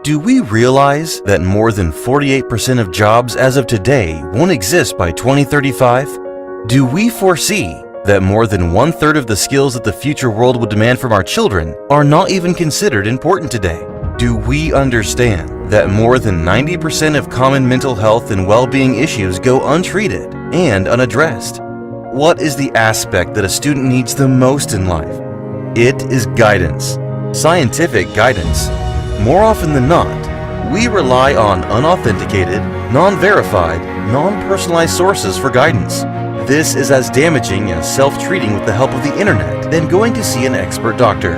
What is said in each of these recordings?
Do we realize that more than 48% of jobs as of today won't exist by 2035? Do we foresee that more than one-third of the skills that the future world will demand from our children are not even considered important today? Do we understand that more than 90% of common mental health and well-being issues go untreated and unaddressed? What is the aspect that a student needs the most in life? It is guidance, scientific guidance. More often than not, we rely on unauthenticated, non-verified, non-personalized sources for guidance. This is as damaging as self-treating with the help of the internet than going to see an expert doctor.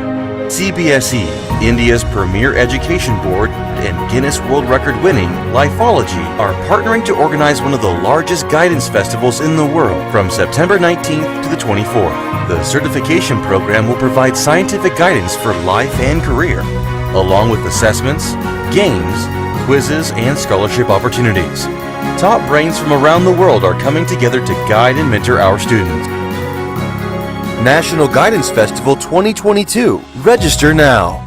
CBSE, India's premier education board, and Guinness World Record-winning Lifeology are partnering to organize one of the largest guidance festivals in the world from September 19th to the 24th. The certification program will provide scientific guidance for life and career, along with assessments, games, quizzes, and scholarship opportunities. Top brains from around the world are coming together to guide and mentor our students. National Guidance Festival 2022. Register now.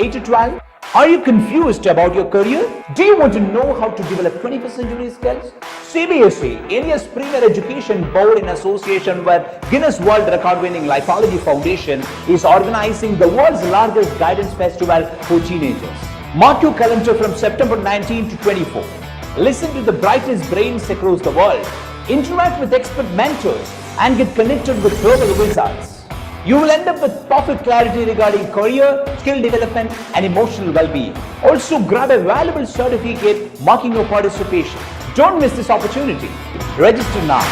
8 to 12? Are you confused about your career? Do you want to know how to develop 21st century skills? CBSE, India's premier education board in association with Guinness World Record-winning Lifeology Foundation, is organizing the world's largest guidance festival for teenagers. Mark your calendar from September 19 to 24. Listen to the brightest brains across the world, interact with expert mentors, and get connected with global wizards. You will end up with perfect clarity regarding career, skill development, and emotional well-being. Also, grab a valuable certificate marking your participation. Don't miss this opportunity. Register now.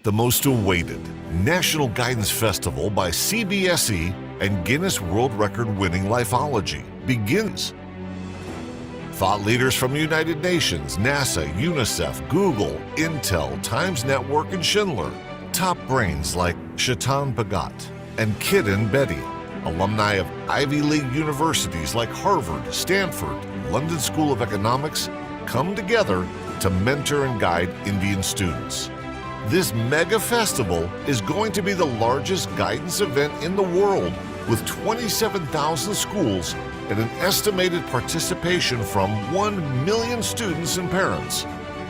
The most awaited National Guidance Festival by CBSE and Guinness World Record-winning Lifeology begins. Thought leaders from the United Nations, NASA, UNICEF, Google, Intel, Times Network, and Schindler. Top brains like Chetan Bhagat and Kiran Bedi. Alumni of Ivy League universities like Harvard, Stanford, London School of Economics come together to mentor and guide Indian students. This mega festival is going to be the largest guidance event in the world, with 27,000 schools and an estimated participation from 1 million students and parents.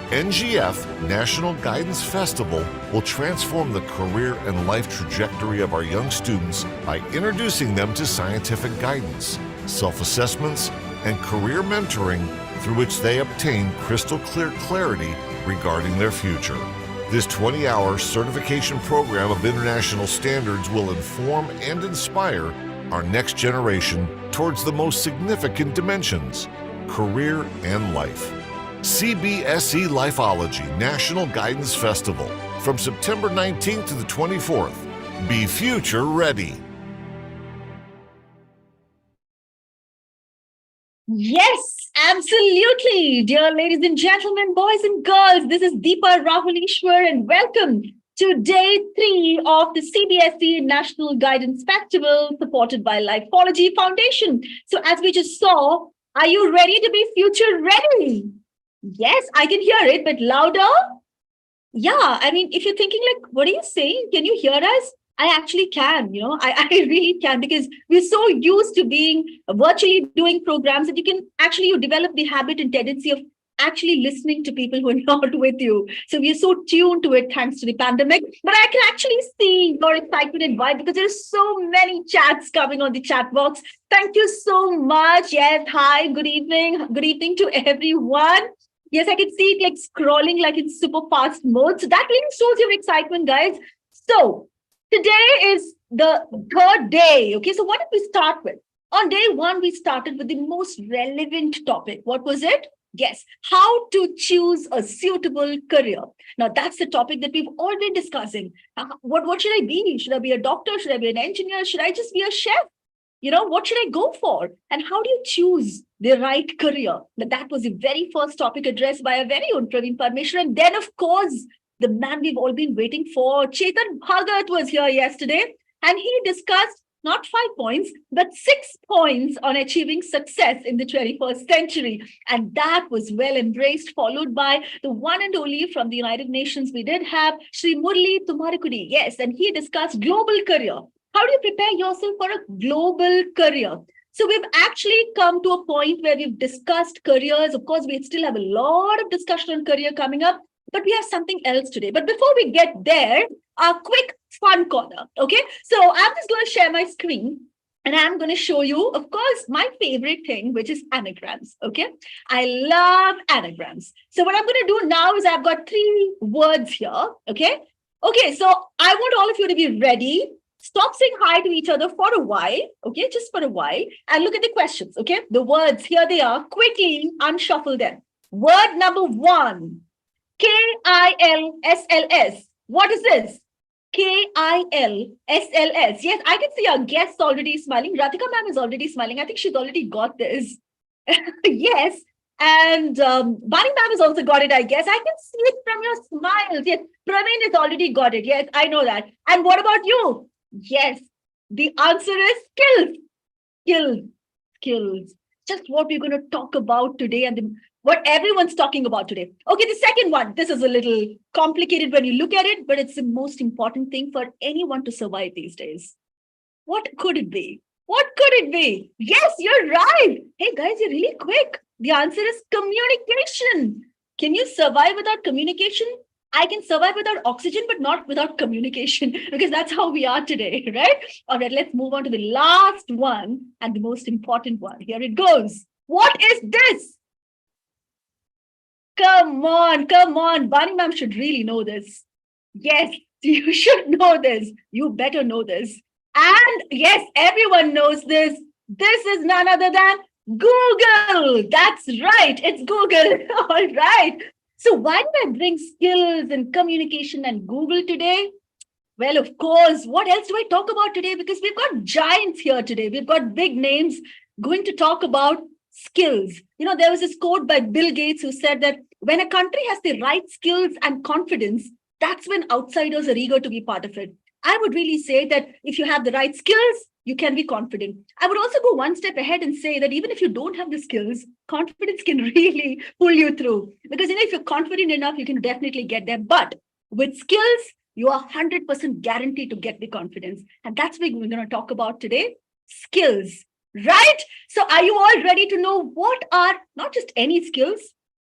NGF National Guidance Festival will transform the career and life trajectory of our young students by introducing them to scientific guidance, self-assessments, and career mentoring through which they obtain crystal clear clarity regarding their future. This 20-hour certification program of international standards will inform and inspire our next generation towards the most significant dimensions: career, and life. CBSE Lifeology National Guidance Festival from September 19th to the 24th. Be future ready. Yes, absolutely. Dear ladies and gentlemen, boys and girls, this is Deepa Rahuleshwar and welcome to day 3 of the CBSE National Guidance Festival supported by Lifeology Foundation. So as we just saw, are you ready to be future ready? Yes, I can hear it, but louder. Yeah, I mean, if you're thinking like, what are you saying? Can you hear us? I actually can, I really can, because we're so used to being virtually doing programs that you develop the habit and tendency of actually listening to people who are not with you. So we're so tuned to it thanks to the pandemic. But I can actually see your excitement and vibe because there's so many chats coming on the chat box. Thank you so much. Yes, hi, good evening. Good evening to everyone. Yes, I can see it like scrolling like in super fast mode. So that really shows your excitement, guys. So today is the third day. Okay, so what did we start with? On day 1, we started with the most relevant topic. What was it? Yes, how to choose a suitable career. Now, that's the topic that we've all been discussing. What should I be? Should I be a doctor? Should I be an engineer? Should I just be a chef? What should I go for? And how do you choose the right career? That was the very first topic addressed by our very own Praveen Parmeshwar. And then, of course, the man we've all been waiting for, Chetan Bhagat, was here yesterday. And he discussed not 5 points, but 6 points on achieving success in the 21st century. And that was well embraced, followed by the one and only from the United Nations. We did have Sri Murli Tumarikudi. Yes, and he discussed global career. How do you prepare yourself for a global career? So we've actually come to a point where we've discussed careers. Of course, we still have a lot of discussion on career coming up, but we have something else today. But before we get there, a quick fun corner, okay? So I'm just going to share my screen and I'm going to show you, of course, my favorite thing, which is anagrams, okay? I love anagrams. So what I'm going to do now is I've got 3 words here, okay? Okay, so I want all of you to be ready. Stop saying hi to each other for a while, okay? Just for a while. And look at the questions, okay? The words, here they are. Quickly unshuffle them. Word number 1, KILSLS. What is this? KILSLS. Yes, I can see our guests already smiling. Radhika ma'am is already smiling. I think she's already got this. Yes. And Bani ma'am has also got it, I guess. I can see it from your smiles. Yes, Praveen has already got it. Yes, I know that. And what about you? Yes, the answer is skills. Skills. Just what we're going to talk about today and what everyone's talking about today. Okay, the second one. This is a little complicated when you look at it, but it's the most important thing for anyone to survive these days. What could it be? What could it be? Yes, you're right. Hey, guys, you're really quick. The answer is communication. Can you survive without communication? I can survive without oxygen, but not without communication, because that's how we are today, right? All right, let's move on to the last one and the most important one. Here it goes. What is this? Come on. Bani ma'am should really know this. Yes, you should know this. You better know this. And yes, everyone knows this. This is none other than Google. That's right. It's Google. All right. So why did I bring skills and communication and Google today? Well, of course, what else do I talk about today? Because we've got giants here today. We've got big names going to talk about skills. There was this quote by Bill Gates who said that when a country has the right skills and confidence, that's when outsiders are eager to be part of it. I would really say that if you have the right skills, you can be confident. I would also go one step ahead and say that even if you don't have the skills, confidence can really pull you through. Because if you're confident enough, you can definitely get there. But with skills, you are 100% guaranteed to get the confidence. And that's what we're going to talk about today, skills, right? So are you all ready to know what are not just any skills,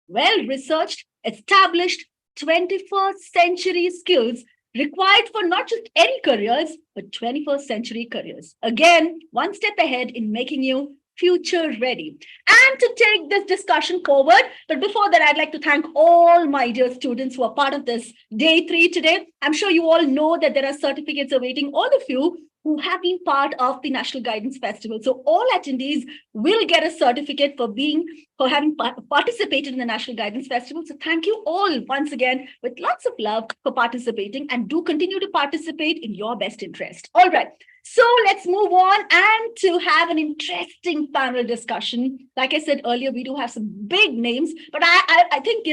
well-researched, established 21st century skills required for not just any careers, but 21st century careers. Again, one step ahead in making you future ready. And to take this discussion forward, but before that, I'd like to thank all my dear students who are part of this day 3 today. I'm sure you all know that there are certificates awaiting all of you who have been part of the National Guidance Festival. So all attendees will get a certificate for having participated in the National Guidance Festival. So thank you all once again with lots of love for participating, and do continue to participate in your best interest. All right. So let's move on and to have an interesting panel discussion. Like I said earlier, we do have some big names, but I think,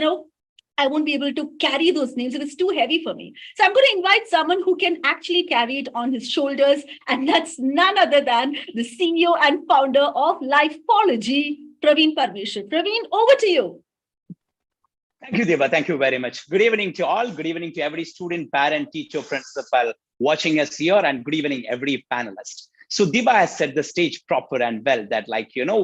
I won't be able to carry those names if it's too heavy for me. So I'm going to invite someone who can actually carry it on his shoulders, and that's none other than the CEO and founder of Lifeology, Praveen Parmeshwar. Praveen, over to you. Thank you, Deba. Thank you very much. Good evening to all. Good evening to every student, parent, teacher, principal watching us here, and good evening, every panelist. So Deba has set the stage proper and well that,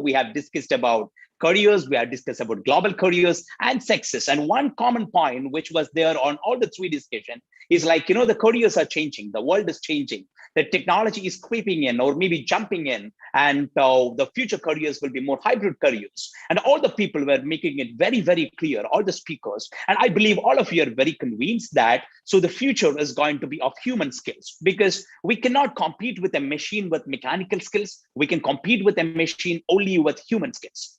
we have discussed about careers, we have discussed about global careers and success. And one common point which was there on all the three discussions is the careers are changing, the world is changing, the technology is creeping in or maybe jumping in, and the future careers will be more hybrid careers. And all the people were making it very, very clear, all the speakers. And I believe all of you are very convinced that so the future is going to be of human skills, because we cannot compete with a machine with mechanical skills. We can compete with a machine only with human skills.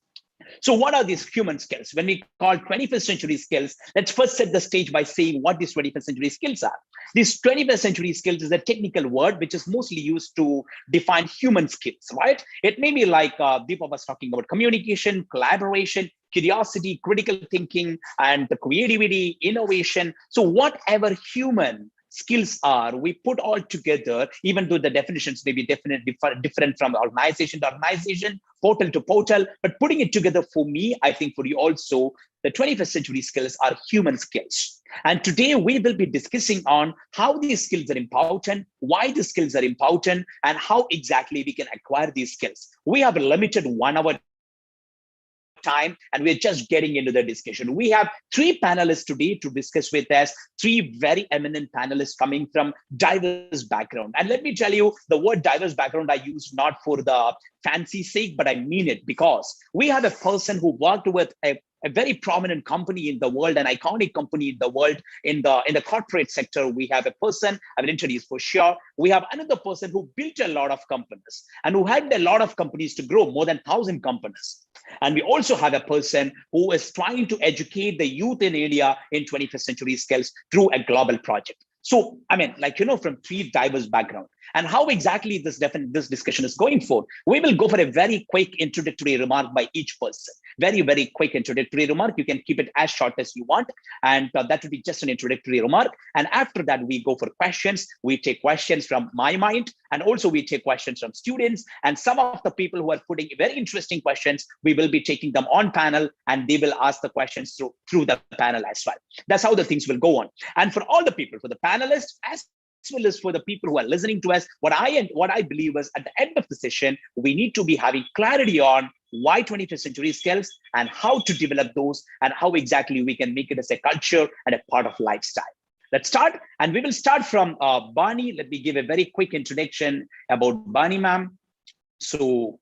So what are these human skills? When we call 21st century skills, let's first set the stage by saying what these 21st century skills are. These 21st century skills is a technical word which is mostly used to define human skills, right? It may be like Deepa was talking about communication, collaboration, curiosity, critical thinking, and the creativity, innovation. So whatever human skills are, we put all together, even though the definitions may be different from organization to organization, portal to portal, but putting it together for me, I think for you also, the 21st century skills are human skills. And today we will be discussing on how these skills are important, why the skills are important, and how exactly we can acquire these skills. We have a limited 1 hour time, and we're just getting into the discussion. We have three panelists today to discuss with us, three very eminent panelists coming from diverse background. And let me tell you, the word diverse background I use not for the fancy sake, but I mean it, because we have a person who worked with a very prominent company in the world, an iconic company in the world, in the corporate sector. We have a person I will introduce for sure. We have another person who built a lot of companies and who helped a lot of companies to grow, more than 1,000 companies. And we also have a person who is trying to educate the youth in India in 21st century skills through a global project. So, I mean, from three diverse backgrounds. And how exactly this discussion is going for. We will go for a very quick introductory remark by each person. Very, very quick introductory remark. You can keep it as short as you want. And that would be just an introductory remark. And after that, we go for questions. We take questions from my mind. And also we take questions from students. And some of the people who are putting very interesting questions, we will be taking them on panel, and they will ask the questions through the panel as well. That's how the things will go on. And for all the people, for the panelists, as well as for the people who are listening to us, what I believe is at the end of the session, we need to be having clarity on why 21st century skills and how to develop those, and how exactly we can make it as a culture and a part of lifestyle. Let's start, and we will start from Bani. Let me give a very quick introduction about Bani ma'am. So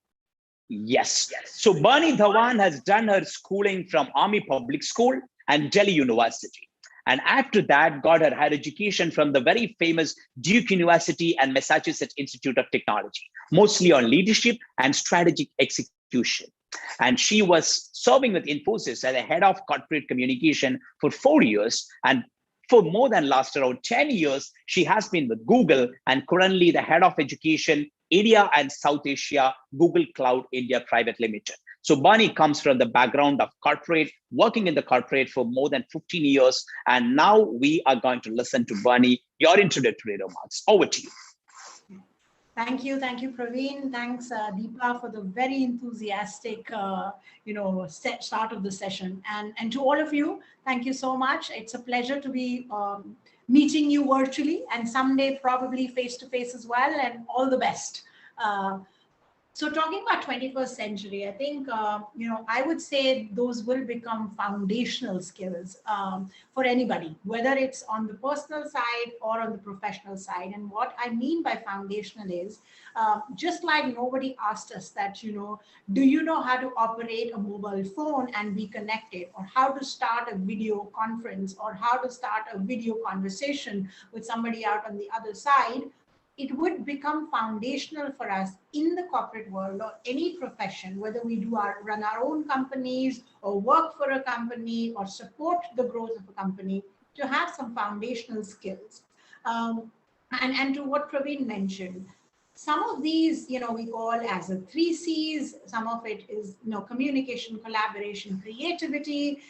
yes, so Bani Dhawan has done her schooling from Army Public School and Delhi University. And after that, got her higher education from the very famous Duke University and Massachusetts Institute of Technology, mostly on leadership and strategic execution. And she was serving with Infosys as a head of corporate communication for 4 years. And for more than last around 10 years, she has been with Google and currently the head of education, India and South Asia, Google Cloud India Private Limited. So Bani comes from the background of corporate, working in the corporate for more than 15 years. And now we are going to listen to Bani, your introductory remarks. Over to you. Thank you, Praveen. Thanks, Deepa, for the very enthusiastic, start of the session. And to all of you, thank you so much. It's a pleasure to be meeting you virtually, and someday probably face to face as well. And all the best. So talking about 21st century, I think, I would say those will become foundational skills for anybody, whether it's on the personal side or on the professional side. And what I mean by foundational is, just like nobody asked us that, do you know how to operate a mobile phone and be connected, or how to start a video conference, or how to start a video conversation with somebody out on the other side? it would become foundational for us in the corporate world or any profession, whether we run our own companies or work for a company or support the growth of a company, to have some foundational skills. And to what Praveen mentioned, some of these, we call as a 3 C's. Some of it is, communication, collaboration, creativity,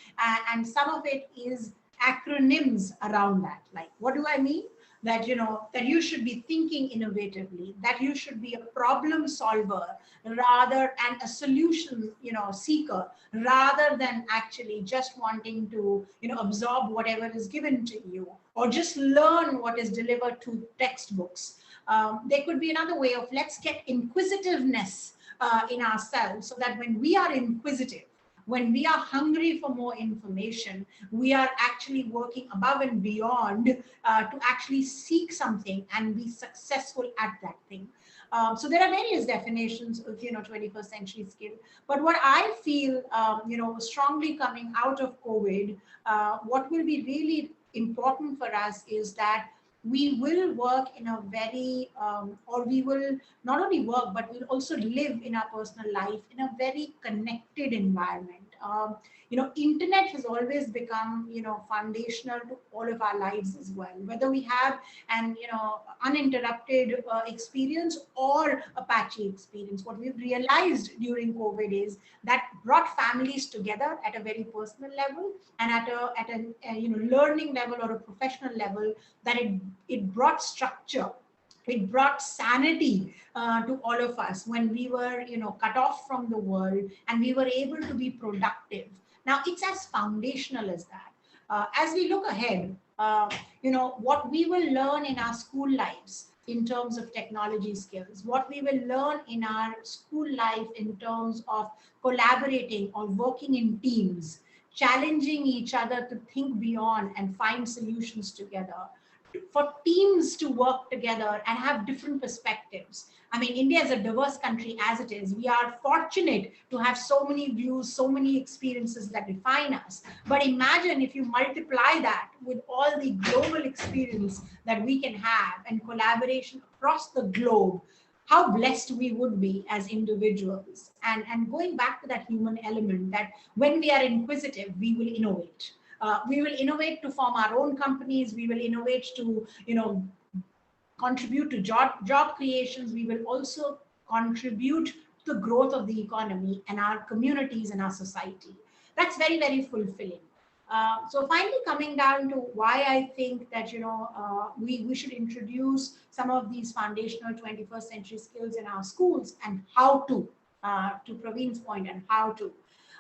and some of it is acronyms around that. Like, what do I mean? That, that you should be thinking innovatively, that you should be a problem solver rather, and a solution, seeker, rather than actually just wanting to, absorb whatever is given to you or just learn what is delivered to textbooks. There could be another way of, let's get inquisitiveness in ourselves, so that when we are inquisitive, when we are hungry for more information, we are actually working above and beyond to actually seek something and be successful at that thing. So there are various definitions of, 21st century skill. But what I feel, strongly coming out of COVID, what will be really important for us is that we will work in a very, or we will not only work, but we'll also live in our personal life in a very connected environment. Internet has always become, foundational to all of our lives as well, whether we have an, uninterrupted experience or a patchy experience. What we've realized during COVID is that brought families together at a very personal level, and at a learning level or a professional level, that it brought structure. It brought sanity to all of us when we were, cut off from the world, and we were able to be productive. Now, it's as foundational as that. As we look ahead, what we will learn in our school lives in terms of technology skills, what we will learn in our school life in terms of collaborating or working in teams, challenging each other to think beyond and find solutions together, for teams to work together and have different perspectives. I mean, India is a diverse country as it is. We are fortunate to have so many views, so many experiences that define us. But imagine if you multiply that with all the global experience that we can have and collaboration across the globe, how blessed we would be as individuals. And going back to that human element, that when we are inquisitive, we will innovate. We will innovate to form our own companies. We will innovate to, contribute to job creations. We will also contribute to the growth of the economy and our communities and our society. That's very, very fulfilling. So finally, coming down to why I think that, we should introduce some of these foundational 21st century skills in our schools, and how to Praveen's point, and how to.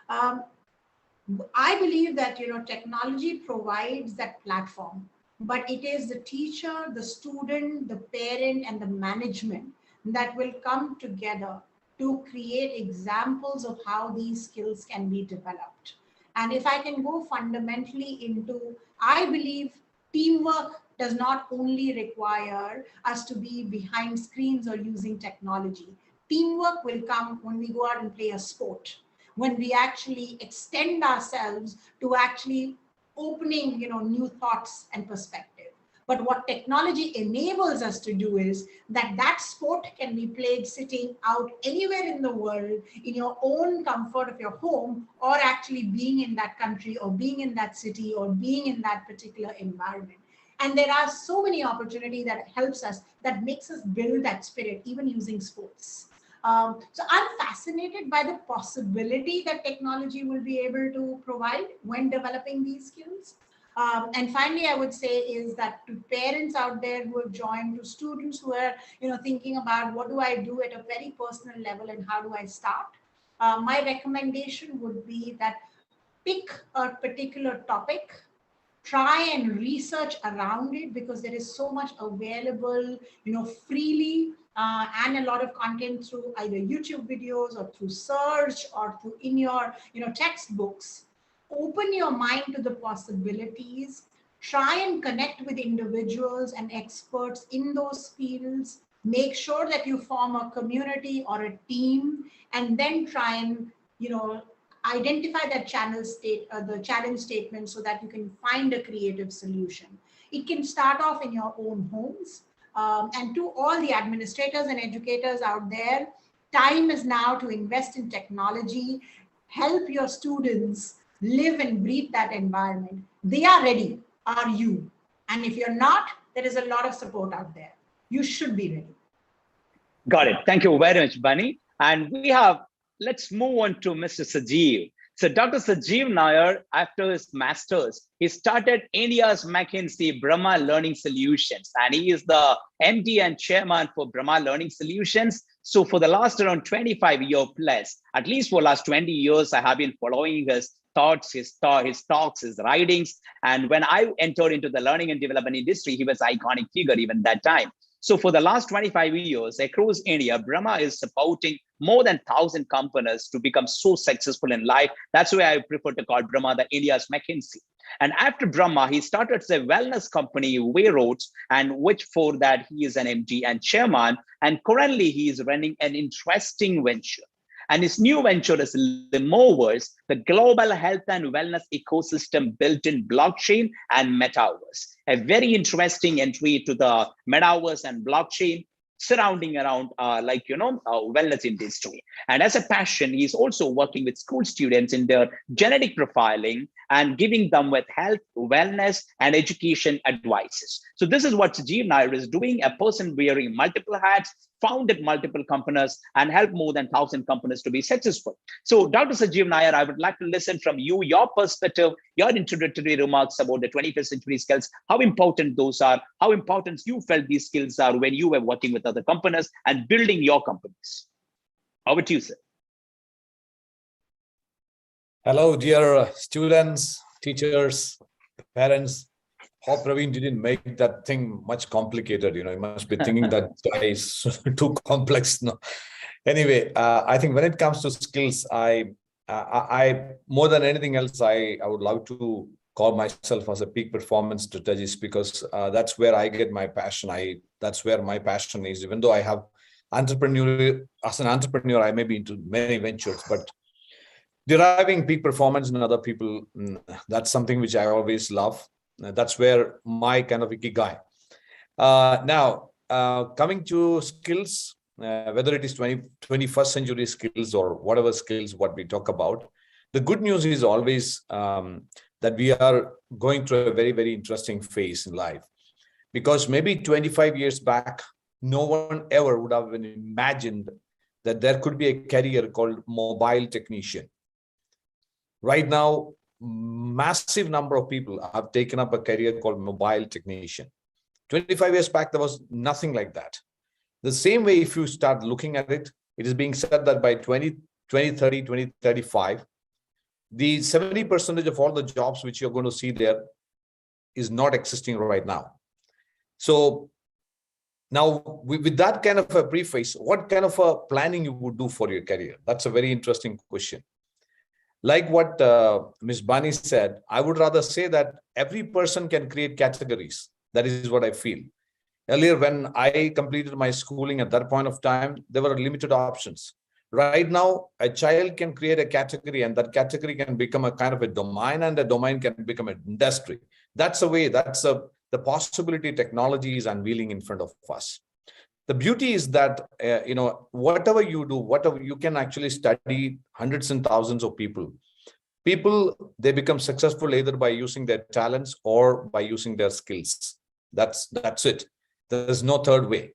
I believe that, technology provides that platform, but it is the teacher, the student, the parent, and the management that will come together to create examples of how these skills can be developed. And if I can go fundamentally into, I believe teamwork does not only require us to be behind screens or using technology. Teamwork will come when we go out and play a sport, when we actually extend ourselves to actually opening, new thoughts and perspective. But what technology enables us to do is that sport can be played sitting out anywhere in the world, in your own comfort of your home, or actually being in that country, or being in that city, or being in that particular environment. And there are so many opportunities that helps us, that makes us build that spirit, even using sports. So I'm fascinated by the possibility that technology will be able to provide when developing these skills. And finally, I would say is that to parents out there who have joined, to students who are, thinking about what do I do at a very personal level and how do I start? My recommendation would be that pick a particular topic, try and research around it, because there is so much available, freely, and a lot of content through either YouTube videos or through search or through in your, textbooks. Open your mind to the possibilities. Try and connect with individuals and experts in those fields. Make sure that you form a community or a team, and then try and, identify that the challenge statement, so that you can find a creative solution. It can start off in your own homes. And to all the administrators and educators out there, time is now to invest in technology, help your students live and breathe that environment. They are ready. Are you? And if you're not, there is a lot of support out there. You should be ready. Got it. Thank you very much, Bunny. And let's move on to Mr. Sajeev. So Dr. Sajeev Nair, after his master's, he started India's McKinsey Brahma Learning Solutions, and he is the MD and chairman for Brahma Learning Solutions. So for the last around 25 years plus, at least for the last 20 years, I have been following his thoughts, his talks, his writings. And when I entered into the learning and development industry, he was an iconic figure even that time. So for the last 25 years across India, Brahma is supporting more than 1,000 companies to become so successful in life. That's why I prefer to call Brahma the India's McKinsey. And after Brahma, he started a wellness company, Way Roads, and which for that he is an MD and chairman. And currently he is running an interesting venture. And his new venture is Limovers, the global health and wellness ecosystem built in blockchain and metaverse. A very interesting entry to the metaverse and blockchain surrounding around wellness industry. And as a passion, he's also working with school students in their genetic profiling and giving them with health, wellness, and education advices. So this is what Sajeev Nair is doing, a person wearing multiple hats, founded multiple companies, and helped more than 1,000 companies to be successful. So Dr. Sajeev Nair, I would like to listen from you, your perspective, your introductory remarks about the 21st century skills, how important those are, how important you felt these skills are when you were working with other companies and building your companies. Over to you, sir. Hello, dear students, teachers, parents. Hope Praveen didn't make that thing much complicated. You must be thinking that is too complex. No. Anyway, I think when it comes to skills, I more than anything else, I would love to call myself as a peak performance strategist, because that's where I get my passion. That's where my passion is. Even though I have as an entrepreneur, I may be into many ventures, but deriving peak performance in other people, that's something which I always love. That's where my kind of ikigai. Now, coming to skills, whether it is 21st century skills or whatever skills what we talk about, the good news is always that we are going through a very, very interesting phase in life. Because maybe 25 years back, no one ever would have imagined that there could be a career called mobile technician. Right now, massive number of people have taken up a career called mobile technician. 25 years back, there was nothing like that. The same way, if you start looking at it, it is being said that by 2030, 2035, the 70% of all the jobs which you're going to see there is not existing right now. So now, with that kind of a preface, what kind of a planning you would do for your career? That's a very interesting question. Like what Ms. Bani said, I would rather say that every person can create categories. That is what I feel. Earlier, when I completed my schooling at that point of time, there were limited options. Right now, a child can create a category, and that category can become a kind of a domain, and a domain can become an industry. That's the way, the possibility technology is unveiling in front of us. The beauty is that, whatever you do, whatever you can actually study hundreds and thousands of people. They become successful either by using their talents or by using their skills. That's it. There's no third way.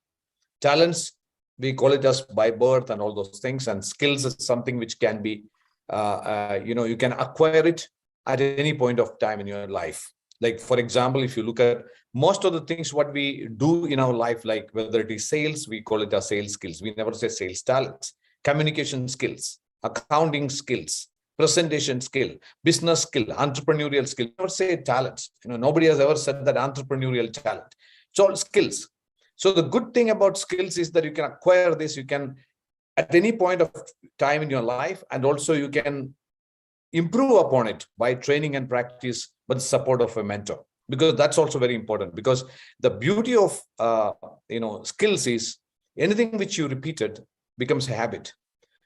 Talents, we call it as by birth and all those things. And skills is something which can be, you can acquire it at any point of time in your life. Like, for example, if you look at most of the things what we do in our life, like whether it is sales, we call it as sales skills. We never say sales talents, communication skills, accounting skills, presentation skill, business skill, entrepreneurial skill. Never say talents. Nobody has ever said that entrepreneurial talent. It's all skills. So the good thing about skills is that you can acquire this. You can at any point of time in your life, and also you can improve upon it by training and practice, but the support of a mentor, because that's also very important. Because the beauty of skills is anything which you repeated becomes a habit.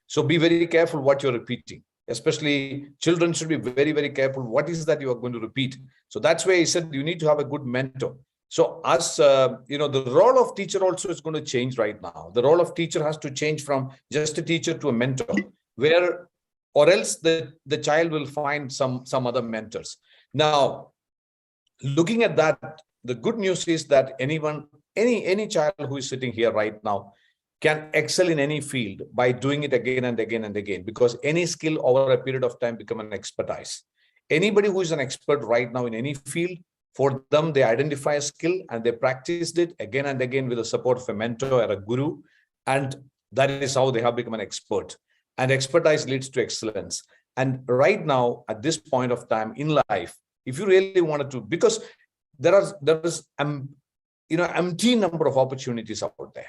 So be very careful what you're repeating. Especially children should be very, very careful what is that you are going to repeat. So that's why I said you need to have a good mentor. So as the role of teacher also is going to change right now. The role of teacher has to change from just a teacher to a mentor, where or else the child will find some other mentors. Now, looking at that, the good news is that any child who is sitting here right now can excel in any field by doing it again and again and again, because any skill over a period of time become an expertise. Anybody who is an expert right now in any field, for them, they identify a skill and they practiced it again and again with the support of a mentor or a guru. And that is how they have become an expert. And expertise leads to excellence. And right now, at this point of time in life, if you really wanted to, because there is empty number of opportunities out there.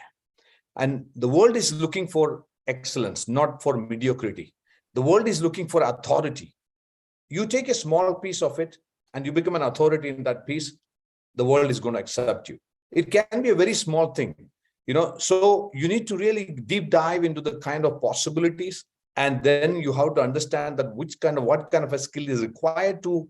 And the world is looking for excellence, not for mediocrity. The world is looking for authority. You take a small piece of it and you become an authority in that piece, the world is going to accept you. It can be a very small thing, so you need to really deep dive into the kind of possibilities, and then you have to understand that what kind of a skill is required to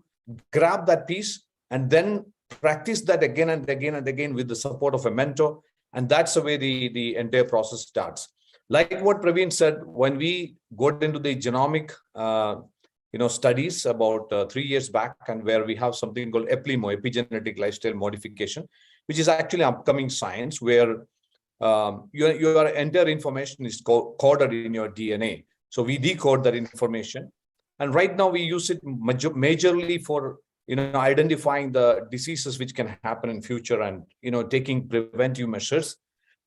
grab that piece, and then practice that again and again and again with the support of a mentor. And that's the way the entire process starts. Like what Praveen said, when we got into the genomic studies about 3 years back, and where we have something called EPLIMO, epigenetic lifestyle modification, which is actually upcoming science, where your entire information is coded in your DNA. So we decode that information, and right now we use it majorly for identifying the diseases which can happen in future, and taking preventive measures.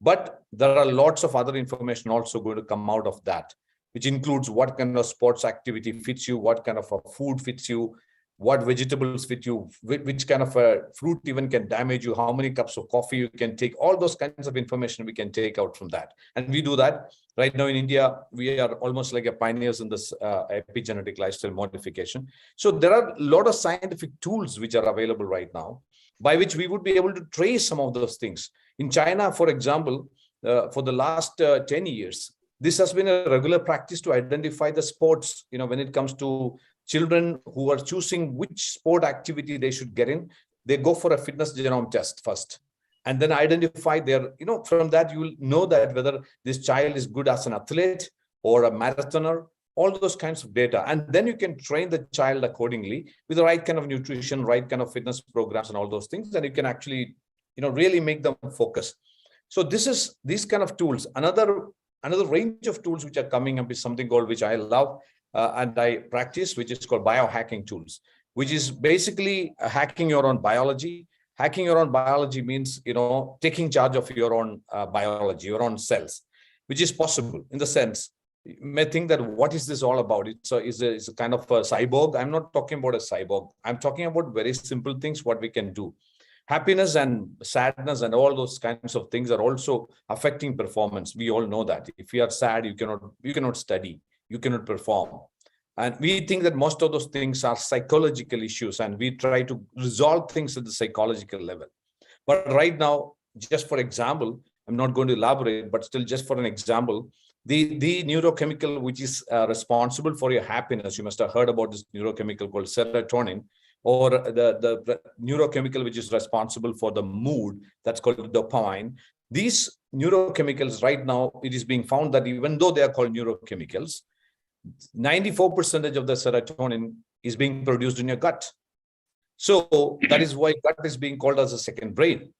But there are lots of other information also going to come out of that, which includes what kind of sports activity fits you, what kind of a food fits you, what vegetables fit you, which kind of a fruit even can damage you, how many cups of coffee you can take. All those kinds of information we can take out from that. And we do that. Right now in India, we are almost like a pioneers in this epigenetic lifestyle modification. So there are a lot of scientific tools which are available right now, by which we would be able to trace some of those things. In China, for example, for the last 10 years, this has been a regular practice to identify the sports, when it comes to children who are choosing which sport activity they should get in. They go for a fitness genome test first, and then identify their, from that you will know that whether this child is good as an athlete or a marathoner, all those kinds of data. And then you can train the child accordingly with the right kind of nutrition, right kind of fitness programs and all those things. And you can actually, really make them focus. So these kind of tools. Another range of tools which are coming up is something called, which I love and I practice, which is called biohacking tools, which is basically hacking your own biology. Hacking your own biology means, taking charge of your own biology, your own cells, which is possible in the sense, you may think that what is this all about? It's a kind of a cyborg. I'm not talking about a cyborg. I'm talking about very simple things, what we can do. Happiness and sadness and all those kinds of things are also affecting performance. We all know that. If you are sad, you cannot study, you cannot perform. And we think that most of those things are psychological issues, and we try to resolve things at the psychological level. But right now, just for example, I'm not going to elaborate, but still just for an example, the neurochemical which is responsible for your happiness, you must have heard about this neurochemical called serotonin, or the neurochemical which is responsible for the mood, that's called dopamine. These neurochemicals right now, it is being found that even though they are called neurochemicals, 94% of the serotonin is being produced in your gut. So that is why gut is being called as a second brain.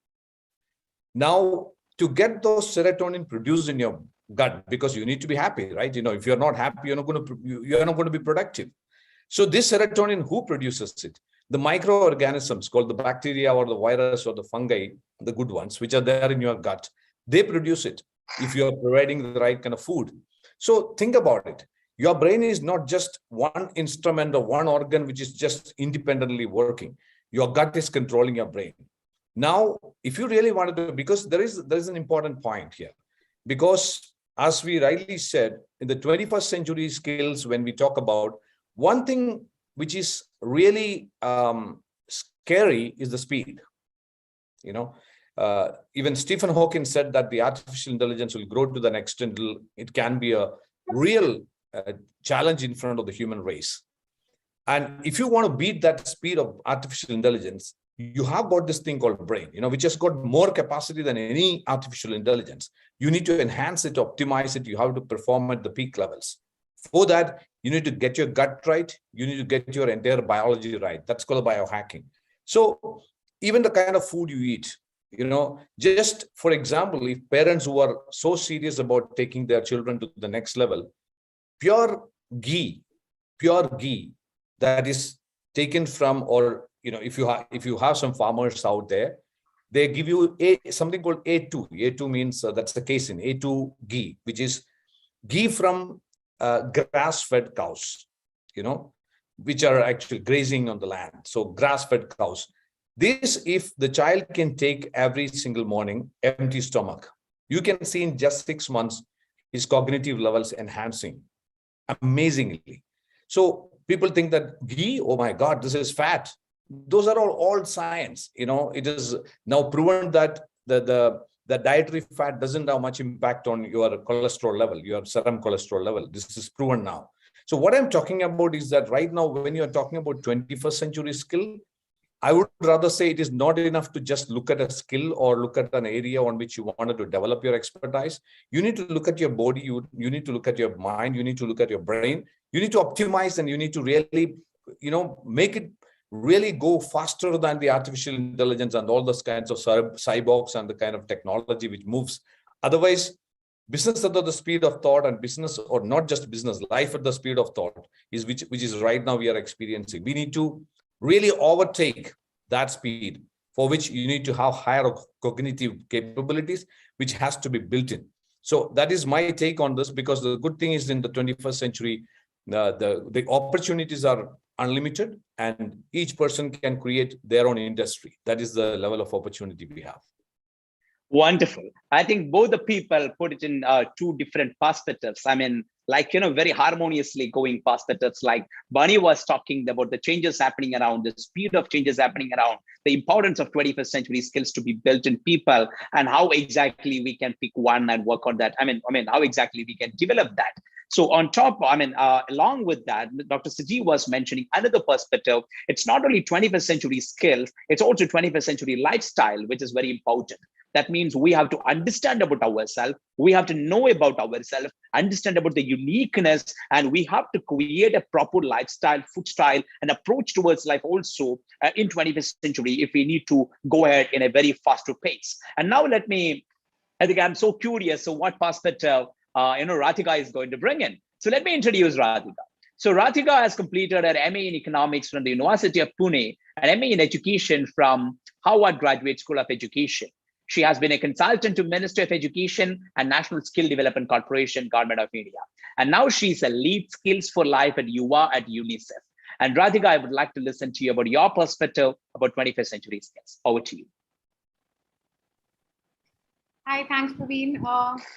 Now, to get those serotonin produced in your gut, because you need to be happy, right? If you're not happy, you're not going to be productive. So this serotonin, who produces it? The microorganisms called the bacteria or the virus or the fungi, the good ones, which are there in your gut, they produce it if you are providing the right kind of food. So think about it. Your brain is not just one instrument or one organ which is just independently working. Your gut is controlling your brain. Now, if you really wanted to, because there is an important point here, because as we rightly said, in the 21st century skills, when we talk about one thing which is really scary is the speed. Even Stephen Hawking said that the artificial intelligence will grow to the next until it can be a real challenge in front of the human race. And if you want to beat that speed of artificial intelligence, you have got this thing called brain, which has got more capacity than any artificial intelligence. You need to enhance it, optimize it. You have to perform at the peak levels. For that, you need to get your gut right. You need to get your entire biology right. That's called biohacking. So even the kind of food you eat, just for example, if parents who are so serious about taking their children to the next level, pure ghee that is taken from, or if you have some farmers out there, they give you something called A2. A2 means that's the casein, A2 ghee, which is ghee from grass-fed cows, which are actually grazing on the land. So grass-fed cows. This, if the child can take every single morning, empty stomach, you can see in just 6 months, his cognitive levels enhancing amazingly. So people think that ghee, oh my God, this is fat. Those are all science. It is now proven that the dietary fat doesn't have much impact on your cholesterol level, your serum cholesterol level. This is proven now. So what I'm talking about is that right now, when you're talking about 21st century skill, I would rather say it is not enough to just look at a skill or look at an area on which you wanted to develop your expertise. You need to look at your body. You need to look at your mind. You need to look at your brain. You need to optimize, and you need to really, make it really go faster than the artificial intelligence and all those kinds of cyborgs and the kind of technology which moves. Otherwise, business at the speed of thought, and business, or not just business, life at the speed of thought is which is right now we are experiencing. We need to really overtake that speed, for which you need to have higher cognitive capabilities, which has to be built in. So that is my take on this, because the good thing is in the 21st century, the opportunities are unlimited, and each person can create their own industry. That is the level of opportunity we have. Wonderful. I think both the people put it in two different perspectives. I mean, very harmoniously going perspectives. Like Bunny was talking about the changes happening around, the speed of changes happening around, the importance of 21st century skills to be built in people, and how exactly we can pick one and work on that. I mean, how exactly we can develop that. So on top, along with that, Dr. Sajeev was mentioning another perspective. It's not only 21st century skills, it's also 21st century lifestyle, which is very important. That means we have to understand about ourselves. We have to know about ourselves, understand about the uniqueness, and we have to create a proper lifestyle, food style, and approach towards life also in 21st century if we need to go ahead in a very faster pace. And now I think I'm so curious. So what perspective Radhika is going to bring in. So let me introduce Radhika. So Radhika has completed her MA in Economics from the University of Pune and MA in Education from Howard Graduate School of Education. She has been a consultant to Ministry of Education and National Skill Development Corporation, Government of India. And now she's a lead Skills for Life at UVA at UNICEF. And Radhika, I would like to listen to you about your perspective about 21st century skills. Over to you. Hi, thanks, Praveen.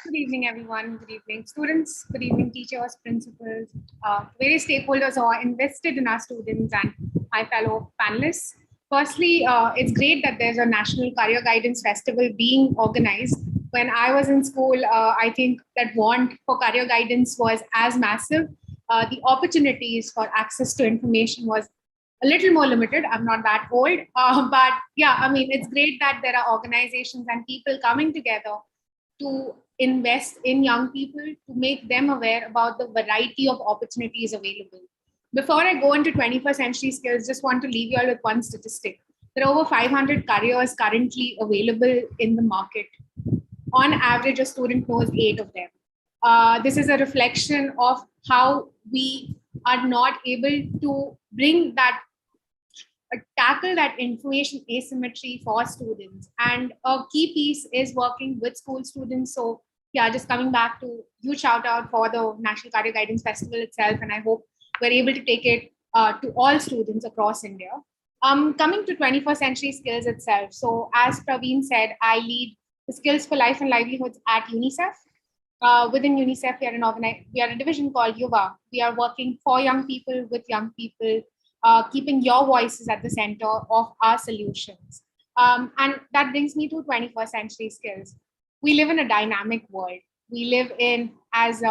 Good evening, everyone. Good evening, students. Good evening, teachers, principals, various stakeholders who are invested in our students, and my fellow panelists. Firstly, it's great that there's a National Career Guidance Festival being organized. When I was in school, I think that want for career guidance was as massive. The opportunities for access to information was a little more limited. I'm not that old, but yeah, I mean, it's great that there are organizations and people coming together to invest in young people, to make them aware about the variety of opportunities available. Before I go into 21st century skills, just want to leave you all with one statistic. There are over 500 careers currently available in the market. On average, a student knows 8 of them. This is a reflection of how we are not able to bring that, tackle that information asymmetry for students. And a key piece is working with school students. So yeah, just coming back to huge shout out for the National Career Guidance Festival itself. And I hope we're able to take it to all students across India. Coming to 21st century skills itself. So as Praveen said, I lead the Skills for Life and Livelihoods at UNICEF. Within UNICEF, we are a division called YUVA. We are working for young people, with young people, keeping your voices at the center of our solutions. And that brings me to 21st century skills. We live in a dynamic world. We live in, as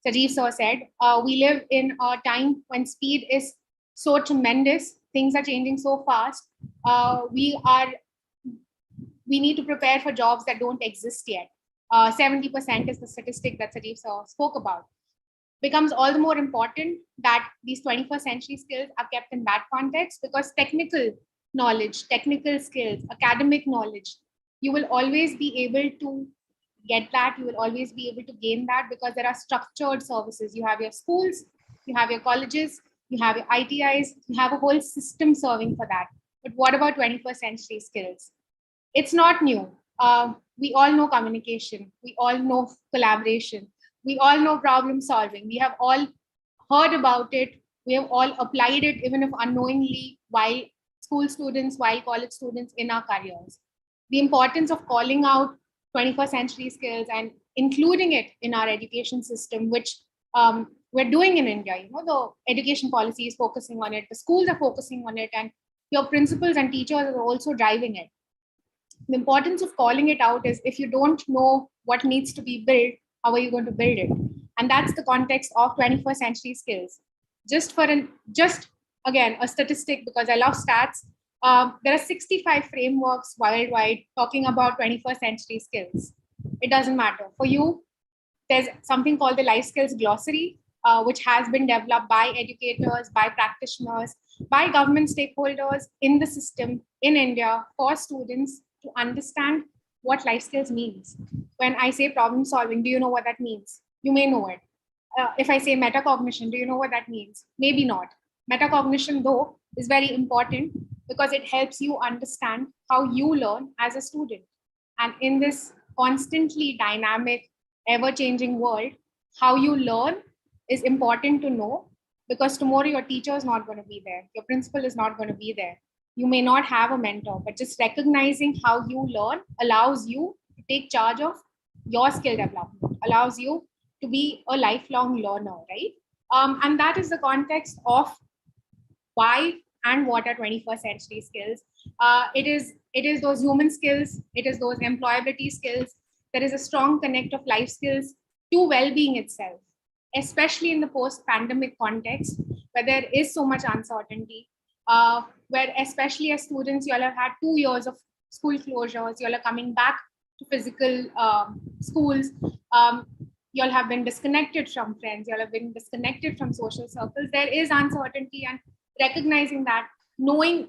Sajeev sir said, we live in a time when speed is so tremendous, things are changing so fast. We need to prepare for jobs that don't exist yet. 70% is the statistic that Sajeev sir spoke about. Becomes all the more important that these 21st century skills are kept in that context, because technical knowledge, technical skills, academic knowledge, you will always be able to get that. You will always be able to gain that, because there are structured services. You have your schools, you have your colleges, you have your ITIs, you have a whole system serving for that. But what about 21st century skills? It's not new. We all know communication. We all know collaboration. We all know problem solving. We have all heard about it. We have all applied it, even if unknowingly, while school students, while college students in our careers. The importance of calling out 21st century skills and including it in our education system, which we're doing in India. You know, the education policy is focusing on it. The schools are focusing on it, and your principals and teachers are also driving it. The importance of calling it out is, if you don't know what needs to be built, how are you going to build it? And that's the context of 21st century skills. Just again, a statistic, because I love stats. There are 65 frameworks worldwide talking about 21st century skills. It doesn't matter. For you, there's something called the Life Skills Glossary, which has been developed by educators, by practitioners, by government stakeholders in the system in India for students to understand what life skills means. When I say problem solving, do you know what that means? You may know it. If I say metacognition, do you know what that means? Maybe not. Metacognition, though, is very important because it helps you understand how you learn as a student. And in this constantly dynamic, ever-changing world, how you learn is important to know, because tomorrow your teacher is not going to be there. Your principal is not going to be there. You may not have a mentor, but just recognizing how you learn allows you to take charge of your skill development, allows you to be a lifelong learner, right? And that is the context of why and what are 21st century skills. It is those human skills, it is those employability skills. There is a strong connect of life skills to well-being itself, especially in the post-pandemic context where there is so much uncertainty, where especially as students, you all have had 2 years of school closures, you all are coming back to physical schools, you all have been disconnected from friends, you all have been disconnected from social circles. There is uncertainty, and recognizing that, knowing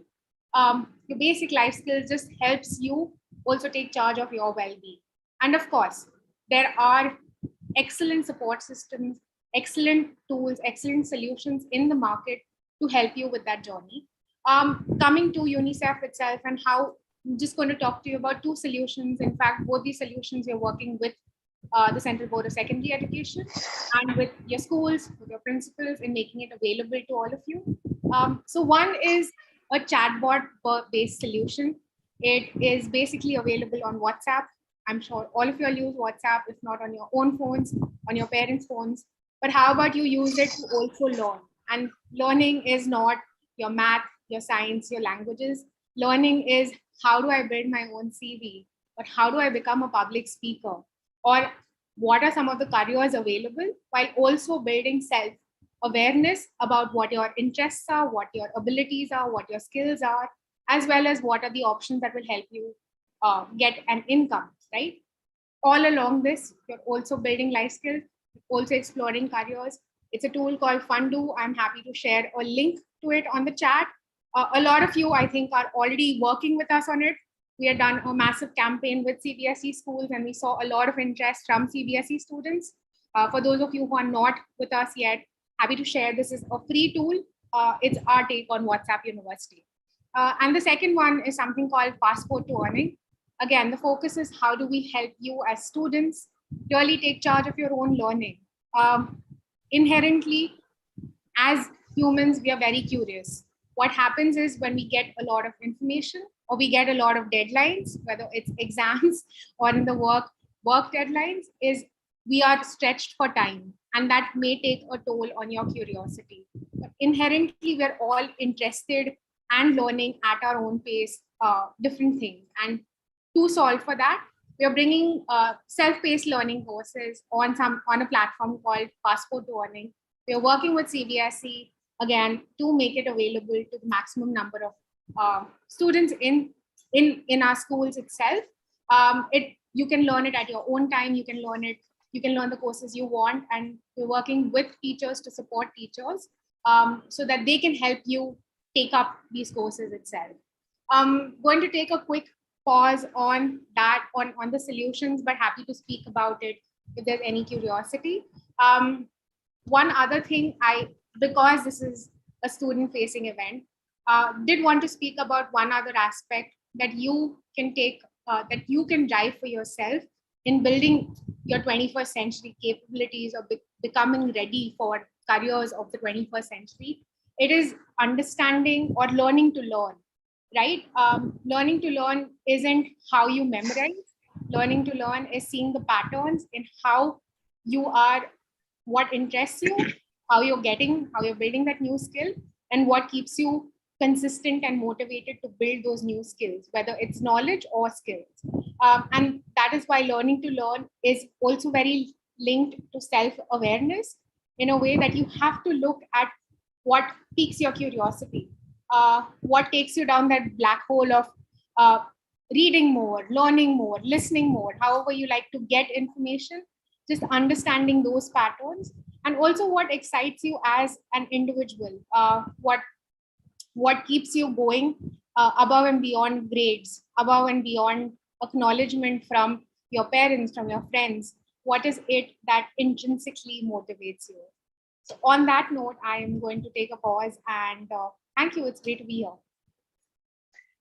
your basic life skills just helps you also take charge of your well-being. And of course, there are excellent support systems, excellent tools, excellent solutions in the market to help you with that journey. Coming to UNICEF itself, and how I'm just going to talk to you about 2 solutions. In fact, both these solutions you're working with the Central Board of Secondary Education and with your schools, with your principals, in making it available to all of you. So one is a chatbot-based solution. It is basically available on WhatsApp. I'm sure all of you all use WhatsApp, if not on your own phones, on your parents' phones. But how about you use it to also learn? And learning is not your math, your science, your languages. Learning is, how do I build my own CV? But how do I become a public speaker? Or what are some of the careers available, while also building self-awareness about what your interests are, what your abilities are, what your skills are, as well as what are the options that will help you get an income, right? All along this, you're also building life skills, also exploring careers. It's a tool called Fundu. I'm happy to share a link to it on the chat. A lot of you, I think, are already working with us on it. We had done a massive campaign with CBSE schools, and we saw a lot of interest from CBSE students. For those of you who are not with us yet, happy to share, this is a free tool. It's our take on WhatsApp University. And the second one is something called Passport to Earning. Again, the focus is, how do we help you as students really take charge of your own learning? Inherently, as humans, we are very curious. What happens is, when we get a lot of information, or we get a lot of deadlines, whether it's exams or in the work deadlines, is we are stretched for time, and that may take a toll on your curiosity. But inherently, we're all interested and learning at our own pace, different things. And to solve for that, we are bringing self-paced learning courses on a platform called Passport to Earning. We are working with CBSE again to make it available to the maximum number of students in our schools itself. You can learn it at your own time. You can learn the courses you want, and we're working with teachers to support teachers so that they can help you take up these courses itself. I'm going to take a quick pause on that, on the solutions, but happy to speak about it if there's any curiosity. One other thing, because this is a student facing event, did want to speak about one other aspect that you can take, that you can drive for yourself in building your 21st century capabilities or becoming ready for careers of the 21st century. It is understanding or learning to learn, right? Learning to learn isn't how you memorize. Learning to learn is seeing the patterns in how you are, what interests you, how you're building that new skill, and what keeps you consistent and motivated to build those new skills, whether it's knowledge or skills. And that is why learning to learn is also very linked to self-awareness, in a way that you have to look at what piques your curiosity, what takes you down that black hole of reading more, learning more, listening more, however you like to get information, just understanding those patterns, and also what excites you as an individual, what keeps you going above and beyond grades, above and beyond acknowledgement from your parents, from your friends. What is it that intrinsically motivates you? So on that note, I am going to take a pause, and thank you. It's great to be here.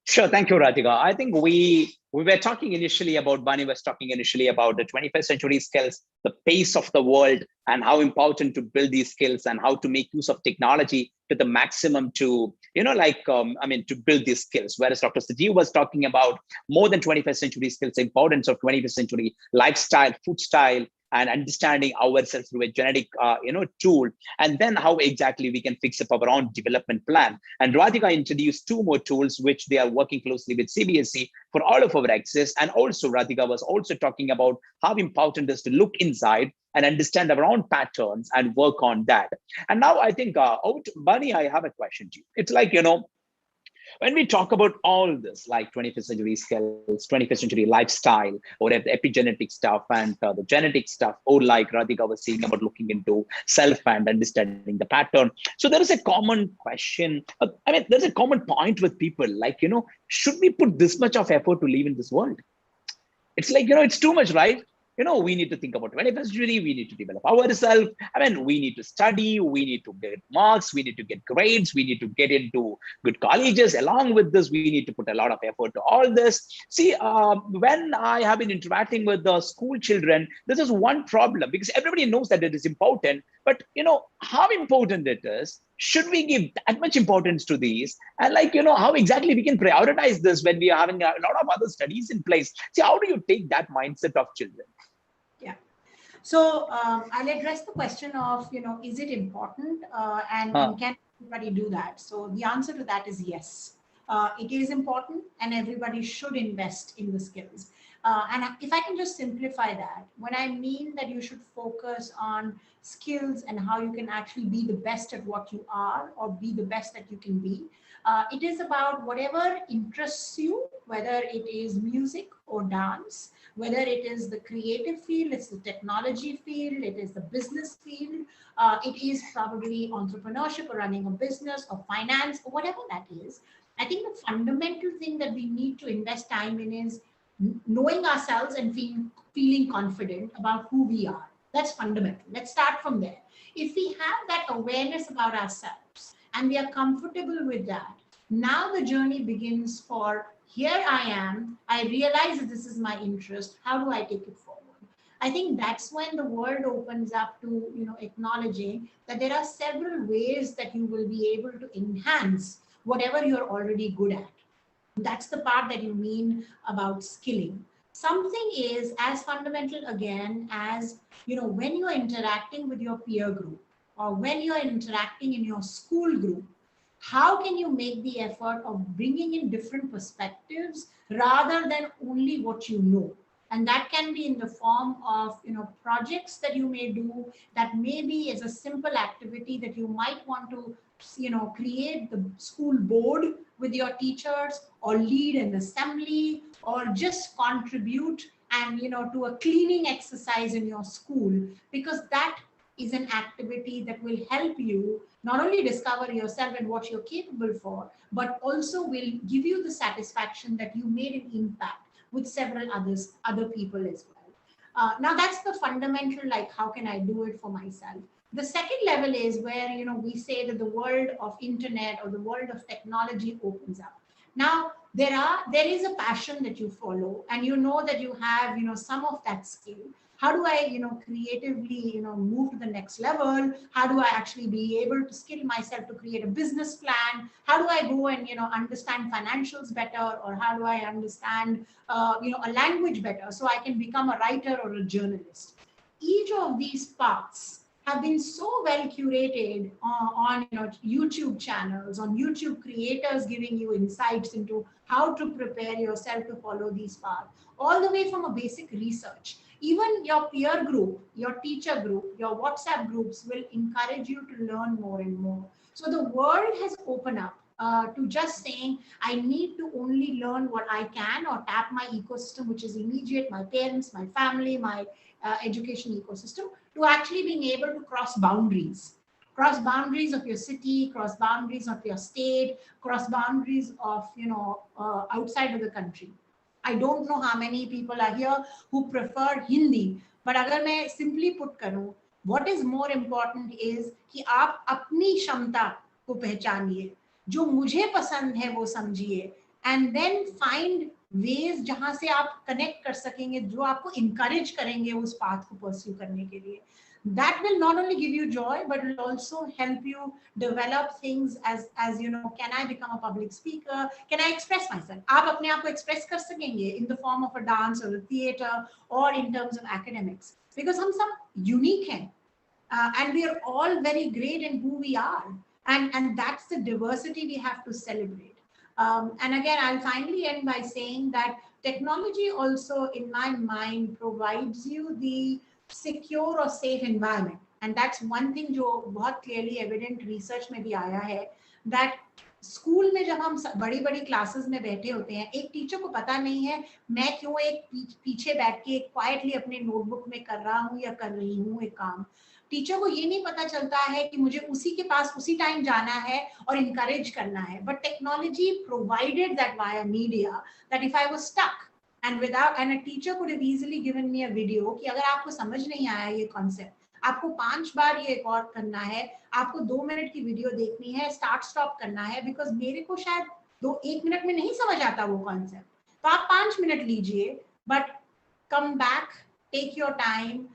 Sure, thank you, Radhika. I think we were talking initially about, Bani was talking initially about the 21st century skills, the pace of the world, and how important to build these skills and how to make use of technology to the maximum to, to build these skills. Whereas Dr. Sajeev was talking about more than 21st century skills, the importance of 21st century lifestyle, food style, and understanding ourselves through a genetic tool, and then how exactly we can fix up our own development plan. And Radhika introduced two more tools which they are working closely with CBSE for all of our access. And also Radhika was also talking about how important it is to look inside and understand our own patterns and work on that. And now I think, Bani, I have a question to you. It's like, when we talk about all this, like 21st century skills, 21st century lifestyle, or the epigenetic stuff and the genetic stuff, or like Radhika was saying about looking into self and understanding the pattern. So there is a common question. There's a common point with people like, should we put this much of effort to live in this world? It's like, it's too much, right? We need to think about 21st century, we need to develop ourselves. We need to study, we need to get marks, we need to get grades, we need to get into good colleges. Along with this, we need to put a lot of effort to all this. See, when I have been interacting with the school children, this is one problem, because everybody knows that it is important, but how important it is, should we give that much importance to these? And how exactly we can prioritize this when we are having a lot of other studies in place? See, how do you take that mindset of children? Yeah. So I'll address the question of, is it important and can everybody do that? So the answer to that is yes. It is important and everybody should invest in the skills. And if I can just simplify that, when I mean that you should focus on skills and how you can actually be the best at what you are or be the best that you can be, it is about whatever interests you, whether it is music or dance, whether it is the creative field, it's the technology field, it is the business field, it is probably entrepreneurship or running a business or finance or whatever that is. I think the fundamental thing that we need to invest time in is knowing ourselves and feeling confident about who we are. That's fundamental. Let's start from there. If we have that awareness about ourselves and we are comfortable with that, now the journey begins for, here I am, I realize that this is my interest, how do I take it forward? I think that's when the world opens up to, acknowledging that there are several ways that you will be able to enhance whatever you're already good at. That's the part that you mean about skilling. Something is as fundamental again as, when you're interacting with your peer group or when you're interacting in your school group, how can you make the effort of bringing in different perspectives rather than only what you know? And that can be in the form of, projects that you may do, that may be as a simple activity that you might want to, create the school board with your teachers, or lead an assembly, or just contribute and, to a cleaning exercise in your school, because that is an activity that will help you not only discover yourself and what you're capable for, but also will give you the satisfaction that you made an impact with several other people as well. Now that's the fundamental, like, how can I do it for myself? The second level is where, we say that the world of internet or the world of technology opens up. Now there is a passion that you follow, and you know that you have, some of that skill. How do I, creatively, move to the next level? How do I actually be able to skill myself to create a business plan? How do I go and, understand financials better? Or how do I understand, a language better so I can become a writer or a journalist? Each of these paths have been so well curated on YouTube channels, on YouTube creators giving you insights into how to prepare yourself to follow these paths, all the way from a basic research. Even your peer group, your teacher group, your WhatsApp groups will encourage you to learn more and more. So the world has opened up to just saying, I need to only learn what I can, or tap my ecosystem, which is immediate, my parents, my family, my education ecosystem, to actually being able to cross boundaries of your city, cross boundaries of your state, cross boundaries of, outside of the country. I don't know how many people are here who prefer Hindi, but अगर मैं simply put करूँ, what is more important is कि आप अपनी क्षमता को पहचानिए, जो मुझे पसंद है वो समझिए, and then find ways जहाँ से आप connect कर सकेंगे, जो आपको encourage करेंगे उस path को pursue करने के लिए. That will not only give you joy, but will also help you develop things as can I become a public speaker? Can I express myself? आप अपने आप को express कर सकेंगे in the form of a dance or a theater, or in terms of academics, because हम सब unique हैं, and we are all very great in who we are, and that's the diversity we have to celebrate. And again, I'll finally end by saying that technology also, in my mind, provides you the secure or safe environment, and that's one thing जो बहुत clearly evident research में भी आया है, that school में जब हम बड़ी बड़ी क्लासेस में बैठे होते हैं, एक टीचर को पता नहीं है मैं क्यों एक पीछे बैठ के क्वाइटली अपने नोटबुक में कर रहा हूँ या कर रही हूँ एक काम. टीचर को ये नहीं पता चलता है कि मुझे उसी के पास उसी टाइम जाना है और इनकरेज करना है. But technology provided that via media, that if I was stuck and a teacher could have easily given me a video कि अगर आपको समझ नहीं आया ये कॉन्सेप्ट, आपको 5 बार ये रिकॉर्ड करना है, आपको 2 मिनट की वीडियो देखनी है, स्टार्ट स्टॉप करना है, बिकॉज मेरे को शायद 1 मिनट में नहीं समझ आता वो कॉन्सेप्ट, तो आप 5 मिनट लीजिए, but come back, take your time,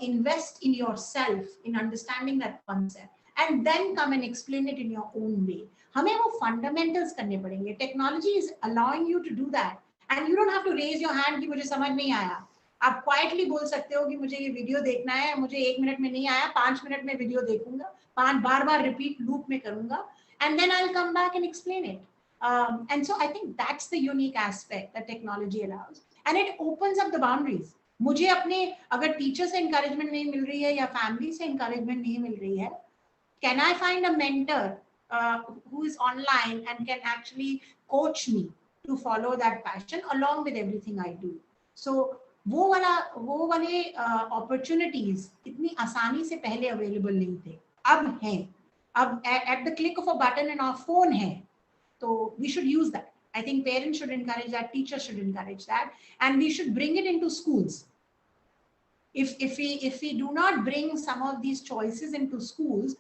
invest in yourself in understanding that concept, and then come and explain it in your own way. हमें वो fundamentals करने पड़ेंगे. Technology is allowing you to do that. And you don't have to raise your hand कि मुझे समझ नहीं आया. आप quietly बोल सकते हो कि मुझे ये वीडियो देखना है, मुझे 1 मिनट में नहीं आया, 5 मिनट में वीडियो देखूंगा, 5 बार रिपीट लूप में करूंगा, and then I'll come back and explain it. And so I think that's the unique aspect that technology allows, and it opens up the boundaries. मुझे अपने अगर टीचर से encouragement नहीं मिल रही है या फैमिली से encouragement नहीं मिल रही है, can I find a mentor who is online and can actually coach me to follow that passion along with everything I do? So वो वाले opportunities इतनी आसानी से पहले available नहीं थे, अब हैं, अब at the click of a button in our phone है, तो we should use that. I think parents should encourage that, teachers should encourage that, and we should bring it into schools. If we do not bring some of these choices into schools,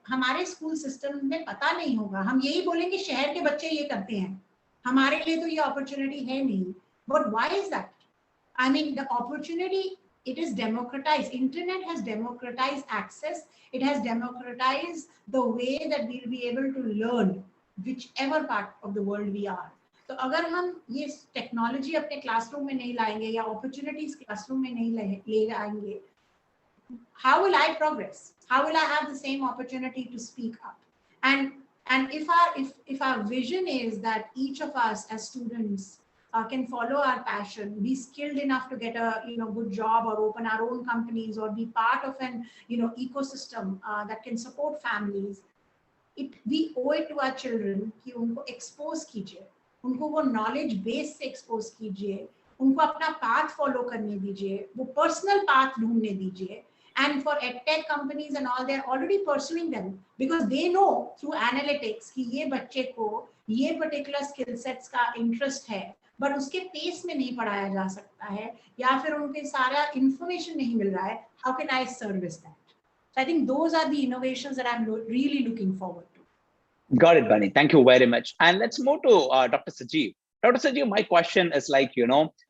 हमारे school system में पता नहीं होगा, हम यही बोलेंगे शहर के बच्चे ये करते हैं, हमारे लिए तो ये अपॉर्चुनिटी है नहीं. But why is that? I mean, the opportunity, it is democratized. Internet has democratized access. It has democratized the way that we'll be able to learn whichever part of the world we are. तो अगर हम ये technology अपने classroom में नहीं लाएंगे या opportunities classroom में नहीं ले आएंगे, how will I progress? How will I have the same opportunity to speak up? And if our vision is that each of us as students can follow our passion, be skilled enough to get a good job or open our own companies or be part of an ecosystem that can support families. We owe it to our children कि उनको expose कीजिए, उनको वो knowledge base से expose कीजिए, उनको अपना path follow करने दीजिए, वो personal path ढूंढने दीजिए. And for edtech companies and all, they're already pursuing them because they know through analytics कि ये बच्चे को ये particular skill sets का interest है, but उसके pace में नहीं पढ़ाया जा सकता है या फिर उनके सारा information नहीं मिल रहा है. How can I service that? So I think those are the innovations that I'm really looking forward to. Got it, Bunny. Thank you very much. And let's move to Dr. Sajeev. Dr. Sajeev, my question is like,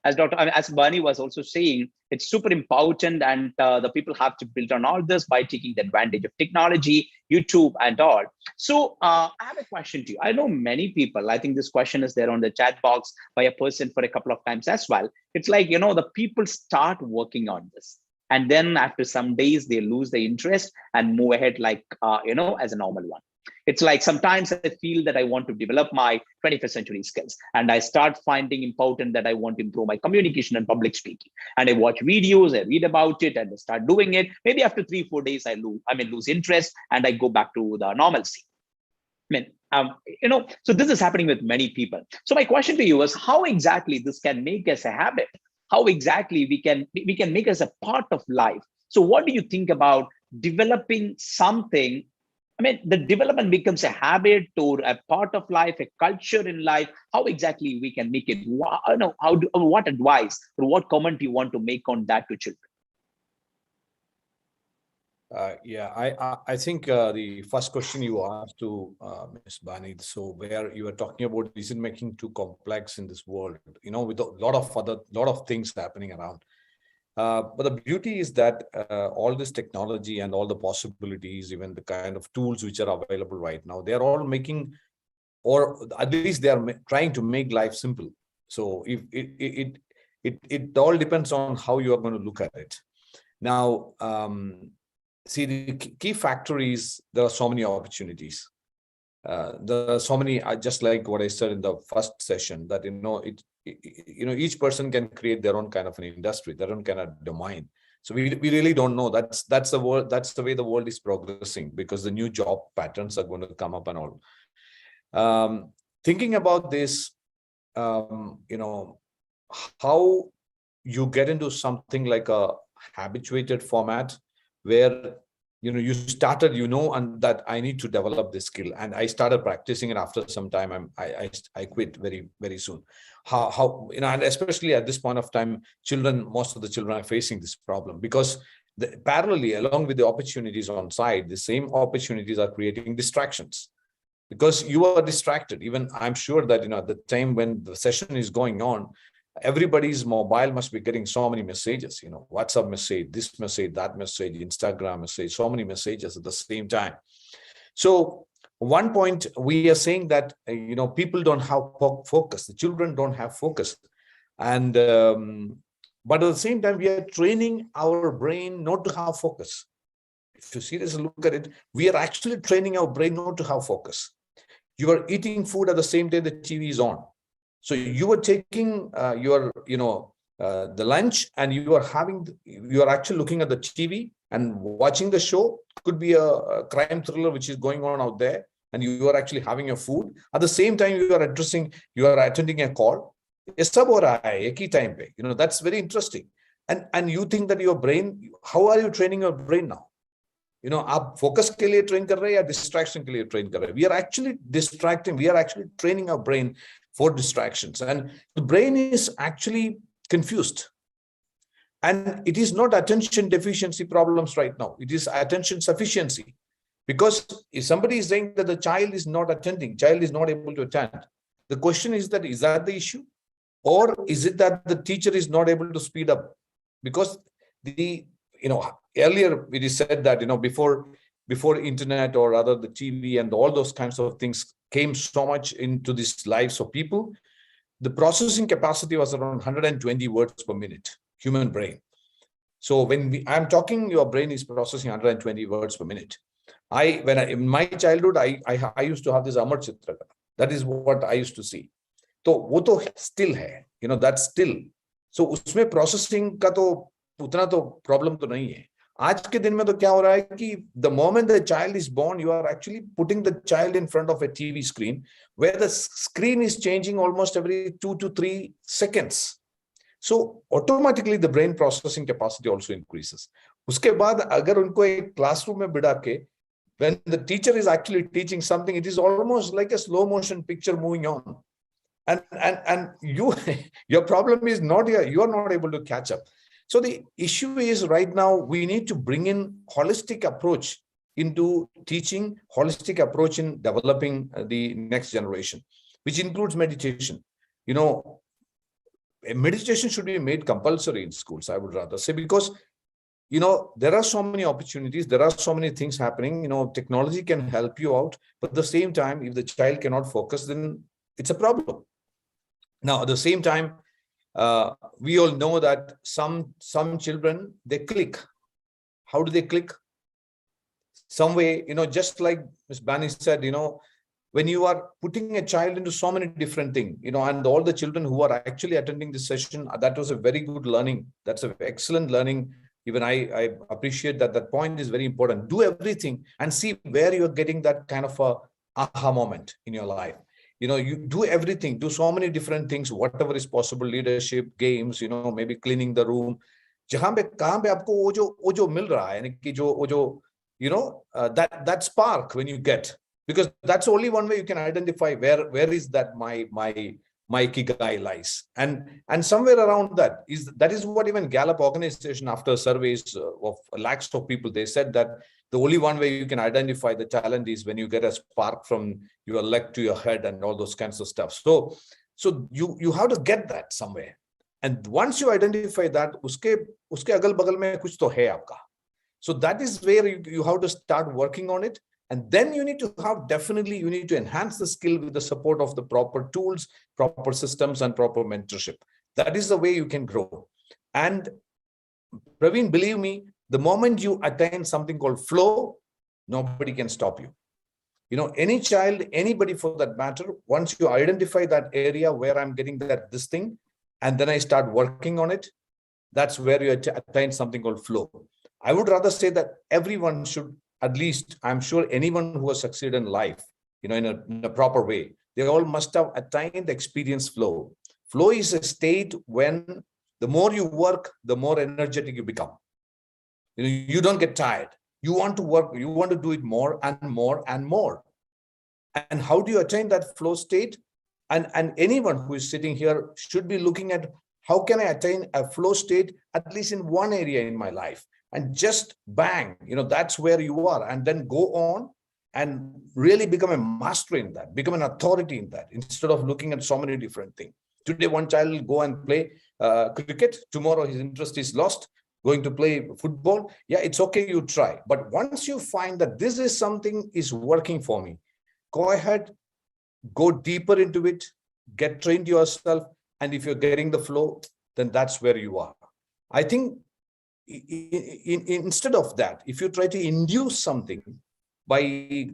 as Bunny was also saying, it's super important and the people have to build on all this by taking the advantage of technology, YouTube and all. So I have a question to you. I know many people, I think this question is there on the chat box by a person for a couple of times as well. It's like, the people start working on this. And then after some days, they lose the interest and move ahead like, as a normal one. It's like sometimes I feel that I want to develop my 21st century skills and I start finding important that I want to improve my communication and public speaking. And I watch videos, I read about it and I start doing it. Maybe after 3-4 days, I lose interest and I go back to the normalcy. So this is happening with many people. So my question to you is how exactly this can make us a habit? How exactly we can make us a part of life? So what do you think about developing something? The development becomes a habit or a part of life, a culture in life. How exactly we can make it? What advice or what comment you want to make on that to children? I think the first question you asked to Ms. Bani, so where you were talking about decision making too complex in this world, with a lot of things happening around. But the beauty is that all this technology and all the possibilities, even the kind of tools which are available right now, they are all making, or at least they are trying to make life simple. So if it all depends on how you are going to look at it. Now, see, the key factor is there are so many opportunities. There are so many, just like what I said in the first session, that each person can create their own kind of an industry, their own kind of domain. So we really don't know. That's the world. That's the way the world is progressing because the new job patterns are going to come up and all. Thinking about this, how you get into something like a habituated format where you started, and that I need to develop this skill, and I started practicing it. After some time, I quit very, very soon. How and especially at this point of time, most of the children are facing this problem because parallelly, along with the opportunities on site, the same opportunities are creating distractions because you are distracted. Even I'm sure that at the time when the session is going on, everybody's mobile must be getting so many messages, WhatsApp message, this message, that message, Instagram message, so many messages at the same time. So one point we are saying that, people don't have focus, the children don't have focus. And, but at the same time, we are training our brain not to have focus. If you seriously look at it, we are actually training our brain not to have focus. You are eating food at the same time the TV is on. So you are taking the lunch and you are actually looking at the TV and watching the show. Could be a crime thriller which is going on out there, and you are actually having your food. At the same time, you are attending a call. That's very interesting. And you think that your brain, how are you training your brain now? आप focus के लिए train कर रहे हैं या distraction के लिए train कर रहे हैं? We are actually distracting. We are actually training our brain for distractions, and the brain is actually confused. And it is not attention deficiency problems right now. It is attention sufficiency. Because if somebody is saying that the child is not attending, child is not able to attend, the question is that the issue? Or is it that the teacher is not able to speed up? Because earlier it is said that, before internet or rather the TV and all those kinds of things came so much into these lives of people, the processing capacity was around 120 words per minute, human brain. So when I'm talking, your brain is processing 120 words per minute. In my childhood, I used to have this Amar Chitra. That is what I used to see. So wo to still hai. that's still. So उसमें processing का तो उतना तो problem तो नहीं है. आज के दिन में तो क्या हो रहा है कि the moment the child is born, you are actually putting the child in front of a TV screen where the screen is changing almost every 2 to 3 seconds. So automatically the brain processing capacity also increases. उसके बाद अगर उनको एक classroom में बिठा के, when the teacher is actually teaching something, it is almost like a slow motion picture moving on. And you, your problem is not here, you are not able to catch up. So the issue is right now, we need to bring in holistic approach into teaching, holistic approach in developing the next generation, which includes meditation. Meditation should be made compulsory in schools, I would rather say, because there are so many opportunities, there are so many things happening. Technology can help you out, but at the same time, if the child cannot focus, then it's a problem. Now, at the same time, we all know that some children, they click. How do they click? Some way, just like Ms. Bani said, when you are putting a child into so many different things, and all the children who are actually attending this session, that was a very good learning. That's an excellent learning. Even I appreciate that point is very important. Do everything and see where you're getting that kind of a aha moment in your life. You do everything, do so many different things, whatever is possible, leadership, games, maybe cleaning the room. जहाँ पे कहाँ पे आपको वो जो मिल रहा है, यानी कि जो that spark when you get, because that's only one way you can identify where is that my ikigai lies, and somewhere around that is what even Gallup organization, after surveys of lakhs of people, they said that the only one way you can identify the talent is when you get a spark from your leg to your head and all those kinds of stuff. So you have to get that somewhere, and once you identify that, uske agal bagal mein kuch to hai aapka. So that is where you have to start working on it. And then you need to enhance the skill with the support of the proper tools, proper systems, and proper mentorship. That is the way you can grow. And Praveen, believe me, the moment you attain something called flow, nobody can stop you. Any child, anybody for that matter, once you identify that area where I'm getting this thing, and then I start working on it, that's where you attain something called flow. I would rather say that everyone should, at least, I'm sure anyone who has succeeded in life, in a proper way, they all must have attained experience flow. Flow is a state when the more you work, the more energetic you become. You don't get tired. You want to work, you want to do it more and more and more. And how do you attain that flow state? And anyone who is sitting here should be looking at, how can I attain a flow state, at least in one area in my life? And just bang, that's where you are. And then go on and really become a master in that, become an authority in that, instead of looking at so many different things. Today, one child will go and play cricket. Tomorrow, his interest is lost, going to play football. Yeah, it's okay, you try. But once you find that this is something is working for me, go ahead, go deeper into it, get trained yourself. And if you're getting the flow, then that's where you are. I think instead of that, if you try to induce something by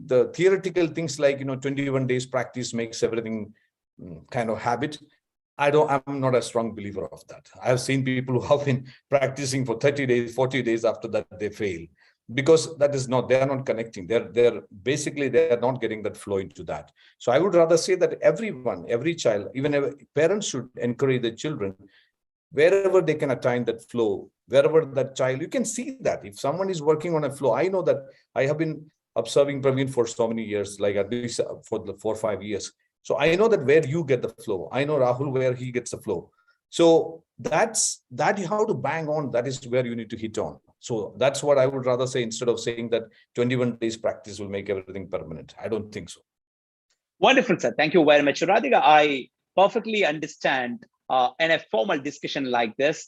the theoretical things like 21 days practice makes everything kind of habit, I'm not a strong believer of that. I have seen people who have been practicing for 30 days, 40 days, after that they fail, because they are not connecting. They're basically not getting that flow into that. So I would rather say that every child, even parents, should encourage the children wherever they can attain that flow, wherever that child, you can see that if someone is working on a flow. I know that I have been observing Praveen for so many years, like at least for the 4 or 5 years. So I know that where you get the flow. I know Rahul where he gets the flow. So that you have to bang on. That is where you need to hit on. So that's what I would rather say, instead of saying that 21 days practice will make everything permanent. I don't think so. Wonderful, sir. Thank you very much. Radhika, I perfectly understand in a formal discussion like this,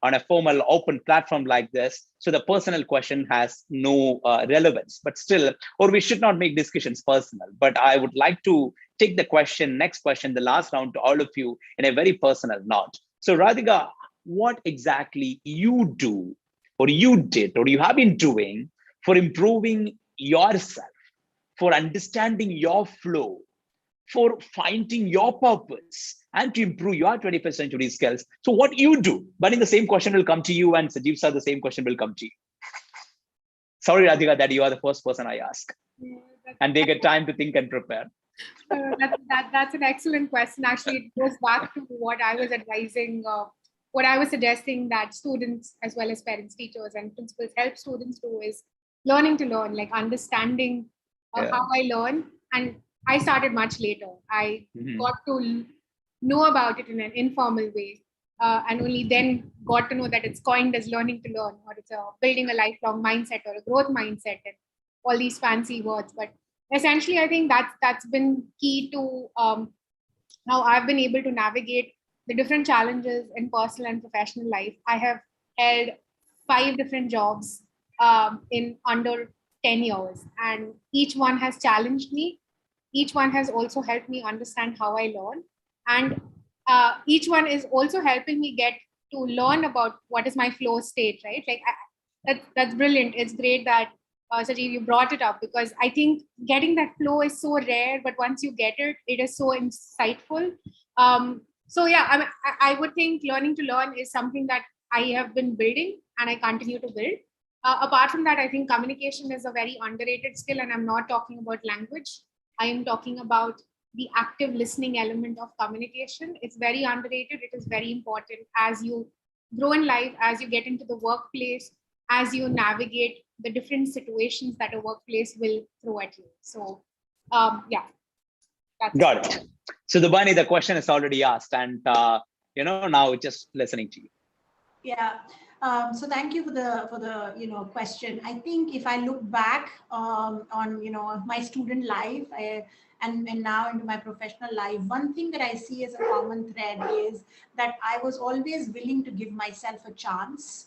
on a formal open platform like this, so the personal question has no relevance, but still, or we should not make discussions personal. But I would like to take the next question, the last round, to all of you in a very personal note. So Radhika, what exactly you do, or you did, or you have been doing for improving yourself, for understanding your flow, for finding your purpose and to improve your 21st century skills. So what you do, but in the same question will come to you, and Sanjeev sir, the same question will come to you. Sorry, Radhika, that you are the first person I ask. And they get time to think and prepare. That's an excellent question. Actually, it goes back to what I was advising, what I was suggesting that students, as well as parents, teachers, and principals help students do is learning to learn, like understanding how I learn. And I started much later. I got to know about it in an informal way, and only then got to know that it's coined as learning to learn, or it's building a lifelong mindset or a growth mindset, and all these fancy words. But essentially, I think that's been key to how I've been able to navigate the different challenges in personal and professional life. I have held 5 different jobs in under 10 years, and each one has challenged me. Each one has also helped me understand how I learn, and each one is also helping me get to learn about what is my flow state, right? Like that's brilliant. It's great that Sajeev, you brought it up, because I think getting that flow is so rare, but once you get it, it is so insightful. So yeah, I would think learning to learn is something that I have been building and I continue to build. Apart from that, I think communication is a very underrated skill, and I'm not talking about language. I am talking about the active listening element of communication. It's very underrated. It is very important as you grow in life, as you get into the workplace, as you navigate the different situations that a workplace will throw at you. So yeah. Got it. So Dubani, the question is already asked, and now just listening to you. Yeah. So thank you for the question. I think if I look back on my student life and now into my professional life, one thing that I see as a common thread is that I was always willing to give myself a chance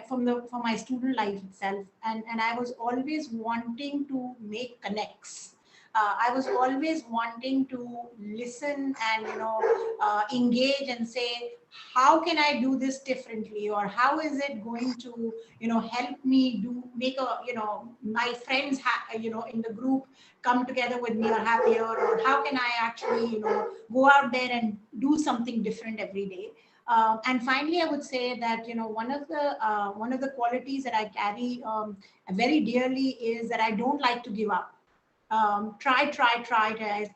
from my student life itself, and I was always wanting to make connects. I was always wanting to listen and engage and say, how can I do this differently, or how is it going to help me make my friends in the group come together with me or happier, or how can I actually go out there and do something different every day. And finally, I would say that one of the qualities that I carry very dearly is that I don't like to give up. Try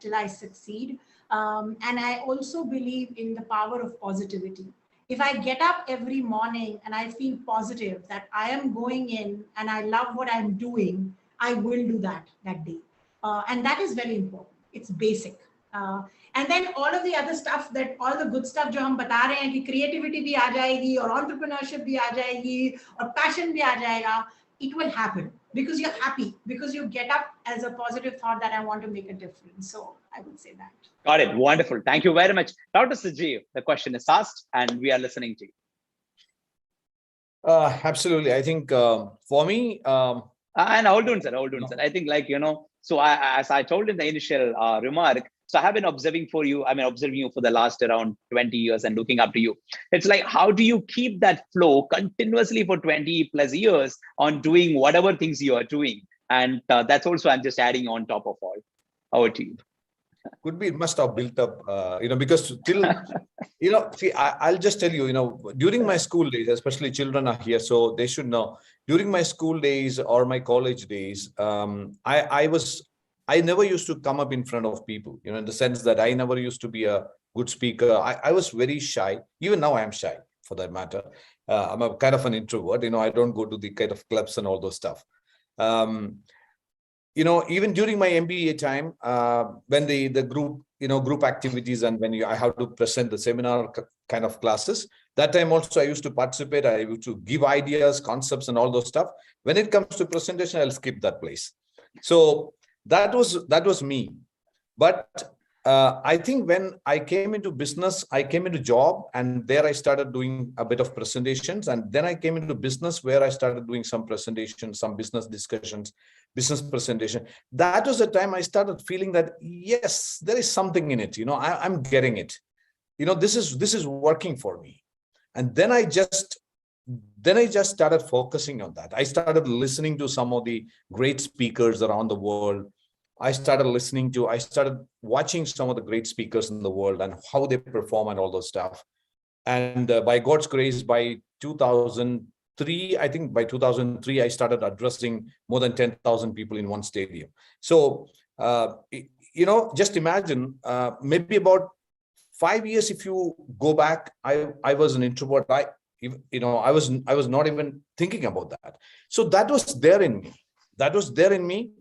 till I succeed. And I also believe in the power of positivity. If I get up every morning and I feel positive that I am going in and I love what I'm doing, I will do that day. And that is very important. It's basic. And then all of the other stuff, that all the good stuff जो हम बता रहे हैं कि creativity भी आ जाएगी और entrepreneurship भी आ जाएगी और passion भी आ जाएगा, it will happen because you're happy, because you get up as a positive thought that I want to make a difference. So I would say that. Got it. Wonderful. Thank you very much. Dr. Sajeev, the question is asked and we are listening to you. Absolutely. I think for me, and hold on, sir. I think so as I told in the initial remark, so I have been observing you for the last around 20 years and looking up to you. It's like, how do you keep that flow continuously for 20 plus years on doing whatever things you are doing? And that's also, I'm just adding on top of all. Over to you. Could be, it must have built up, because till, see, I'll just tell you, during my school days, especially children are here, so they should know, during my school days or my college days, I never used to come up in front of people, in the sense that I never used to be a good speaker. I was very shy. Even now I am shy, for that matter. I'm a kind of an introvert, I don't go to the kind of clubs and all those stuff. Even during my MBA time, when the group, group activities and when I have to present the seminar kind of classes, that time also I used to participate. I used to give ideas, concepts and all those stuff. When it comes to presentation, I'll skip that place. So that was me. But I think when I came into business, I came into job, and there I started doing a bit of presentations. And then I came into business, where I started doing some presentations, some business discussions, business presentation. That was the time I started feeling that, yes, there is something in it. I'm getting it. This is working for me. And then I just started focusing on that. I started listening to some of the great speakers around the world. I started watching some of the great speakers in the world and how they perform and all those stuff. And by God's grace, by 2003, I think by 2003, I started addressing more than 10,000 people in one stadium. So, just imagine, maybe about 5 years, if you go back, I was an introvert. I was not even thinking about that. So that was there in me.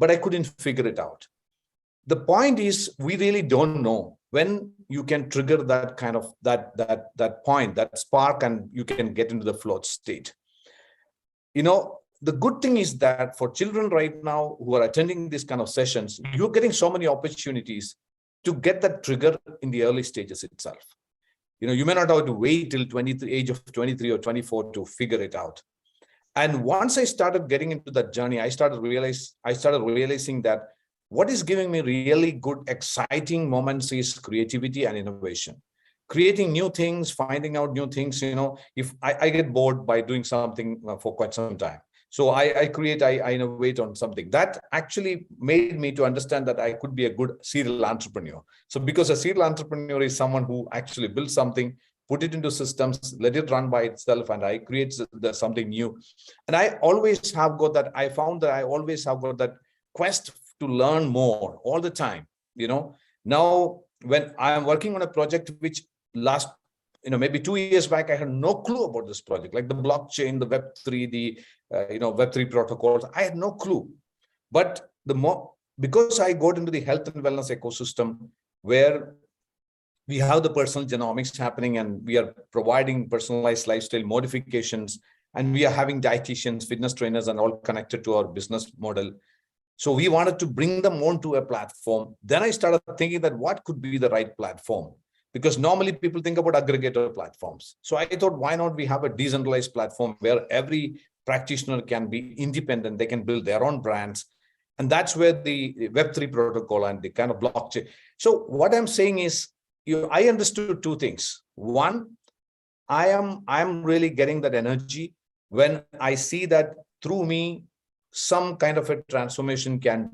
But I couldn't figure it out. The point is, we really don't know when you can trigger that kind of that point, that spark, and you can get into the flow state. The good thing is that for children right now who are attending these kind of sessions, you're getting so many opportunities to get that trigger in the early stages itself. You may not have to wait till age of 23 or 24 to figure it out. And once I started getting into that journey, I started realizing that what is giving me really good, exciting moments is creativity and innovation. Creating new things, finding out new things. If I get bored by doing something for quite some time, so I innovate on something. That actually made me to understand that I could be a good serial entrepreneur. So because a serial entrepreneur is someone who actually builds something, put it into systems, let it run by itself, and I create something new. And I always have got that. I found that I always have got that quest to learn more all the time. Now when I am working on a project which maybe 2 years back, I had no clue about this project, like the blockchain, the Web3, the Web3 protocols. I had no clue. But because I got into the health and wellness ecosystem, where we have the personal genomics happening, and we are providing personalized lifestyle modifications, and we are having dietitians, fitness trainers, and all connected to our business model. So we wanted to bring them onto a platform. Then I started thinking that what could be the right platform? Because normally people think about aggregator platforms. So I thought, why not we have a decentralized platform where every practitioner can be independent, they can build their own brands. And that's where the Web3 protocol and the kind of blockchain. So what I'm saying is, I understood two things. One, I'm really getting that energy when I see that through me, some kind of a transformation can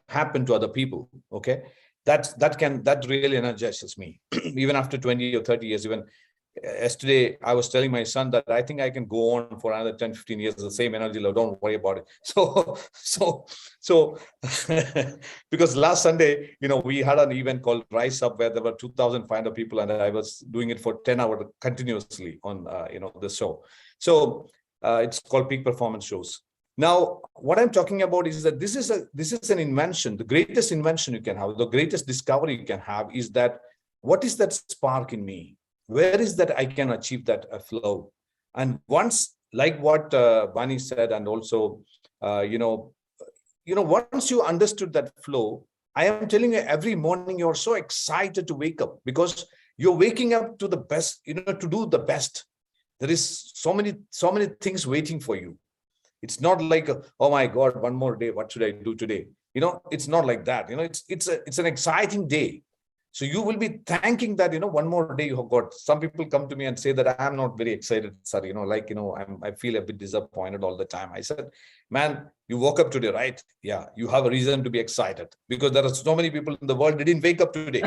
happen to other people. Okay, that really energizes me. Even after 20 or 30 years, even yesterday, I was telling my son that I think I can go on for another 10, 15 years, the same energy level. Don't worry about it. So because last Sunday, we had an event called Rise Up, where there were 2,500 people, and I was doing it for 10 hours continuously on, the show. So it's called Peak Performance Shows. Now, what I'm talking about is that this is an invention. The greatest invention you can have, the greatest discovery you can have is that, what is that spark in me? Where is that I can achieve that flow? And once, like what Bani said, and also, once you understood that flow, I am telling you, every morning you're so excited to wake up, because you're waking up to the best, to do the best. There is so many things waiting for you. It's not like, oh my God, one more day, what should I do today? It's not like that. It's an exciting day. So you will be thanking that, one more day you have got. Some people come to me and say that I'm not very excited, sir. I feel a bit disappointed all the time. I said, man, you woke up today, right? Yeah, you have a reason to be excited, because there are so many people in the world that didn't wake up today.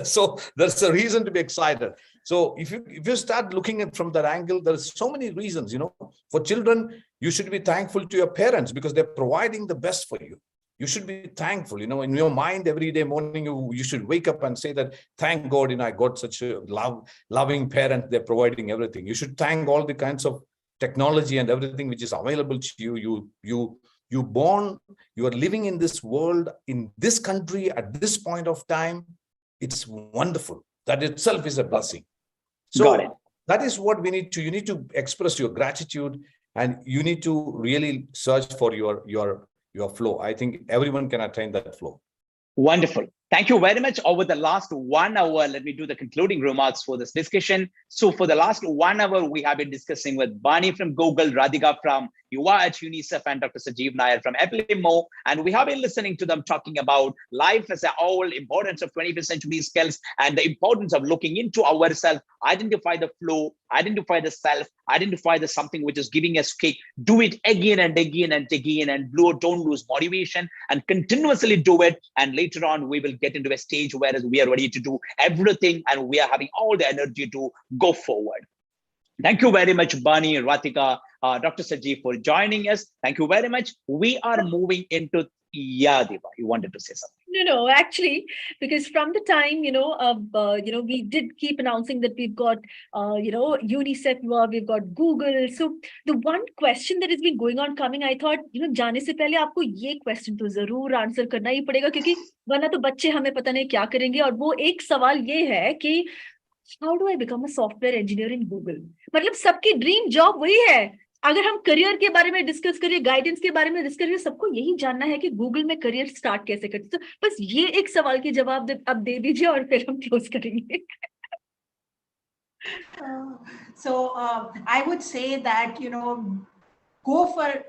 So there's a reason to be excited. So if you start looking at from that angle, there's so many reasons. For children, you should be thankful to your parents because they're providing the best for you. You should be thankful, in your mind every day morning, you should wake up and say that, thank God, I got such a loving parent, they're providing everything. You should thank all the kinds of technology and everything which is available to you. You are living in this world, in this country at this point of time. It's wonderful. That itself is a blessing. So Got it. That is what you need to express your gratitude, and you need to really search for your flow. I think everyone can attain that flow. Wonderful. Thank you very much. Over the last 1 hour, let me do the concluding remarks for this discussion. So for the last 1 hour, we have been discussing with Bani from Google, Radhika from Yuva at UNICEF, and Dr. Sajeev Nair from Epilimo. And we have been listening to them talking about life as a whole, importance of 21st century skills, and the importance of looking into ourselves, identify the flow, identify the self, identify the something which is giving us kick, do it again and again and again, and don't lose motivation, and continuously do it. And later on, we will get into a stage where we are ready to do everything and we are having all the energy to go forward. Thank you very much, Bani, Radhika, Dr. Sajeev, for joining us. Thank you very much. We are moving into, yeah, Deba, you wanted to say something. No, actually, because from the time, we did keep announcing that we've got, UNICEF, we've got Google. So the one question that has been going on coming, I thought, जाने से पहले आपको ये question तो जरूर answer करना ही पड़ेगा, क्योंकि वरना तो बच्चे हमें पता नहीं क्या करेंगे. और वो एक सवाल ये है कि how do I become a software engineer in Google? मतलब सबकी ड्रीम जॉब वही है. अगर हम करियर के बारे में डिस्कस करें, गाइडेंस के बारे में डिस्कस करें, सबको यही जानना है कि गूगल में करियर स्टार्ट कैसे करते. तो बस ये एक सवाल के जवाब अब दे दीजिए और फिर हम क्लोज करेंगे. So I would say that, go for,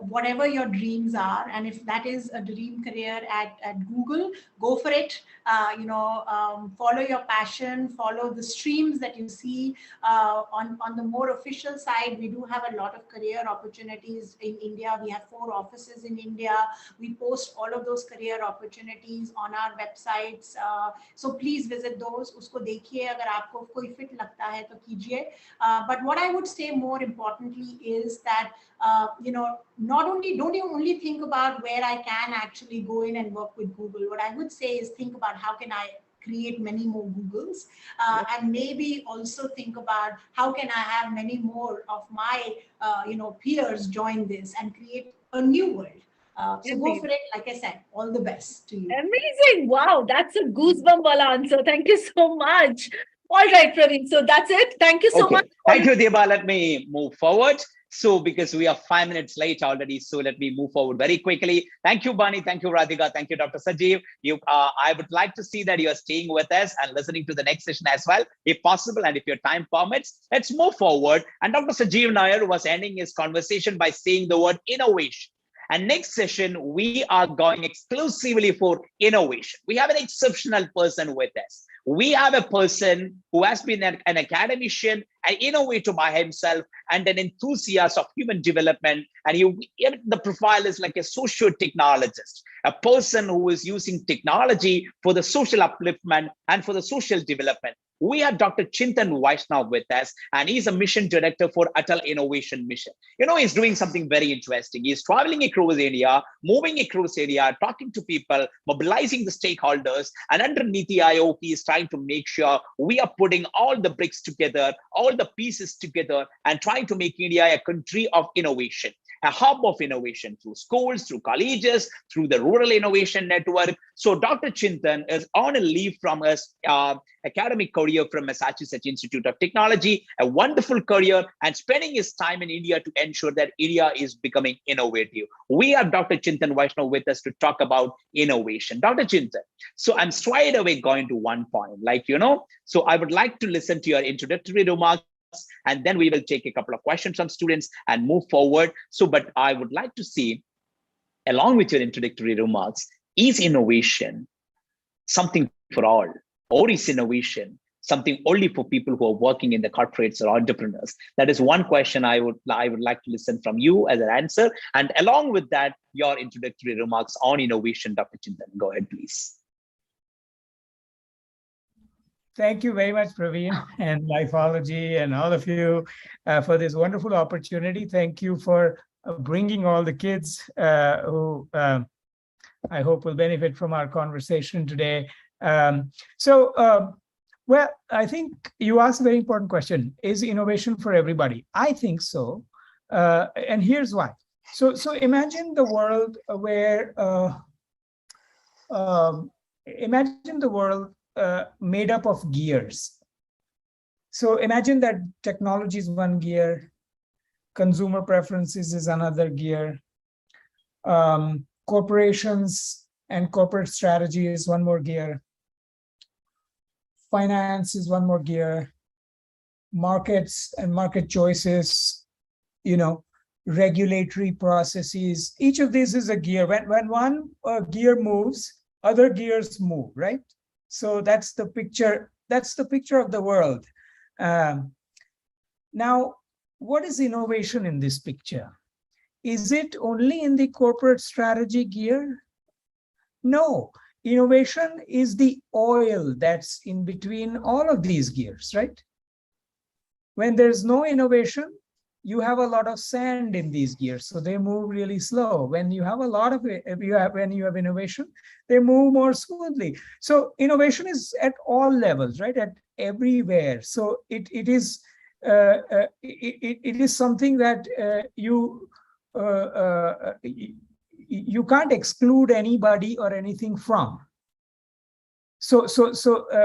whatever your dreams are. And if that is a dream career at Google, go for it. Follow your passion, follow the streams that you see. On the more official side, we do have a lot of career opportunities in India. We have 4 offices in India. We post all of those career opportunities on our websites. So please visit those. Usko dekhiye, agar aapko koi fit lagta hai to kijiye. But what I would say more importantly is that don't you only think about where I can actually go in and work with Google. What I would say is think about how can I create many more Googles, and maybe also think about how can I have many more of my peers join this and create a new world. So go for it. Like I said, all the best to you. Amazing. Wow, that's a goosebump wala answer. Thank you so much. All right, Praveen. So that's it. Thank you so much. Thank you, Deba. Let me move forward. So because we are 5 minutes late already, so let me move forward very quickly. Thank you, Bani. Thank you, Radhika. Thank you, Dr. Sajeev. I would like to see that you are staying with us and listening to the next session as well, if possible, and if your time permits. Let's move forward. And Dr. Sajeev Nair was ending his conversation by saying the word innovation. And next session, we are going exclusively for innovation. We have an exceptional person with us. We have a person who has been an academician, an innovator by himself, and an enthusiast of human development. And the profile is like a socio-technologist, a person who is using technology for the social upliftment and for the social development. We have Dr. Chintan Vaishnav with us, and he's a mission director for Atal Innovation Mission. He's doing something very interesting. He's traveling across India, moving across India, talking to people, mobilizing the stakeholders, and under Niti Aayog, he is trying to make sure we are putting all the bricks together, all the pieces together, and trying to make India a country of innovation, a hub of innovation through schools, through colleges, through the Rural Innovation Network. So Dr. Chintan is on a leave from his academic career from Massachusetts Institute of Technology, a wonderful career, and spending his time in India to ensure that India is becoming innovative. We have Dr. Chintan Vaishnav with us to talk about innovation. Dr. Chintan, so I'm straight away going to one point, so I would like to listen to your introductory remarks, and then we will take a couple of questions from students and move forward. But I would like to see, along with your introductory remarks, is innovation something for all, or is innovation something only for people who are working in the corporates or entrepreneurs? That is one question I would like to listen from you as an answer. And along with that, your introductory remarks on innovation, Dr. Chintan. Go ahead, please. Thank you very much, Praveen and Lifeology and all of you for this wonderful opportunity. Thank you for bringing all the kids who I hope will benefit from our conversation today. Well, I think you asked a very important question. Is innovation for everybody? I think so. And here's why. So imagine the world where, made up of gears. So imagine that technology is one gear, consumer preferences is another gear, corporations and corporate strategy is one more gear. Finance is one more gear. Markets and market choices, regulatory processes. Each of these is a gear. When one gear moves, other gears move, right? So that's the picture. That's the picture of the world. Now, what is innovation in this picture? Is it only in the corporate strategy gear? No, innovation is the oil that's in between all of these gears, right? When there's no innovation, you have a lot of sand in these gears, so they move really slow. When you have a lot of it, when you have innovation, they move more smoothly. So innovation is at all levels, right? At everywhere. So it is something that you can't exclude anybody or anything from. So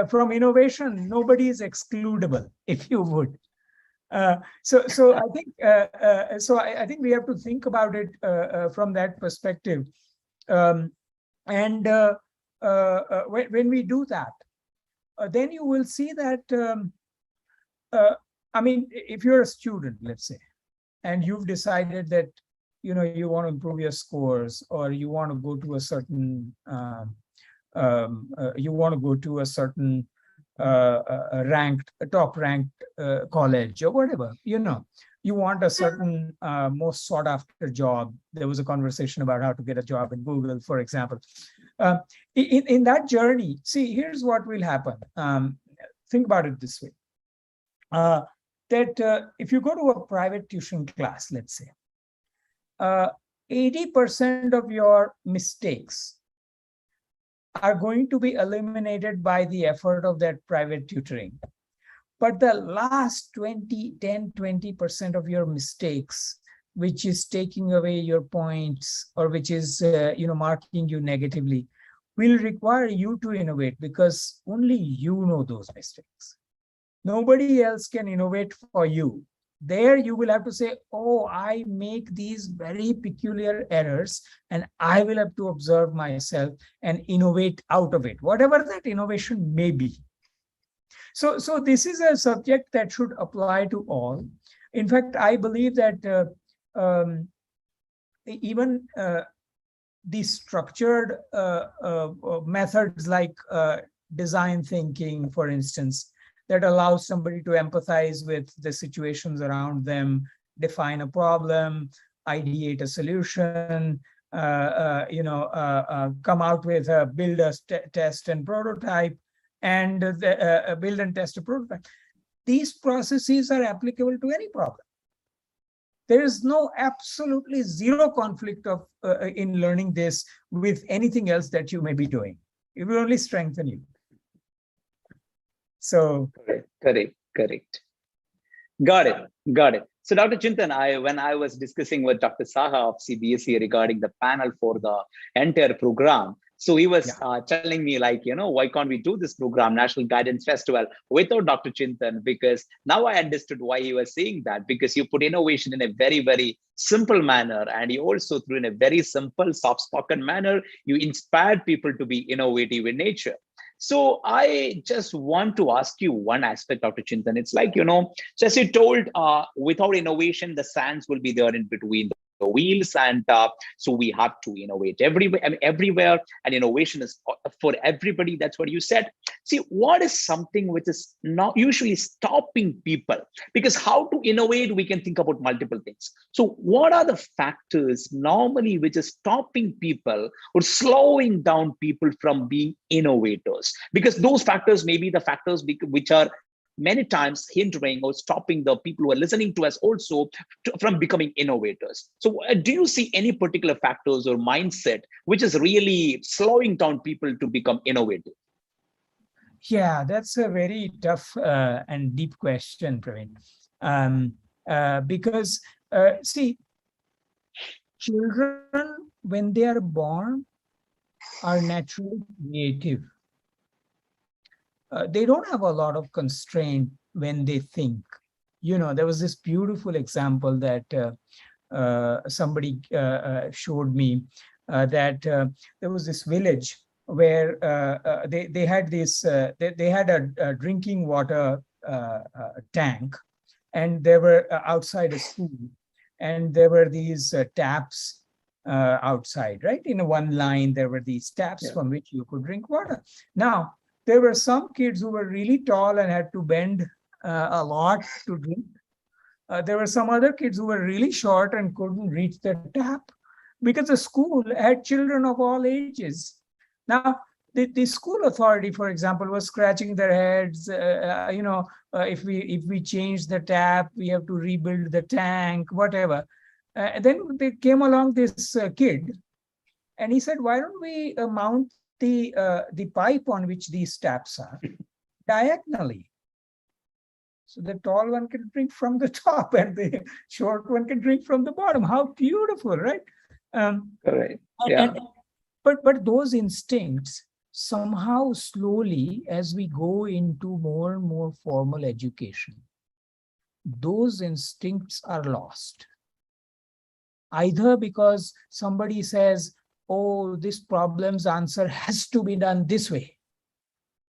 from innovation, nobody is excludable, if you would. So I think we have to think about it from that perspective, when we do that, then you will see that. I mean, if you're a student, let's say, and you've decided that you want to improve your scores, or you want to go to a certain top ranked college or whatever, you want a certain most sought after job. There was a conversation about how to get a job in Google, for example. In that journey, see, here's what will happen. Think about it this way. That if you go to a private tuition class, let's say, 80% of your mistakes are going to be eliminated by the effort of that private tutoring. But the last 10-20% of your mistakes, which is taking away your points, or which is marking you negatively, will require you to innovate, because only you know those mistakes. Nobody else can innovate for you. There you will have to say, oh, I make these very peculiar errors, and I will have to observe myself and innovate out of it, whatever that innovation may be. So this is a subject that should apply to all. In fact, I believe that even the structured methods like design thinking, for instance, that allows somebody to empathize with the situations around them, define a problem, ideate a solution, come out with a build a test and prototype, and build and test a prototype. These processes are applicable to any problem. There is absolutely zero conflict of in learning this with anything else that you may be doing. It will only strengthen you. So correct. Got it. So Dr. Chintan, when I was discussing with Dr. Saha of CBSE regarding the panel for the entire program, so he was telling me, like, why can't we do this program, National Guidance Festival, without Dr. Chintan? Because now I understood why he was saying that, because you put innovation in a very, very simple manner, and you also, through in a very simple, soft-spoken manner, you inspired people to be innovative in nature. So I just want to ask you one aspect, Dr. Chintan. It's like, so as you told, without innovation, the sands will be there in between the wheels, and so we have to innovate everywhere, and innovation is for everybody. That's what you said. See, what is something which is not usually stopping people? Because how to innovate, we can think about multiple things. So what are the factors normally which is stopping people or slowing down people from being innovators? Because those factors may be the factors which are many times hindering or stopping the people who are listening to us also from becoming innovators. So do you see any particular factors or mindset which is really slowing down people to become innovative? Yeah, that's a very tough and deep question, Praveen. Because see, children, when they are born, are naturally creative. They don't have a lot of constraint when they think. There was this beautiful example that somebody showed me that there was this village where they had this they had a drinking water tank, and they were outside a school, and there were these taps outside, right? In one line, there were these taps from which you could drink water. Now, there were some kids who were really tall and had to bend a lot to drink. There were some other kids who were really short and couldn't reach the tap because the school had children of all ages. Now, the school authority, for example, was scratching their heads. If we change the tap, we have to rebuild the tank, whatever. Then they came along this kid, and he said, "Why don't we mount the pipe on which these taps are diagonally, so the tall one can drink from the top and the short one can drink from the bottom." How beautiful, right? Correct. Yeah. But those instincts somehow slowly, as we go into more and more formal education, those instincts are lost. Either because somebody says, "Oh, this problem's answer has to be done this way.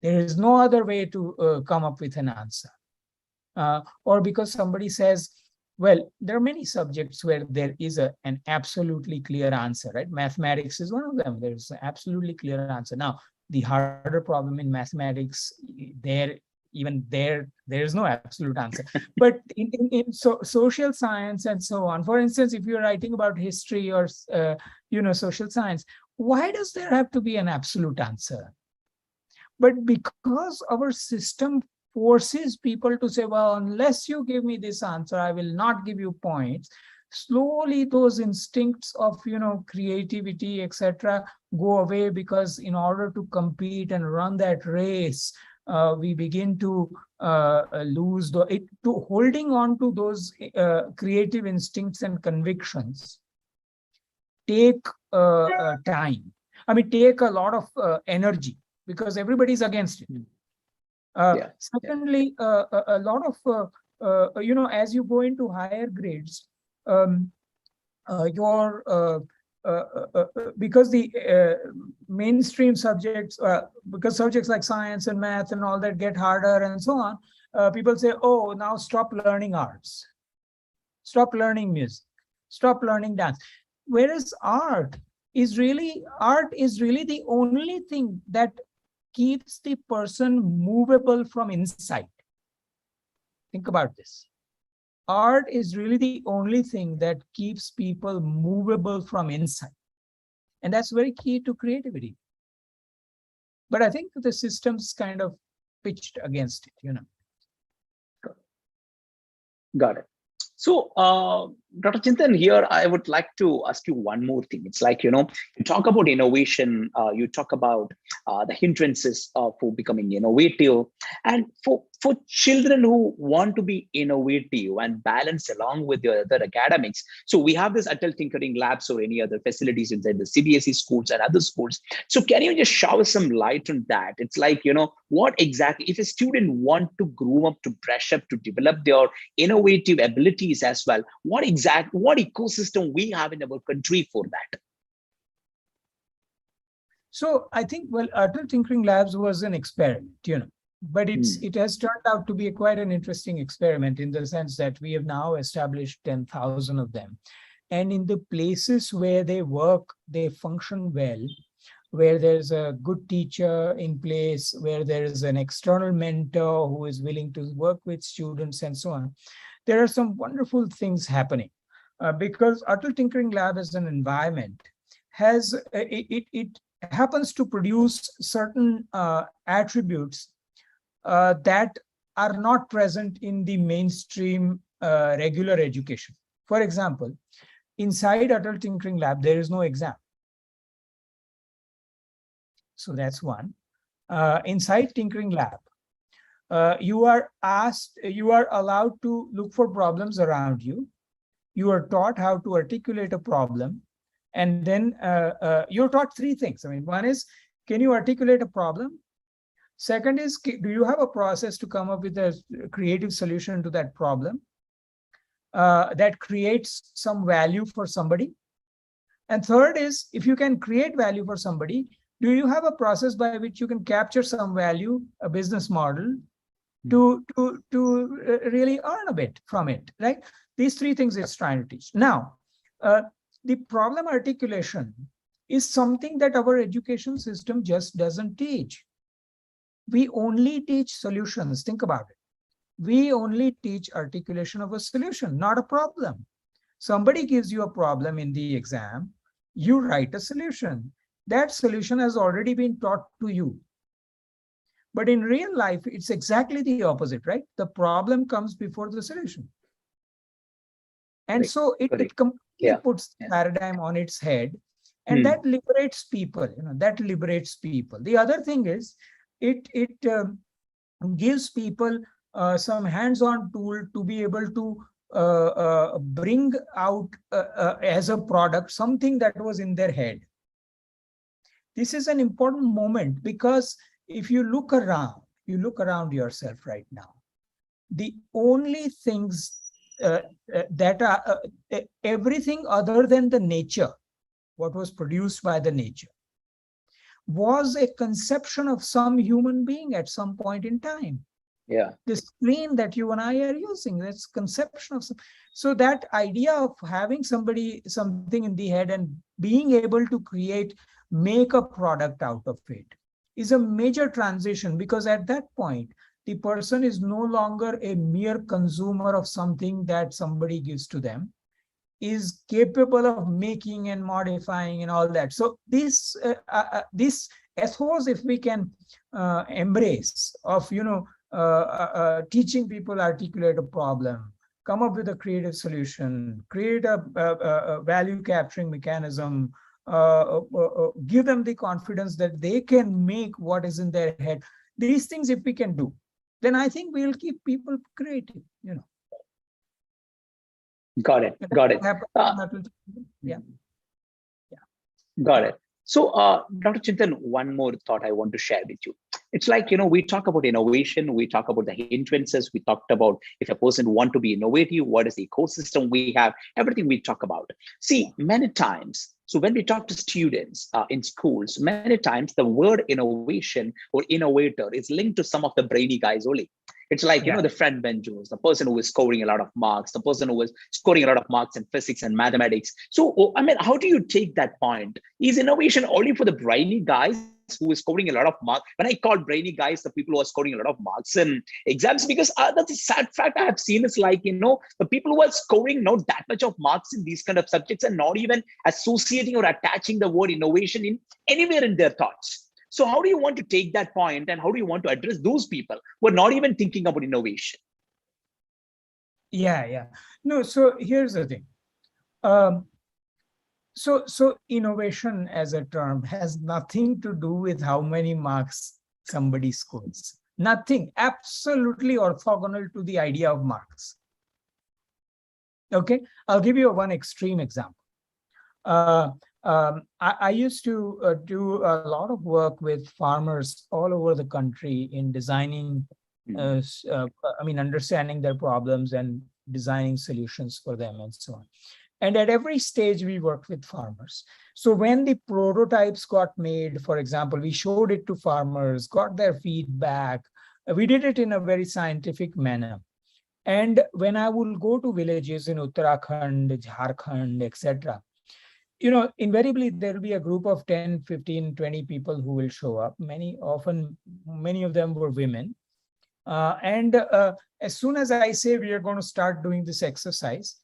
There is no other way to come up with an answer." Or because somebody says, well, there are many subjects where there is an absolutely clear answer, right? Mathematics is one of them. There's an absolutely clear answer. Now, the harder problem in mathematics, there is no absolute answer. But in social science and so on, for instance, if you're writing about history or social science, why does there have to be an absolute answer? But because our system forces people to say, well, unless you give me this answer, I will not give you points. Slowly, those instincts of creativity, etc., go away, because in order to compete and run that race, we begin to lose holding on to those creative instincts and convictions. Take time. I mean, take a lot of energy, because everybody's against it. Secondly, a lot of as you go into higher grades, because the mainstream subjects, because subjects like science and math and all that get harder and so on, people say, "Oh, now stop learning arts, stop learning music, stop learning dance." Whereas art is really the only thing that keeps the person movable from inside. Think about this. Art is really the only thing that keeps people movable from inside. And that's very key to creativity. But I think the system's kind of pitched against it, Got it. So, Dr. Chintan, here I would like to ask you one more thing. It's like, you talk about innovation, you talk about the hindrances for becoming innovative, and for children who want to be innovative and balance along with the other academics. So we have this Atal Tinkering Labs or any other facilities inside the CBSE schools and other schools. So can you just shower some light on that? It's like, what exactly, if a student want to grow up, to brush up, to develop their innovative abilities as well, what ecosystem we have in our country for that? So I think, well, Atal Tinkering Labs was an experiment, but it has turned out to be quite an interesting experiment, in the sense that we have now established 10,000 of them. And in the places where they work, they function well, where there's a good teacher in place, where there is an external mentor who is willing to work with students and so on. There are some wonderful things happening, because Atal Tinkering Lab as an environment it happens to produce certain attributes that are not present in the mainstream regular education. For example, inside Atal Tinkering Lab, there is no exam. So that's one. Inside Tinkering Lab, you are allowed to look for problems around you. You are taught how to articulate a problem. And then you're taught three things. I mean, one is, can you articulate a problem? Second is, do you have a process to come up with a creative solution to that problem that creates some value for somebody? And third is, if you can create value for somebody, do you have a process by which you can capture some value, a business model, to really earn a bit from it, right? These three things it's trying to teach. Now, the problem articulation is something that our education system just doesn't teach. We only teach solutions. Think about it. We only teach articulation of a solution, not a problem. Somebody gives you a problem in the exam, you write a solution. That solution has already been taught to you. But in real life, it's exactly the opposite, right? The problem comes before the solution. And so it completely puts the paradigm on its head, and that liberates people, that liberates people. The other thing is, it gives people some hands-on tool to be able to bring out as a product something that was in their head. This is an important moment, because if you look around yourself right now, the only things that are everything other than the nature, what was produced by the nature, was a conception of some human being at some point in time. Yeah. The screen that you and I are using, that's conception of some. So that idea of having something in the head and being able to make a product out of it is a major transition, because at that point, the person is no longer a mere consumer of something that somebody gives to them, is capable of making and modifying and all that. So this ethos, if we can embrace of, teaching people articulate a problem, come up with a creative solution, create a value capturing mechanism, give them the confidence that they can make what is in their head. These things, if we can do, then I think we'll keep people creative, Got it. Yeah. Got it. So, Dr. Chintan, one more thought I want to share with you. It's like, we talk about innovation, we talk about the hindrances, we talked about if a person want to be innovative, what is the ecosystem we have, everything we talk about. See, many times, so when we talk to students in schools, many times the word innovation or innovator is linked to some of the brainy guys only. It's like, the front benchers, the person who is scoring a lot of marks, the person who is scoring a lot of marks in physics and mathematics. So, how do you take that point? Is innovation only for the brainy guys who is scoring a lot of marks? When I call brainy guys, the people who are scoring a lot of marks in exams, because that's a sad fact I have seen is like, the people who are scoring not that much of marks in these kind of subjects and not even associating or attaching the word innovation in anywhere in their thoughts. So how do you want to take that point, and how do you want to address those people who are not even thinking about innovation? Yeah. No, so here's the thing. So innovation as a term has nothing to do with how many marks somebody scores. Nothing, absolutely orthogonal to the idea of marks. Okay, I'll give you one extreme example. I used to do a lot of work with farmers all over the country in designing, understanding their problems and designing solutions for them and so on. And at every stage, we worked with farmers. So when the prototypes got made, for example, we showed it to farmers, got their feedback. We did it in a very scientific manner. And when I will go to villages in Uttarakhand, Jharkhand, etc., invariably there will be a group of 10, 15, 20 people who will show up. Many of them were women. As soon as I say we are going to start doing this exercise,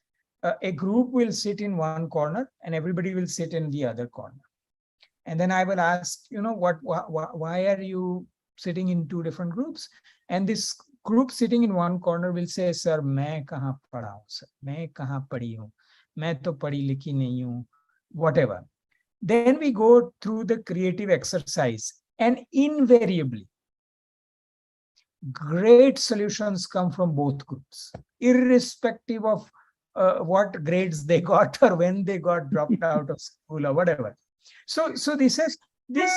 a group will sit in one corner and everybody will sit in the other corner. And then I will ask, why are you sitting in two different groups? And this group sitting in one corner will say, sir, main kahan padha hu, sir, main kahan padhi hu, main to padhi likhi nahi hu, whatever. Then we go through the creative exercise, and invariably, great solutions come from both groups, irrespective of what grades they got or when they got dropped out of school or whatever. So this is this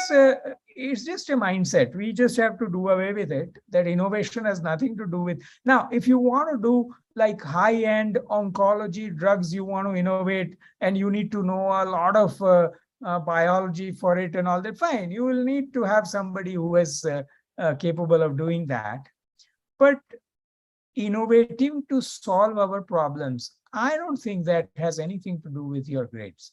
is just a mindset. We just have to do away with it, that innovation has nothing to do with. Now, if you want to do like high-end oncology drugs, you want to innovate and you need to know a lot of biology for it and all that, fine. You will need to have somebody who is capable of doing that. But innovating to solve our problems, I don't think that has anything to do with your grades.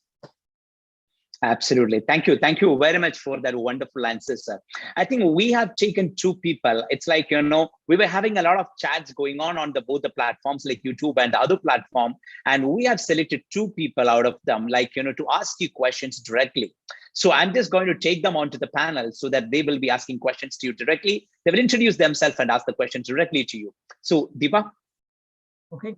Absolutely. Thank you. Thank you very much for that wonderful answer, sir. I think we have taken two people. It's like, we were having a lot of chats going on both the platforms like YouTube and the other platform. And we have selected two people out of them, like, to ask you questions directly. So I'm just going to take them onto the panel so that they will be asking questions to you directly. They will introduce themselves and ask the questions directly to you. So Deepa. Okay.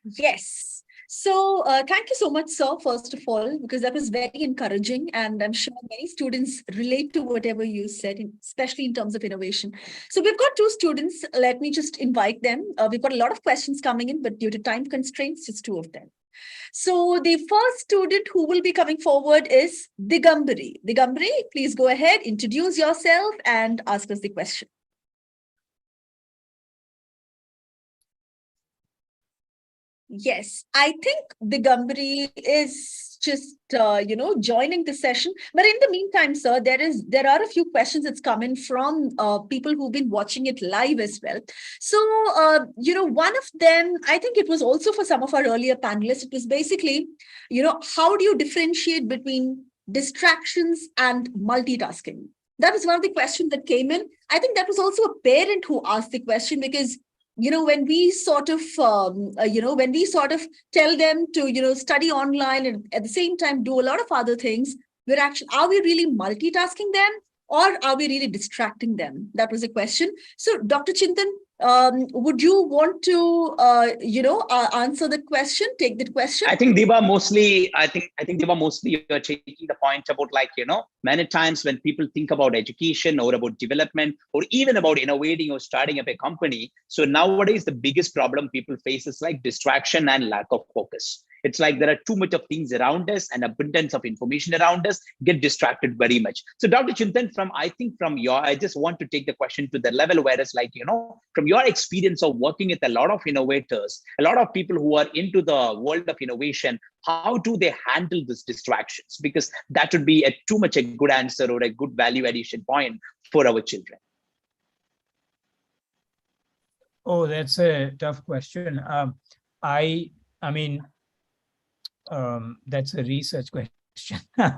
Yes. So thank you so much, sir, first of all, because that was very encouraging. And I'm sure many students relate to whatever you said, especially in terms of innovation. So we've got two students. Let me just invite them. We've got a lot of questions coming in, but due to time constraints, just two of them. So the first student who will be coming forward is Digambari. Digambari, please go ahead, introduce yourself and ask us the question. Yes, I think Digambari is just, joining the session. But in the meantime, sir, there are a few questions that's come in from people who've been watching it live as well. So, one of them, I think it was also for some of our earlier panelists, it was basically, how do you differentiate between distractions and multitasking? That was one of the questions that came in. I think that was also a parent who asked the question because when we sort of, tell them to, study online and at the same time do a lot of other things, are we really multitasking them or are we really distracting them? That was a question. So, Dr. Chintan, would you want to, answer the question, take the question? I think Deba mostly, you're taking the point about many times when people think about education or about development or even about innovating or starting up a company. So nowadays, the biggest problem people face is like distraction and lack of focus. It's like there are too much of things around us and abundance of information around us, get distracted very much. So Dr. Chintan, I just want to take the question to the level where it's like, from your experience of working with a lot of innovators, a lot of people who are into the world of innovation, how do they handle these distractions? Because that would be too much a good answer or a good value addition point for our children. Oh, that's a tough question. That's a research question.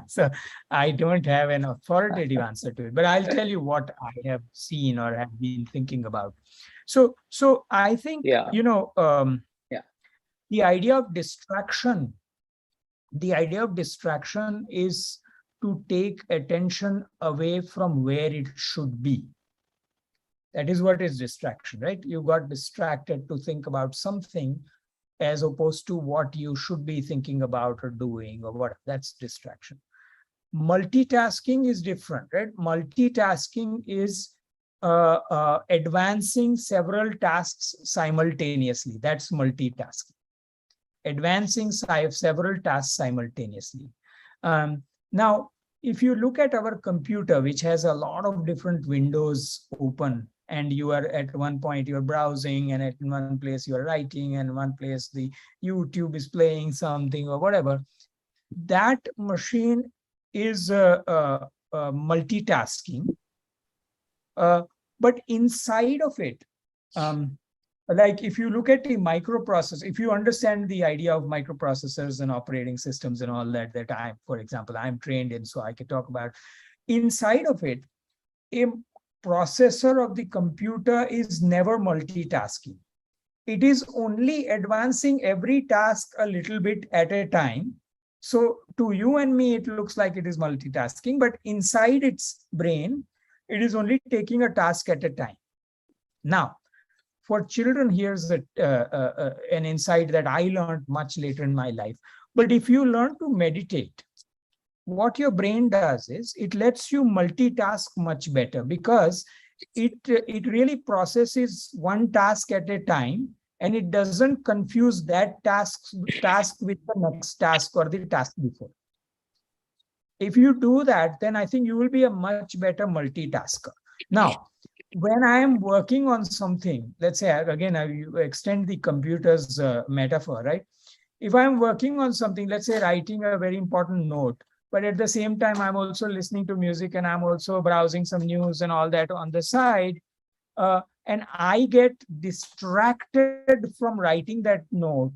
So I don't have an authoritative answer to it, but I'll tell you what I have seen or have been thinking about. So I think, the idea of distraction is to take attention away from where it should be. That is what is distraction, right? You got distracted to think about something as opposed to what you should be thinking about or doing or what. That's distraction. Multitasking is different, right? Multitasking is advancing several tasks simultaneously. That's multitasking. Advancing several tasks simultaneously. Now, if you look at our computer, which has a lot of different windows open, and you are at one point you're browsing, and at one place you're writing, and one place the YouTube is playing something or whatever, that machine is multitasking. But inside of it, like if you look at the microprocessor, if you understand the idea of microprocessors and operating systems and all that, for example, I'm trained in, so I can talk about, inside of it, a processor of the computer is never multitasking. It is only advancing every task a little bit at a time. So to you and me, it looks like it is multitasking, but inside its brain, it is only taking a task at a time. Now, for children, here's an insight that I learned much later in my life. But if you learn to meditate, what your brain does is it lets you multitask much better, because it really processes one task at a time, and it doesn't confuse that task with the next task or the task before. If you do that, then I think you will be a much better multitasker. Now, when I am working on something, let's say, again, I extend the computer's metaphor, right? If I'm working on something, let's say writing a very important note, but at the same time, I'm also listening to music and I'm also browsing some news and all that on the side, and I get distracted from writing that note,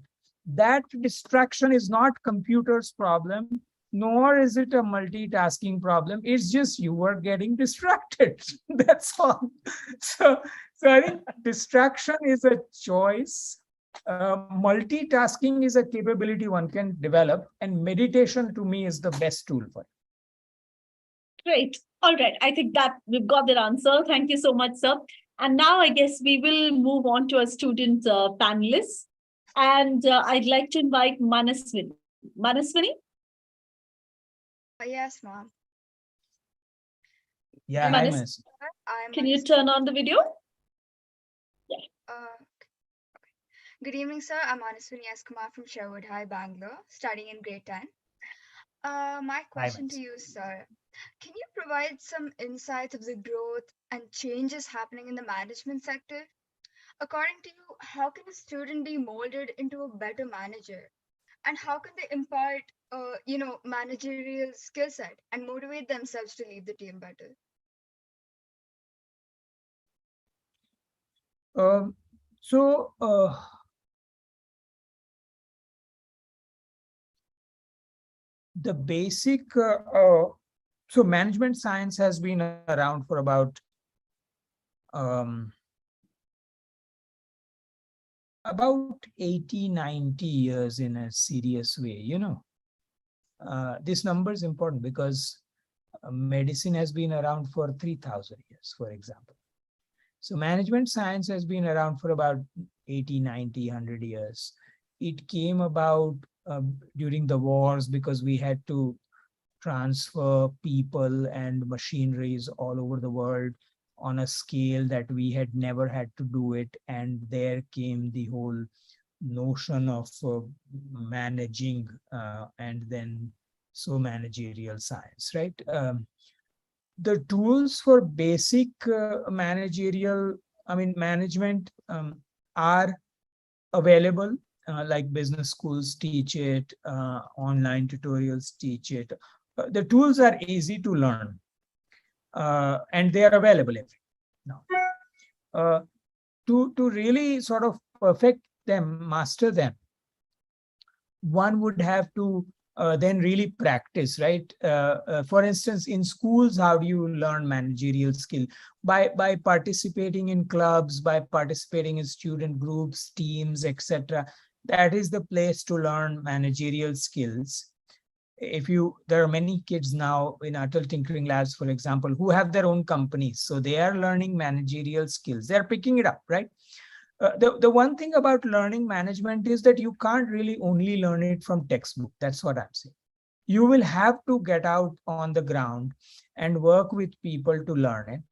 that distraction is not computer's problem, nor is it a multitasking problem. It's just you are getting distracted. That's all. So I think distraction is a choice. Multitasking is a capability one can develop, and meditation to me is the best tool for it. Great. All right. I think that we've got that answer. Thank you so much, sir. And now I guess we will move on to our student panelists. And I'd like to invite Manaswini. Manaswini? Yes, ma'am. Yeah, Manas, hi, Manas. can you turn on the video? Good evening, sir. I'm Manaswini S. Kumar from Sherwood High, Bangalore, studying in grade 10. My question to you, sir, can you provide some insights of the growth and changes happening in the management sector? According to you, how can a student be molded into a better manager? And how can they impart, managerial skill set and motivate themselves to lead the team better? The basic, so management science has been around for about 80, 90 years in a serious way, you know. This number is important because medicine has been around for 3,000 years, for example. So management science has been around for about 80, 90, 100 years. It came about during the wars because we had to transfer people and machineries all over the world on a scale that we had never had to do it. And there came the whole notion of managing and then so managerial science, right? The tools for basic management are available. Like business schools teach it, online tutorials teach it. The tools are easy to learn, and they are available now. To really sort of perfect them, master them, one would have to then really practice, right? For instance, in schools, how do you learn managerial skill? By participating in clubs, by participating in student groups, teams, etc. That is the place to learn managerial skills. There are many kids now in Atal Tinkering Labs, for example, who have their own companies. So they are learning managerial skills. They're picking it up, right? The one thing about learning management is that you can't really only learn it from textbook. That's what I'm saying. You will have to get out on the ground and work with people to learn it.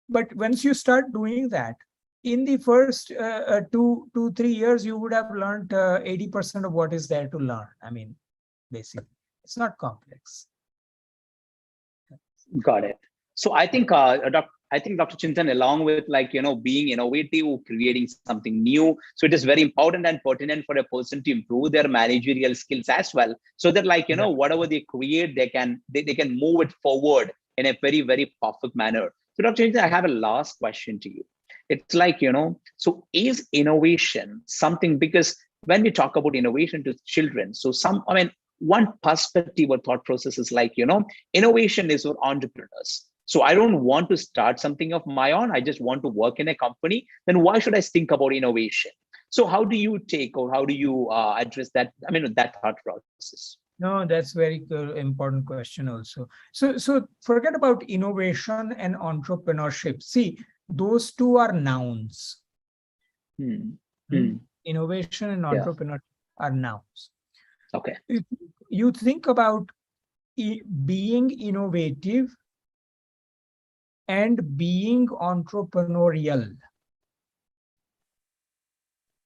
But once you start doing that, in the first 2-3 years, you would have learned 80% of what is there to learn. I mean, basically, it's not complex. Got it. So I think Dr. Chintan, along with being innovative, creating something new, so it is very important and pertinent for a person to improve their managerial skills as well, so that whatever they create, they can move it forward in a very, very perfect manner. So Dr. Chintan, I have a last question to you. It's so is innovation something, because when we talk about innovation to children, so one perspective or thought process is innovation is for entrepreneurs. So I don't want to start something of my own. I just want to work in a company. Then why should I think about innovation? So how do you take, or how do you address that? That thought process. No, that's very important question also. So forget about innovation and entrepreneurship. See, those two are nouns. Innovation and entrepreneurship are nouns. Okay. If you think about being innovative and being entrepreneurial,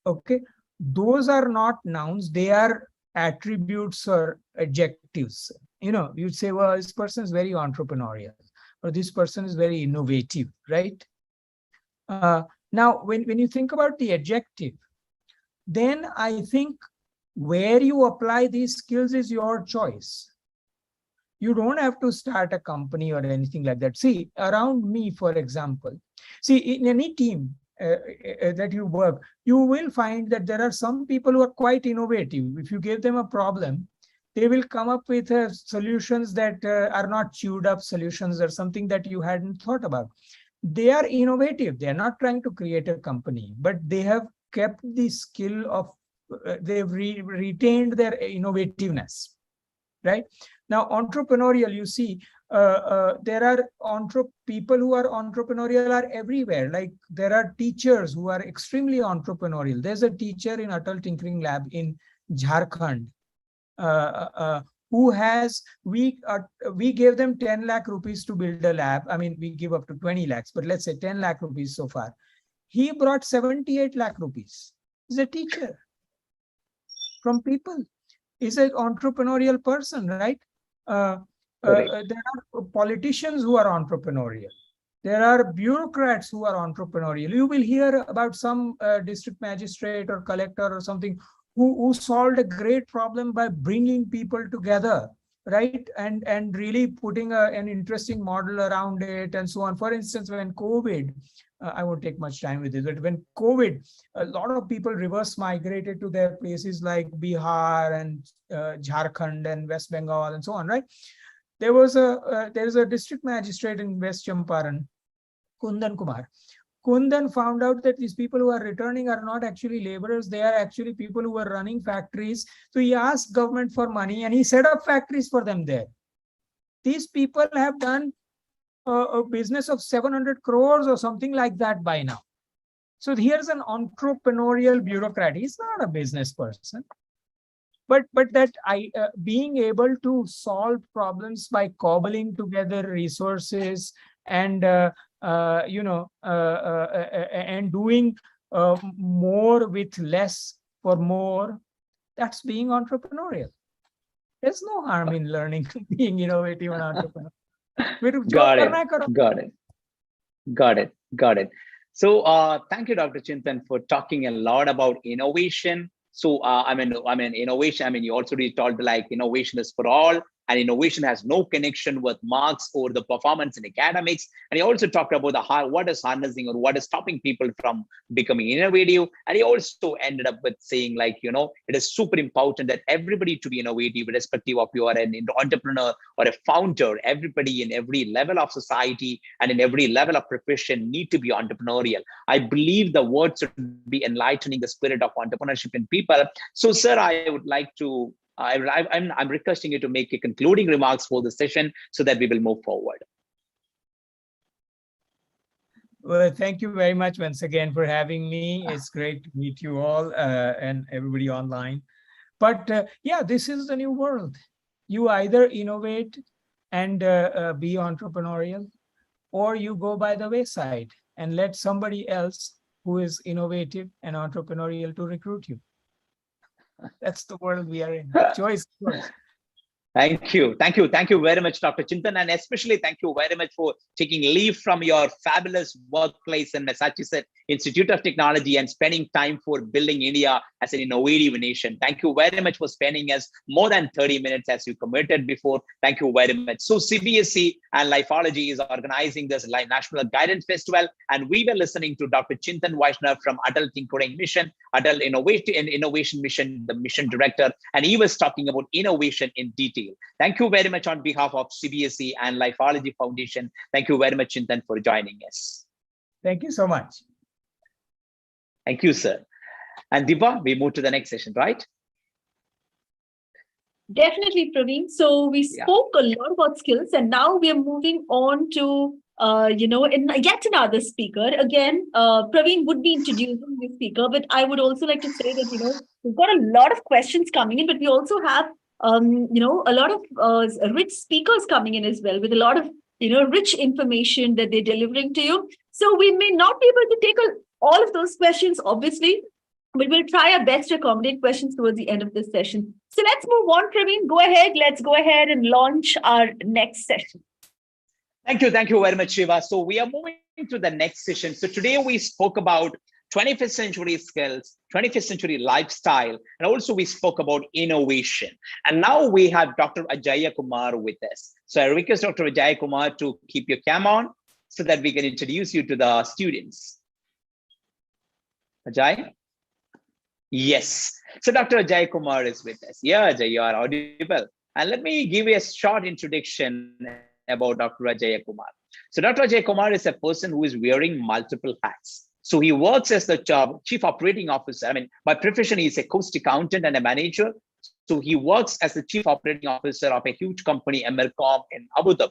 okay, those are not nouns, they are attributes or adjectives. you'd say, well, this person is very entrepreneurial, or this person is very innovative, right? Now, when you think about the adjective, then I think where you apply these skills is your choice. You don't have to start a company or anything like that. See, around me, for example, see, in any team that you work, you will find that there are some people who are quite innovative. If you give them a problem, they will come up with solutions that are not chewed up solutions or something that you hadn't thought about. They are innovative. They are not trying to create a company, but they have kept the skill of, they've retained their innovativeness, right? Now, entrepreneurial, you see, there are people who are entrepreneurial are everywhere. Like there are teachers who are extremely entrepreneurial. There's a teacher in Atal Tinkering Lab in Jharkhand, who has, we gave them 10 lakh rupees to build a lab. I mean, we give up to 20 lakhs, but let's say 10 lakh rupees so far. He brought 78 lakh rupees. He's a teacher from people. He's an entrepreneurial person, right? There are politicians who are entrepreneurial. There are bureaucrats who are entrepreneurial. You will hear about some district magistrate or collector or something who solved a great problem by bringing people together, right? And really putting an interesting model around it and so on. For instance, when COVID, I won't take much time with this, but when COVID, a lot of people reverse migrated to their places like Bihar and Jharkhand and West Bengal and so on, right? There is a district magistrate in West Champaran, Kundan Kumar. Kundan found out that these people who are returning are not actually laborers. They are actually people who are running factories. So he asked government for money and he set up factories for them there. These people have done a business of 700 crores or something like that by now. So here's an entrepreneurial bureaucrat. He's not a business person. But that being able to solve problems by cobbling together resources and and doing more with less for more, that's being entrepreneurial. There's no harm in learning being innovative and entrepreneurial. Got it. So thank you, Dr. Chintan, for talking a lot about innovation. So I mean innovation. I mean, you also told like innovation is for all, and innovation has no connection with marks or the performance in academics. And he also talked about what is harnessing or what is stopping people from becoming innovative. And he also ended up with saying like, it is super important that everybody to be innovative, irrespective of you are an entrepreneur or a founder. Everybody in every level of society and in every level of profession need to be entrepreneurial. I believe the words should be enlightening the spirit of entrepreneurship in people. So, sir, I would like to I'm requesting you to make a concluding remarks for the session so that we will move forward. Well, thank you very much once again for having me. It's great to meet you all and everybody online. But yeah, this is the new world. You either innovate and be entrepreneurial, or you go by the wayside and let somebody else who is innovative and entrepreneurial to recruit you. That's the world we are in. Choice. Thank you very much, Dr. Chintan, and especially thank you very much for taking leave from your fabulous workplace in Massachusetts Institute of Technology and spending time for building India as an innovative nation. Thank you very much for spending us more than 30 minutes as you committed before. Thank you very much. So CBSE and Lifeology is organizing this National Guidance Festival, and we were listening to Dr. Chintan Vaishnav from Atal Tinkering Mission, Atal Innovation Mission, the mission director, and he was talking about innovation in detail. Thank you very much on behalf of CBSE and Lifeology Foundation. Thank you very much, Chintan, for joining us. Thank you so much. Thank you, sir. And Deepa, we move to the next session, right? Definitely, Praveen. So we spoke a lot about skills, and now we are moving on to yet another speaker. Again, Praveen would be introducing the speaker, but I would also like to say that we've got a lot of questions coming in, but we also have a lot of rich speakers coming in as well with a lot of rich information that they're delivering to you. So we may not be able to take all of those questions, obviously, but we'll try our best to accommodate questions towards the end of this session. So let's move on, Praveen. Go ahead. Let's go ahead and launch our next session. Thank you very much, Shiva. So we are moving to the next session. So today we spoke about 21st century skills, 21st century lifestyle, and also we spoke about innovation. And now we have Dr. Ajaya Kumar with us. So I request Dr. Ajaya Kumar to keep your cam on so that we can introduce you to the students. Ajay? Yes. So Dr. Ajay Kumar is with us. Yeah, Ajay, you are audible. And let me give you a short introduction about Dr. Ajay Kumar. So Dr. Ajay Kumar is a person who is wearing multiple hats. So he works as the chief operating officer. I mean, by profession, he's a cost accountant and a manager. So he works as the chief operating officer of a huge company, Emercom in Abu Dhabi.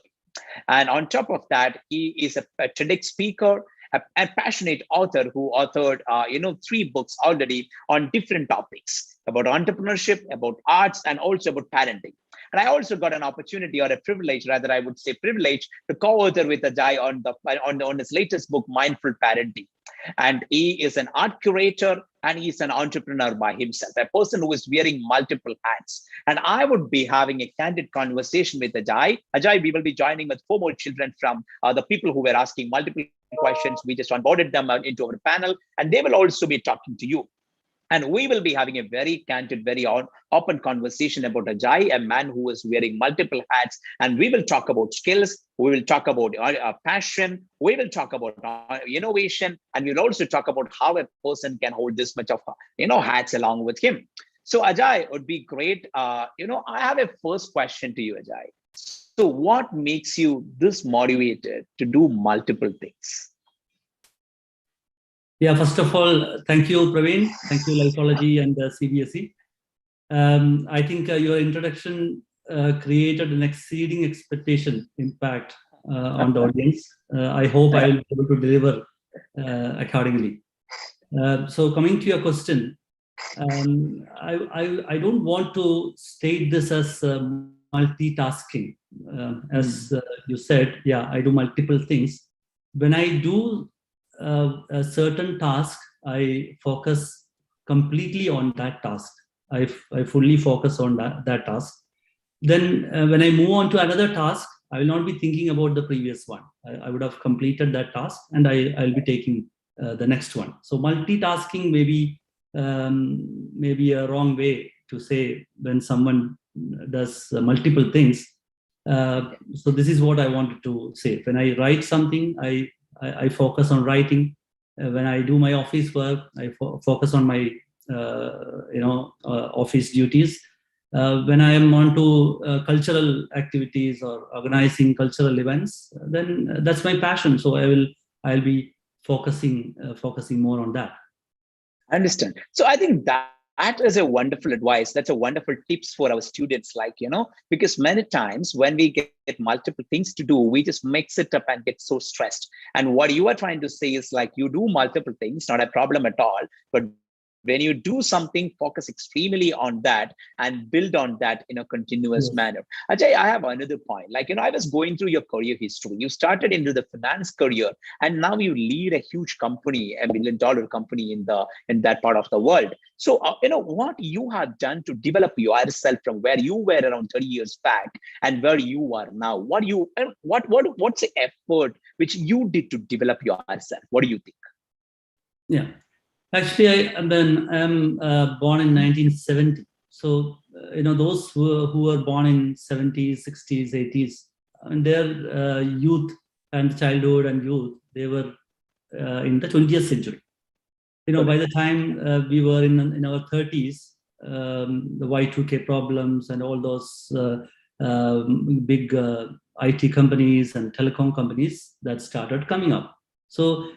And on top of that, he is a TEDx speaker, a passionate author who authored, 3 books already on different topics about entrepreneurship, about arts, and also about parenting. And I also got an opportunity, or a privilege, rather, I would say privilege, to co-author with Ajay on his latest book, Mindful Parenting. And he is an art curator and he's an entrepreneur by himself, a person who is wearing multiple hats. And I would be having a candid conversation with Ajay. Ajay, we will be joining with 4 more children from the people who were asking multiple questions. We just onboarded them into our panel, and they will also be talking to you. And we will be having a very candid, very open conversation about Ajay, a man who is wearing multiple hats. And we will talk about skills. We will talk about passion. We will talk about innovation. And we'll also talk about how a person can hold this much of, hats along with him. So Ajay, it would be great. I have a first question to you, Ajay. So what makes you this motivated to do multiple things? Yeah, first of all, thank you, Praveen. Thank you, Lifeology and CBSE. I think your introduction created an exceeding expectation impact on the audience. I hope I will be able to deliver accordingly. So coming to your question, I don't want to state this as multitasking. As you said, yeah, I do multiple things. When I do a certain task, I focus completely on that task. I fully focus on that task. Then when I move on to another task, I will not be thinking about the previous one. I would have completed that task and I'll be taking the next one. So multitasking may be a wrong way to say when someone does multiple things. So this is what I wanted to say. When I write something, I focus on writing. When I do my office work, I focus on my office duties. When I am on to cultural activities or organizing cultural events, then that's my passion. So I'll be focusing more on that. I understand. So I think that is a wonderful advice. That's a wonderful tips for our students, because many times when we get multiple things to do, we just mix it up and get so stressed. And what you are trying to say is you do multiple things, not a problem at all, but when you do something, focus extremely on that and build on that in a continuous manner. Ajay, I have another point. I was going through your career history. You started into the finance career, and now you lead a huge company, $1 billion company in that part of the world. So, what you have done to develop yourself from where you were around 30 years back and where you are now. What's the effort which you did to develop yourself? What do you think? Yeah. Actually, I'm born in 1970. So, those who were born in 70s, 60s, 80s, and their youth and childhood and youth, they were in the 20th century. By the time we were in our 30s, the Y2K problems and all those big IT companies and telecom companies that started coming up. So,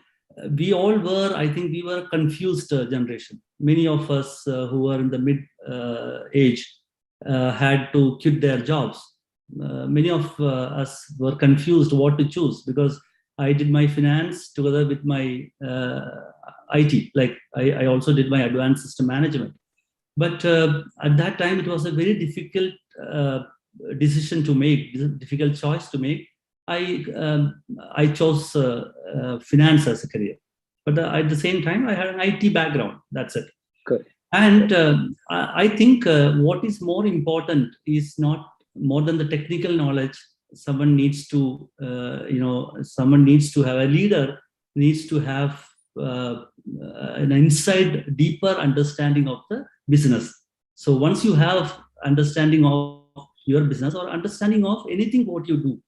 we all were, I think we were a confused generation. Many of us who were in the mid age had to quit their jobs. Many of us were confused what to choose, because I did my finance together with my IT. I also did my advanced system management. But at that time, it was a very difficult decision to make, difficult choice to make. I chose finance as a career, but at the same time I had an IT background. That's it. And I think what is more important is not more than the technical knowledge. Someone needs to, someone needs to have a leader, needs to have an inside, deeper understanding of the business. So once you have understanding of your business or understanding of anything what you do,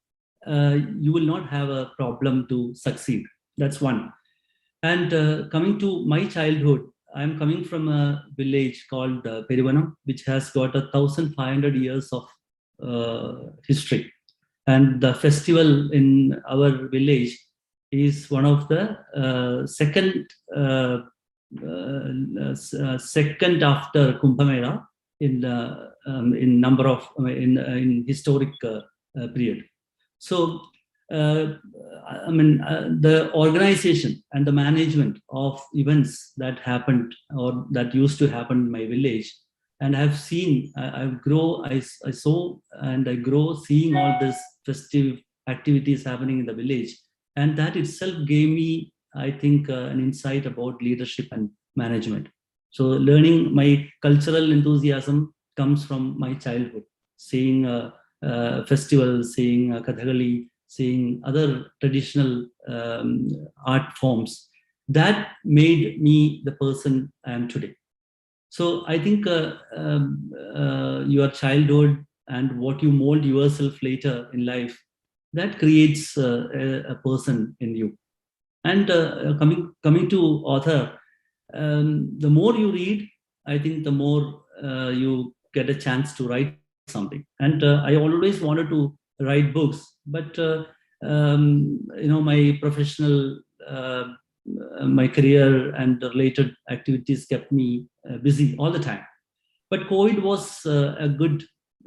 you will not have a problem to succeed. That's one. And coming to my childhood, I'm coming from a village called Perivanam, which has got 1,500 years of history. And the festival in our village is one of the second after Kumbh Mela in number of in historic period. So the organization and the management of events that happened or that used to happen in my village, and I've seen, I saw and I grow seeing all this festive activities happening in the village, and that itself gave me, I think, an insight about leadership and management. So learning, my cultural enthusiasm comes from my childhood, seeing festivals, seeing Kathakali, seeing other traditional art forms. That made me the person I am today. So I think your childhood and what you mold yourself later in life, that creates a person in you. And coming to author, the more you read, I think the more you get a chance to write something. And I always wanted to write books, but my professional, my career and related activities kept me busy all the time. But COVID was a good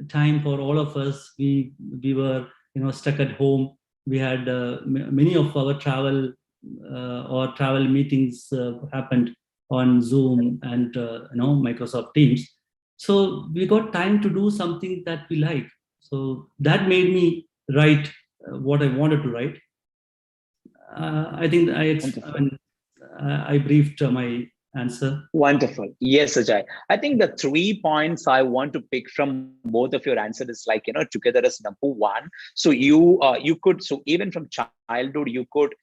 time for all of us. We were stuck at home. We had many of our travel meetings happened on Zoom and Microsoft Teams. So we got time to do something that we like. So that made me write what I wanted to write. I think I briefed my answer. Wonderful. Yes, Ajay. I think the 3 points I want to pick from both of your answers is together as number one. So you could, so even from childhood, you could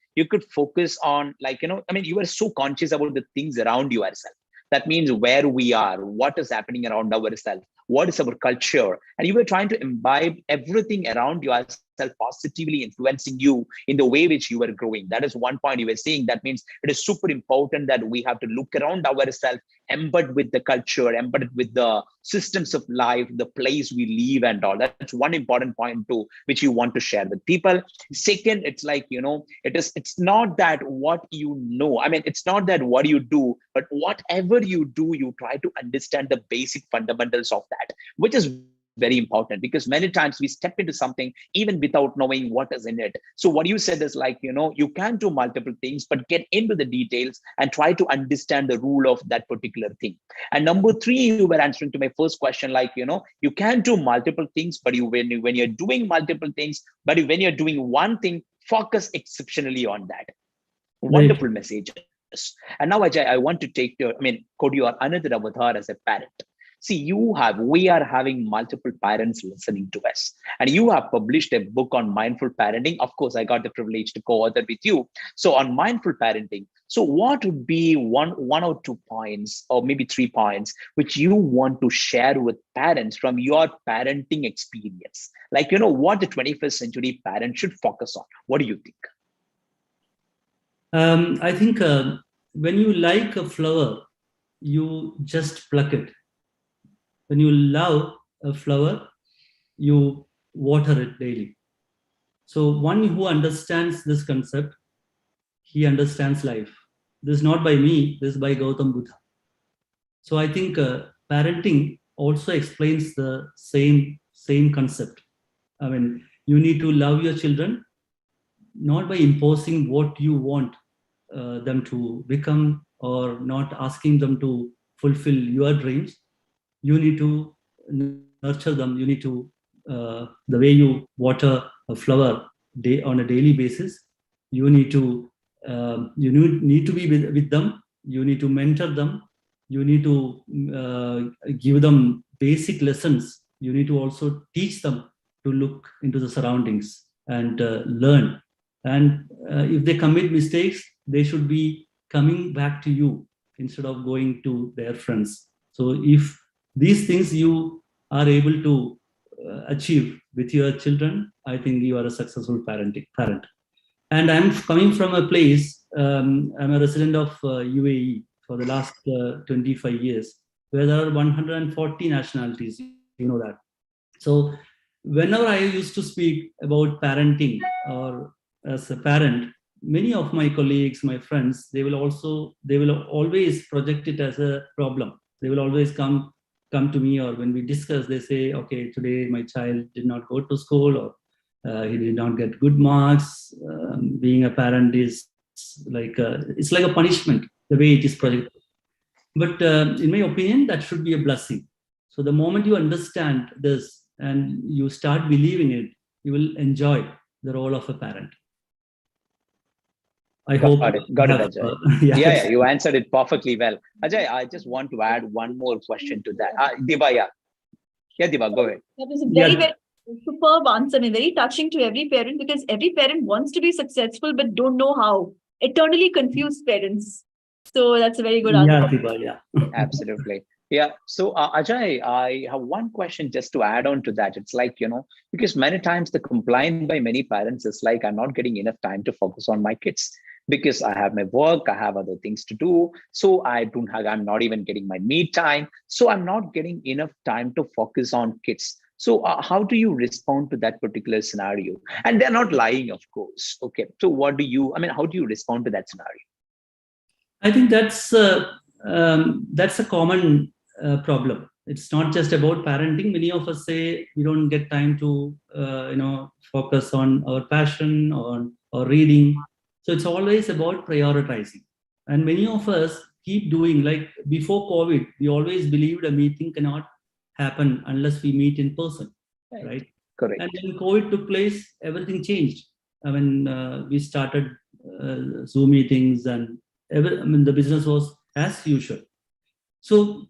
focus on you were so conscious about the things around yourself. That means where we are, what is happening around ourselves, what is our culture, and you were trying to imbibe everything around yourself positively influencing you in the way which you were growing. That is one point you were saying. That means it is super important that we have to look around ourselves, embed with the culture, embed with the systems of life, the place we live and all. That's one important point too, which you want to share with people. Second, it's it's not that what you know. I mean, it's not that what you do, but whatever you do, you try to understand the basic fundamentals of that, which is very important, because many times we step into something even without knowing what is in it. So what you said is you can do multiple things, but get into the details and try to understand the rule of that particular thing. And number three, you were answering to my first question, you can do multiple things, but when you're doing multiple things, but when you're doing one thing, focus exceptionally on that. Wonderful message. And now, Ajay, I want to take Could you are another avatar as a parent? See, we are having multiple parents listening to us, and you have published a book on mindful parenting. Of course, I got the privilege to co-author with you. So on mindful parenting, so what would be one or 2 points, or maybe 3 points, which you want to share with parents from your parenting experience? What the 21st century parent should focus on. What do you think? I think when you like a flower, you just pluck it. When you love a flower, you water it daily. So one who understands this concept, he understands life. This is not by me, this is by Gautam Buddha. So I think parenting also explains the same concept. I mean, you need to love your children, not by imposing what you want them to become, or not asking them to fulfill your dreams. You need to nurture them. You need to, the way you water a flower on a daily basis, you need to be with them. You need to mentor them. you need to give them basic lessons. You need to also teach them to look into the surroundings and learn. And if they commit mistakes, they should be coming back to you instead of going to their friends. So if these things you are able to achieve with your children, I think you are a successful parent. And I'm coming from a place, I'm a resident of UAE for the last 25 years, where there are 140 nationalities, you know that. So whenever I used to speak about parenting or as a parent, many of my colleagues, my friends, they will always project it as a problem. They will always come to me, or when we discuss, they say, okay, today my child did not go to school, or he did not get good marks. Being a parent is like it's like a punishment, the way it is projected. But in my opinion, that should be a blessing. So the moment you understand this and you start believing it, you will enjoy the role of a parent. I hope. Got it, Ajay. Yeah, you answered it perfectly well. Ajay, I just want to add one more question to that. Diba, yeah, Diba, go ahead. That was a very superb answer and very touching to every parent, because every parent wants to be successful but don't know how. Eternally confused parents. So that's a very good answer. Yeah, Diba, yeah. Absolutely. Yeah. So Ajay, I have one question just to add on to that. It's like, because many times the complaint by many parents is like, I'm not getting enough time to focus on my kids because I have my work, I have other things to do. So I'm not even getting my me time. So I'm not getting enough time to focus on kids. So how do you respond to that particular scenario? And they're not lying, of course. Okay. So how do you respond to that scenario? I think that's a common problem. It's not just about parenting. Many of us say we don't get time to focus on our passion or reading. So it's always about prioritizing. And many of us keep doing, like before COVID, we always believed a meeting cannot happen unless we meet in person, right? Correct. And when COVID took place, everything changed. I mean, we started Zoom meetings, and the business was as usual. So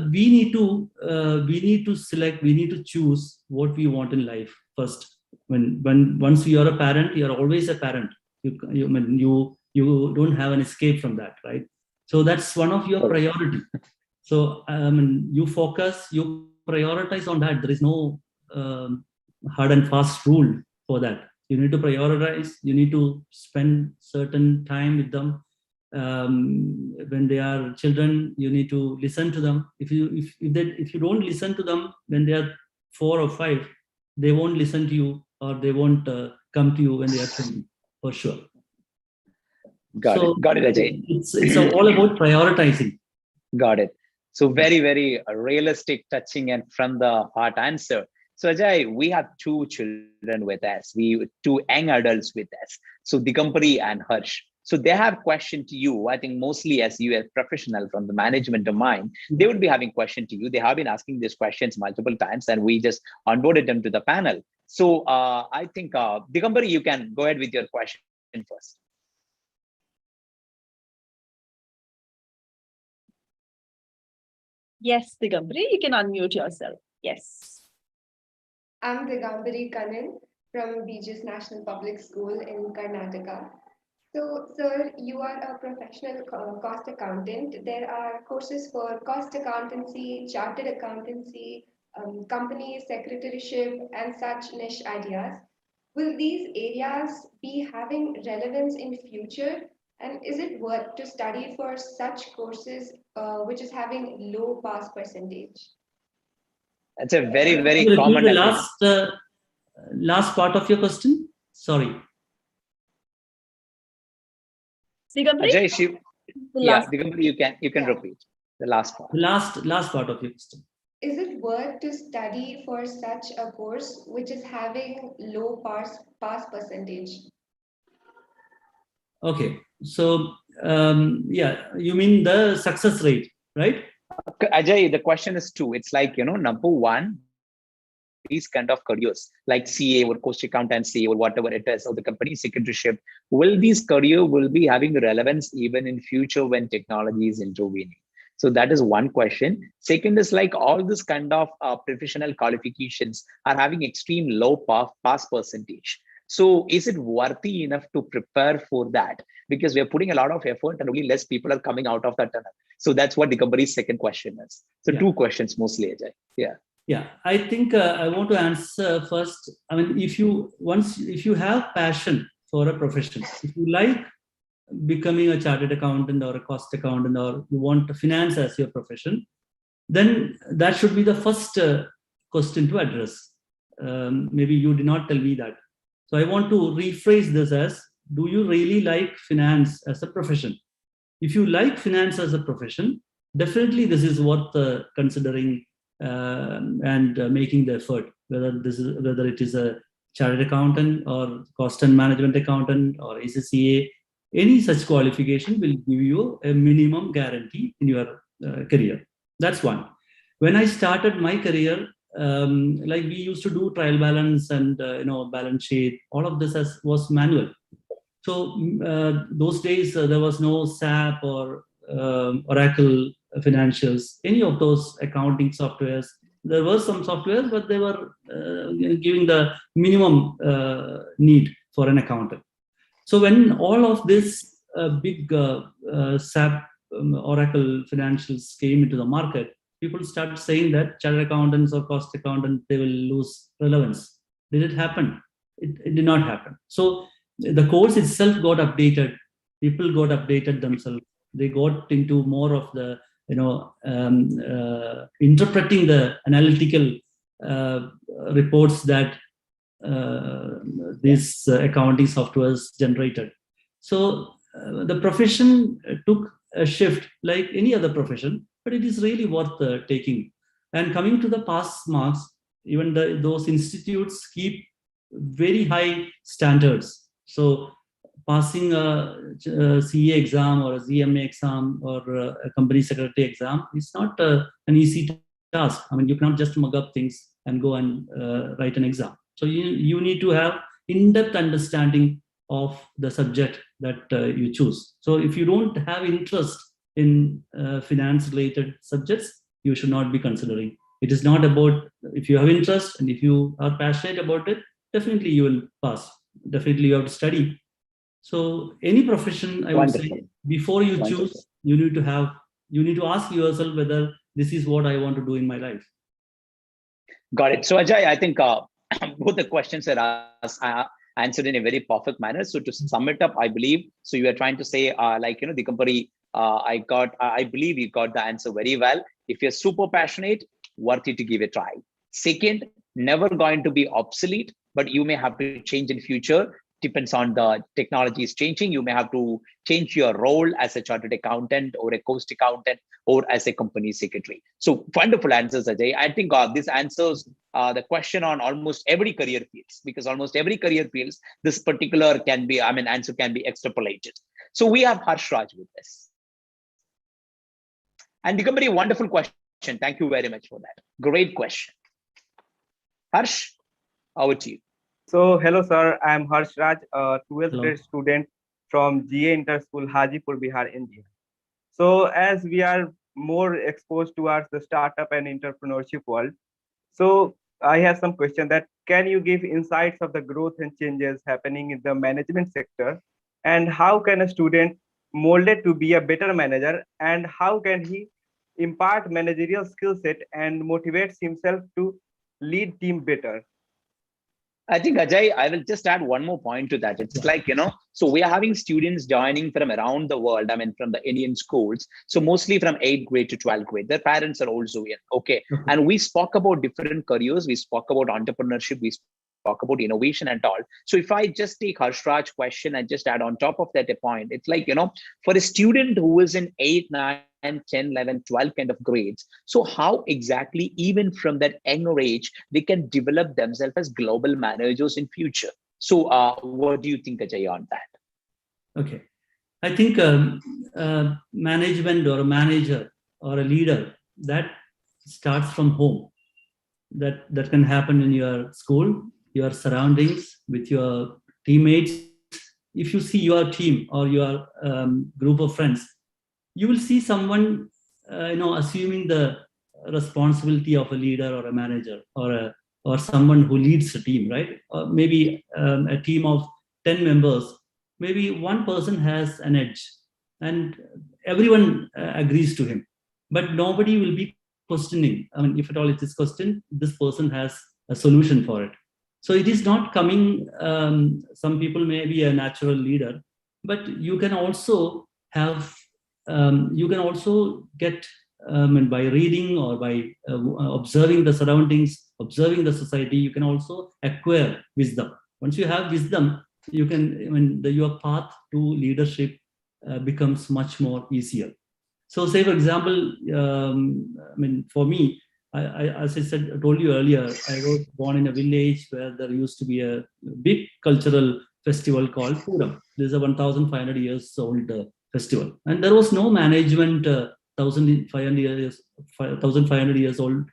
we need to select, we need to choose what we want in life first. Once you are a parent, you are always a parent. You don't have an escape from that, right? So that's one of your priority. So you focus, you prioritize on that. There is no hard and fast rule for that. You need to prioritize. You need to spend certain time with them. When they are children, you need to listen to them. If you don't listen to them when they are 4 or 5, they won't listen to you, or they won't come to you when they are 20, for sure. Got it, Ajay. It's all about prioritizing. Got it. So very, very realistic, touching, and from the heart answer. So Ajay, we have 2 children with us. 2 young adults with us. So Digambari and Harsh. So they have question to you. I think mostly as you as professional from the management domain, they would be having question to you. They have been asking these questions multiple times, and we just onboarded them to the panel. So I think Digambari, you can go ahead with your question first. Yes, Digambari, you can unmute yourself. Yes. I'm Digambari Kannan from Beaches National Public School in Karnataka. So, sir, you are a professional cost accountant. There are courses for cost accountancy, chartered accountancy, company secretaryship, and such niche ideas. Will these areas be having relevance in future? And is it worth to study for such courses which is having low pass percentage? That's a very, very Repeat common. The last part of your question. Sorry. Digambari? Ajay, Digambari, you can repeat the last part. The last part of your question. Is it worth to study for such a course which is having low pass percentage? Okay, so you mean the success rate, right? Ajay, the question is 2. It's like, number 1, these kind of careers like CA or cost accountancy or whatever it is, or the company secretaryship, will these career will be having relevance even in future when technology is intervening? So that is one question. Second is like all this kind of professional qualifications are having extreme low pass percentage. So is it worthy enough to prepare for that? Because we are putting a lot of effort and only less people are coming out of that tunnel. So that's what Digambar's second question is. So two questions mostly, Ajay. Yeah. Yeah, I think I want to answer first. I mean, if you have passion for a profession, if you like becoming a chartered accountant or a cost accountant, or you want finance as your profession, then that should be the first question to address. Maybe you did not tell me that. So I want to rephrase this as, do you really like finance as a profession? If you like finance as a profession, definitely this is worth considering and making the effort, whether it is a chartered accountant or cost and management accountant or ACCA. Any such qualification will give you a minimum guarantee in your career. That's one. When I started my career, like we used to do trial balance and balance sheet. All of this was manual. So those days there was no SAP or Oracle Financials, any of those accounting softwares. There were some softwares, but they were giving the minimum need for an accountant. So when all of this big SAP Oracle Financials came into the market, people started saying that chartered accountants or cost accountants, they will lose relevance. Did it happen? It did not happen. So the course itself got updated. People got updated themselves. They got into more of the, interpreting the analytical reports that these accounting softwares generated. So the profession took a shift like any other profession, but it is really worth taking. And coming to the pass marks, even those institutes keep very high standards. So passing a CA exam or a ZMA exam or a company secretary exam is not an easy task. I mean, you cannot just mug up things and go and write an exam. So you need to have in-depth understanding of the subject that you choose. So if you don't have interest in finance-related subjects, you should not be considering. It is not about, if you have interest and if you are passionate about it, definitely you will pass. Definitely you have to study. So any profession, I would say, before you choose, you need to ask yourself whether this is what I want to do in my life. Got it. So Ajay, I think both the questions are answered in a very perfect manner. So to sum it up, I believe, so you are trying to say Digambar, I believe you got the answer very well. If you're super passionate, worth it to give it a try. Second, never going to be obsolete, but you may have to change in future. Depends on the technology is changing. You may have to change your role as a chartered accountant or a cost accountant or as a company secretary. So wonderful answers, Ajay. I think this answers the question on almost every career fields, because almost every career fields, this particular answer can be extrapolated. So we have Harsh Raj with us. And Digambar, wonderful question. Thank you very much for that. Great question. Harsh, over to you. So, hello, sir. I am Harsh Raj, a 12th grade student from GA Inter School, Hajipur, Bihar, India. So, as we are more exposed towards the startup and entrepreneurship world, so I have some question that can you give insights of the growth and changes happening in the management sector, and how can a student molded to be a better manager, and how can he impart managerial skill set and motivates himself to lead team better? I think, Ajay, I will just add one more point to that. It's like, so we are having students joining from around the world, from the Indian schools. So mostly from 8th grade to 12th grade. Their parents are also in. Okay. And we spoke about different careers. We spoke about entrepreneurship. We spoke about innovation and all. So if I just take Harsh Raj's question and just add on top of that a point, it's like, for a student who is in 8, 9, 10, 11, 12 kind of grades. So how exactly, even from that younger age, they can develop themselves as global managers in future? So what do you think, Ajay, on that? Okay. I think management or a manager or a leader, that starts from home. That can happen in your school, your surroundings, with your teammates. If you see your team or your group of friends, you will see someone assuming the responsibility of a leader or a manager or someone who leads a team, right? Or maybe a team of 10 members, maybe one person has an edge and everyone agrees to him, but nobody will be questioning. I mean, if at all it is questioned, this person has a solution for it. So it is not coming, some people may be a natural leader, but you can also have, you can also get, by reading or by observing the surroundings, observing the society, you can also acquire wisdom. Once you have wisdom, you can, your path to leadership becomes much more easier. So say, for example, for me, as I told you earlier, I was born in a village where there used to be a big cultural festival called Puram. This is a 1,500 years old festival. And there was no management 1,500 years old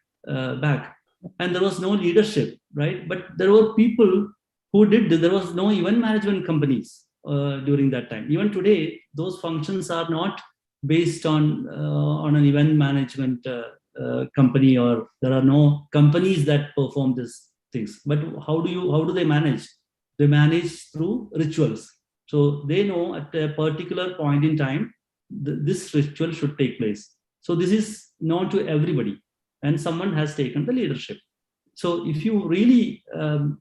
back. And there was no leadership, right? But there were people who did this. There was no event management companies during that time. Even today, those functions are not based on an event management company, or there are no companies that perform these things. But how do they manage? They manage through rituals. So they know at a particular point in time, this ritual should take place. So this is known to everybody, and someone has taken the leadership. So if you really, not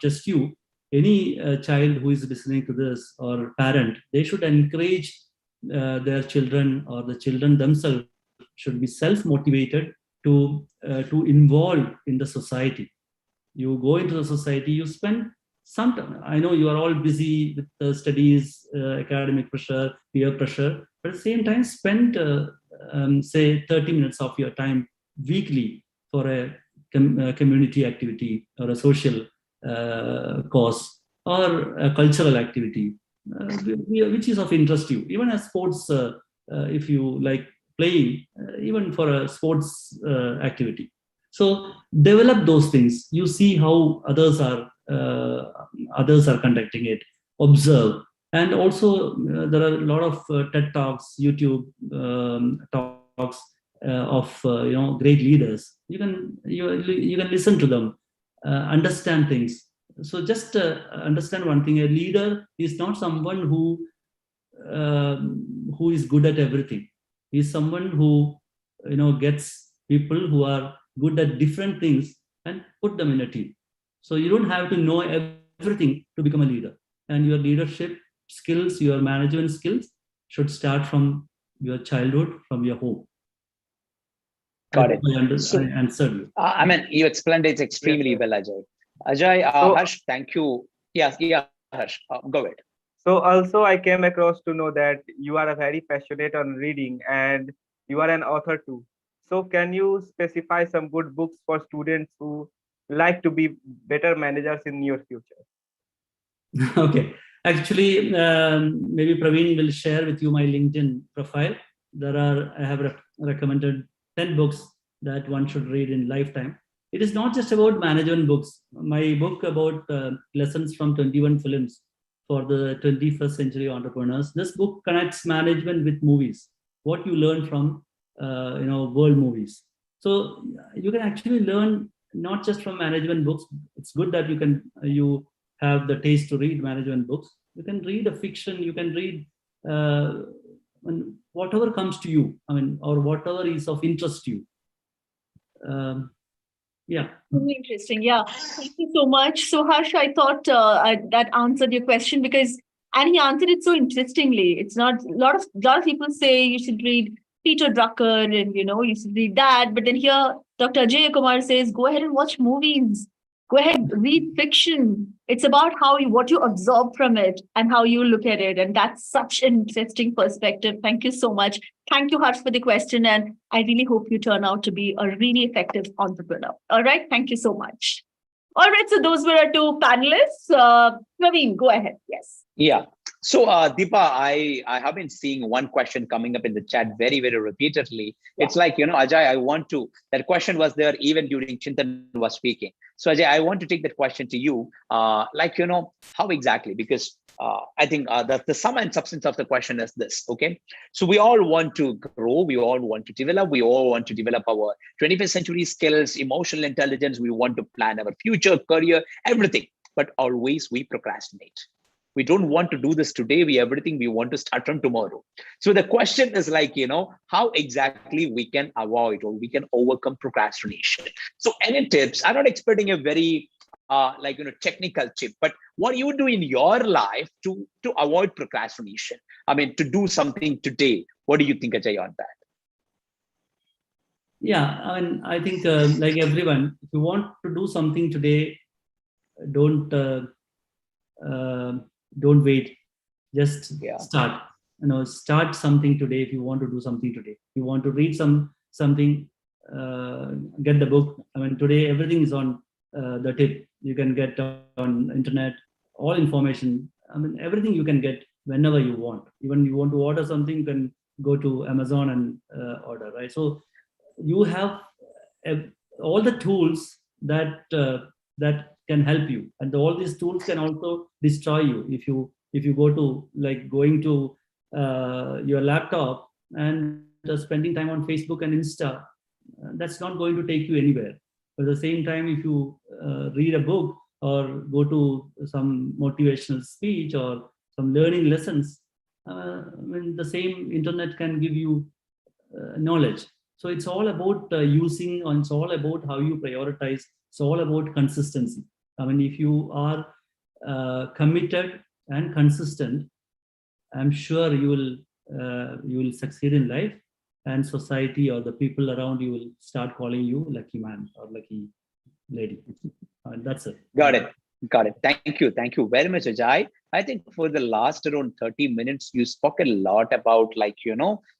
just you, any child who is listening to this or parent, they should encourage their children, or the children themselves should be self-motivated to involve in the society. You go into the society, you spend some time. I know you are all busy with the studies, academic pressure, peer pressure, but at the same time, spend say 30 minutes of your time weekly for a community activity or a social cause or a cultural activity, which is of interest to you. Even as sports, if you like playing, even for a sports activity. So develop those things. You see how others are conducting it. Observe, and also there are a lot of TED Talks, YouTube talks of great leaders. You can listen to them, understand things. So just understand one thing: a leader is not someone who is good at everything. He's someone who gets people who are good at different things and put them in a team. So you don't have to know everything to become a leader. And your leadership skills, your management skills should start from your childhood, from your home. Got it. I answered you. You explained it extremely well, Ajay. Ajay, Harsh, thank you. Yeah, Harsh, go ahead. So also I came across to know that you are very passionate on reading and you are an author too. So can you specify some good books for students who like to be better managers in near future? Okay. Actually, maybe Praveen will share with you my LinkedIn profile. I have recommended 10 books that one should read in lifetime. It is not just about management books. My book about lessons from 21 films for the 21st century entrepreneurs. This book connects management with movies, what you learn from world movies. So you can actually learn not just from management books. It's good that you have the taste to read management books. You can read a fiction, you can read whatever comes to you, or whatever is of interest to you. Yeah. Really interesting. Yeah. Thank you so much. So Harsh, I thought that answered your question and he answered it so interestingly. It's not a lot of people say you should read Peter Drucker and you should read that, but then here Dr. Ajay Kumar says go ahead and watch movies. Go ahead, read fiction. It's about what you absorb from it and how you look at it. And that's such an interesting perspective. Thank you so much. Thank you, Harsh, for the question. And I really hope you turn out to be a really effective entrepreneur. All right. Thank you so much. All right. So those were our two panelists. Praveen, go ahead. Yes. Yeah. So, Deepa, I have been seeing one question coming up in the chat very, very repeatedly. It's like, Ajay, that question was there even during Chintan was speaking. So, Ajay, I want to take that question to you. How exactly? Because I think the sum and substance of the question is this, okay? So we all want to grow, we all want to develop, we all want to develop our 21st century skills, emotional intelligence, we want to plan our future, career, everything, but always we procrastinate. We don't want to do this today. We want to start from tomorrow. So the question is like, how exactly we can avoid or we can overcome procrastination. So any tips? I'm not expecting a very technical tip, but what you do in your life to avoid procrastination? I mean, to do something today. What do you think, Ajay, on that? Yeah, I mean, I think like everyone, if you want to do something today, don't wait, just start. Start something today. If you want to do something today, if you want to read something, get the book. I mean, today everything is on the tip. You can get on internet all information. I mean, everything you can get whenever you want. Even you want to order something, you can go to Amazon and order, right? So you have all the tools that can help you, and all these tools can also destroy you if you go to going to your laptop and spending time on Facebook and Insta. That's not going to take you anywhere. But at the same time, if you read a book or go to some motivational speech or some learning lessons, I mean, the same internet can give you knowledge. So it's all about using, and it's all about how you prioritize. It's all about consistency. I mean, if you are committed and consistent, I'm sure you will succeed in life, and society or the people around you will start calling you lucky man or lucky lady. That's it. Got it. Thank you very much, Ajay. I think for the last around 30 minutes, you spoke a lot about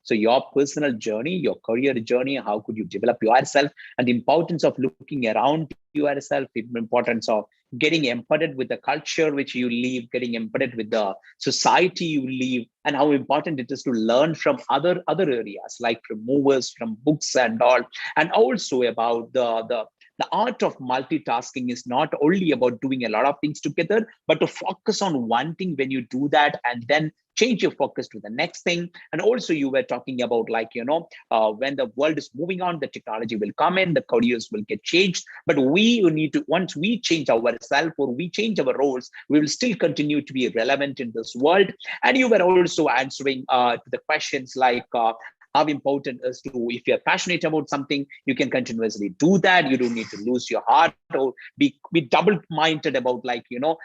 so your personal journey, your career journey, how could you develop yourself, and the importance of looking around yourself, the importance of getting embedded with the culture which you live, getting embedded with the society you live, and how important it is to learn from other areas, like from movies, from books and all, and also about the art of multitasking is not only about doing a lot of things together, but to focus on one thing when you do that and then change your focus to the next thing. And also you were talking about when the world is moving on, the technology will come in, the careers will get changed. But we need to, once we change ourselves or we change our roles, we will still continue to be relevant in this world. And you were also answering to the questions like, how important is to, if you're passionate about something, you can continuously do that. You don't need to lose your heart or be double-minded about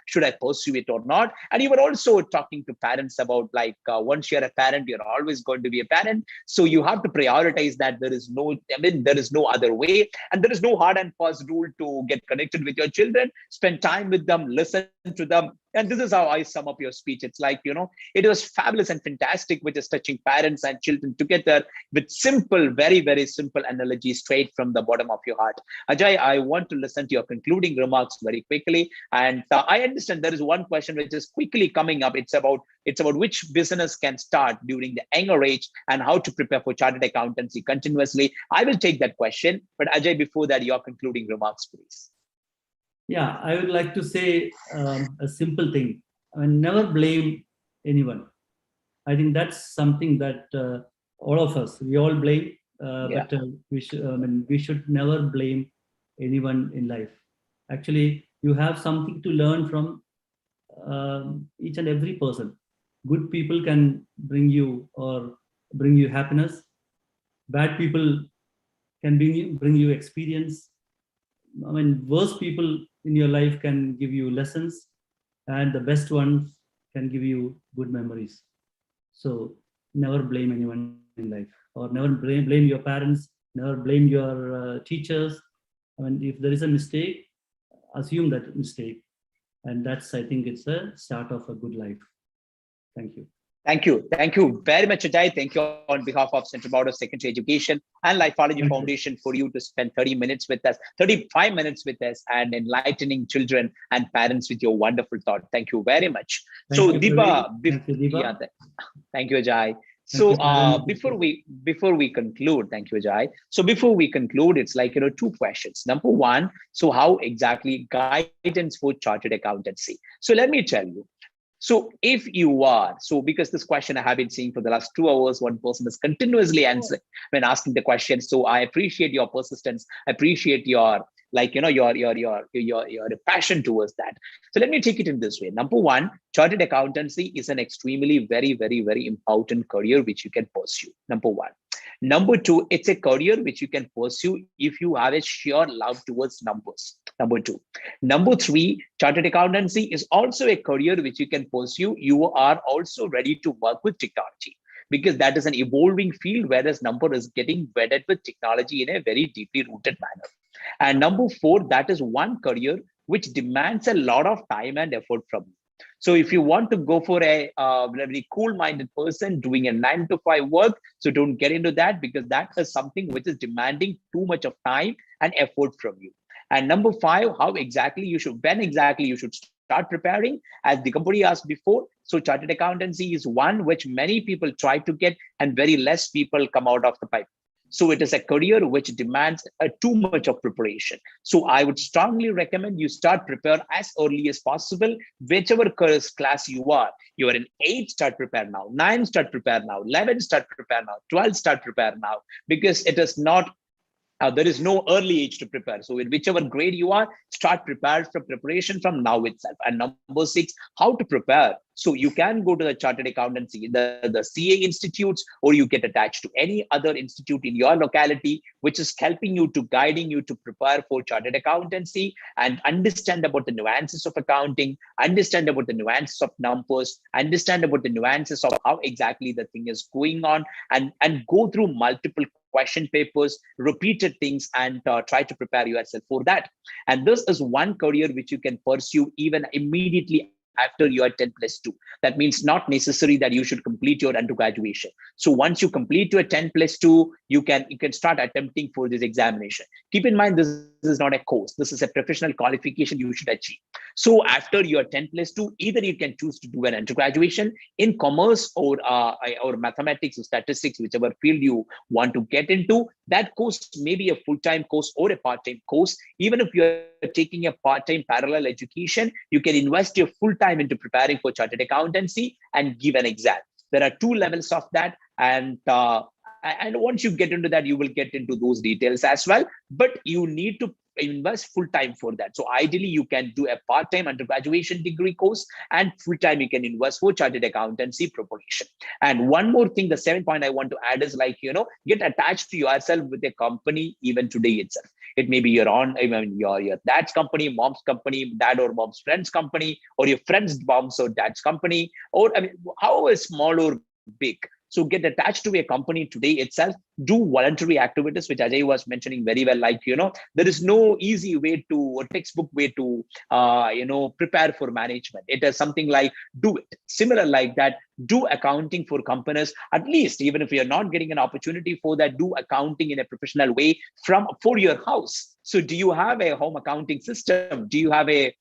should I pursue it or not? And you were also talking to parents about once you're a parent, you're always going to be a parent. So you have to prioritize that there is no other way. And there is no hard and fast rule to get connected with your children. Spend time with them, listen to them. And this is how I sum up your speech. It's it was fabulous and fantastic, which is touching parents and children together with simple, very, very simple analogies straight from the bottom of your heart. Ajay, I want to listen to your concluding remarks very quickly. And I understand there is one question which is quickly coming up. It's about which business can start during the younger age and how to prepare for chartered accountancy continuously. I will take that question. But Ajay, before that, your concluding remarks, please. Yeah, I would like to say a simple thing. I mean, never blame anyone. I think that's something that all of us, we all blame, but we should never blame anyone in life. Actually, you have something to learn from each and every person. Good people can bring you happiness. Bad people can bring you experience. I mean, worse people in your life can give you lessons, and the best ones can give you good memories. So never blame anyone in life, or never blame your parents, never blame your teachers. I mean, if there is a mistake, assume that mistake. And that's, I think it's a start of a good life. Thank you. Thank you. Thank you very much, Ajay. Thank you on behalf of Central Board of Secondary Education and Lifeology Foundation for you to spend 30 minutes with us, 35 minutes with us, and enlightening children and parents with your wonderful thought. Thank you very much. So, Deepa, yeah, thank you, Ajay. So before we conclude, thank you, Ajay. So before we conclude, it's like, two questions. Number one, so how exactly guidance for chartered accountancy? So let me tell you. So if you are, because this question I have been seeing for the last 2 hours, one person is continuously answering when asking the question. So I appreciate your persistence. I appreciate your your passion towards that. So let me take it in this way. Number one, chartered accountancy is an extremely very, very, very important career which you can pursue. Number one. Number two, it's a career which you can pursue if you have a sheer love towards numbers. Number two. Number three, chartered accountancy is also a career which you can pursue. You are also ready to work with technology, because that is an evolving field, whereas number is getting wedded with technology in a very deeply rooted manner. And number four, that is one career which demands a lot of time and effort from you. So if you want to go for a very cool-minded person doing a 9 to 5 work, so don't get into that, because that is something which is demanding too much of time and effort from you. And number five, when exactly you should start preparing, as Digambari asked before. So chartered accountancy is one which many people try to get and very less people come out of the pipe. So it is a career which demands too much of preparation. So I would strongly recommend you start prepare as early as possible, whichever class you are. You are in 8, start prepare now. 9, start prepare now. 11, start prepare now. 12, start prepare now. Because it is not there is no early age to prepare. So in whichever grade you are, start prepared for preparation from now itself. And number 6, how to prepare. So you can go to the chartered accountancy, the CA institutes, or you get attached to any other institute in your locality, which is helping you to guiding you to prepare for chartered accountancy and understand about the nuances of accounting, understand about the nuances of numbers, understand about the nuances of how exactly the thing is going on, and go through multiple question papers, repeated things, and try to prepare yourself for that. And this is one career which you can pursue even immediately after you are 10+2. That means not necessary that you should complete your undergraduation. So once you complete your 10+2, you can start attempting for this examination. Keep in mind, this is not a course. This is a professional qualification you should achieve. So after your 10+2, either you can choose to do an undergraduation in commerce or mathematics or statistics, whichever field you want to get into. That course may be a full-time course or a part-time course. Even if you're taking a part-time parallel education, you can invest your full time into preparing for chartered accountancy and give an exam. There are 2 levels of that, and once you get into that, you will get into those details as well. But you need to invest full time for that. So ideally, you can do a part-time undergraduation degree course, and full time you can invest for chartered accountancy preparation. And one more thing, the 7th point I want to add is get attached to yourself with a company even today itself. It may be your dad's company, mom's company, dad or mom's friend's company, or your friend's mom's or dad's company, or however small or big. So get attached to a company today itself, do voluntary activities, which Ajay was mentioning very well. There is no easy way to, or textbook way to, prepare for management. It is something like do it. Similar like that, do accounting for companies, at least, even if you're not getting an opportunity for that, do accounting in a professional way for your house. So do you have a home accounting system? Do you have a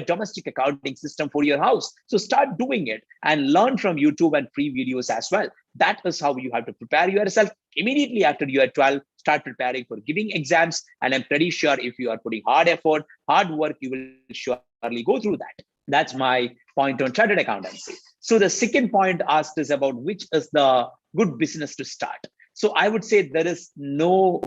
domestic accounting system for your house? So start doing it and learn from YouTube and free videos as well. That is how you have to prepare yourself. Immediately after you are 12, start preparing for giving exams. And I'm pretty sure if you are putting hard effort, hard work, you will surely go through that. That's my point on chartered accountancy. So the second point asked is about which is the good business to start. So I would say there is no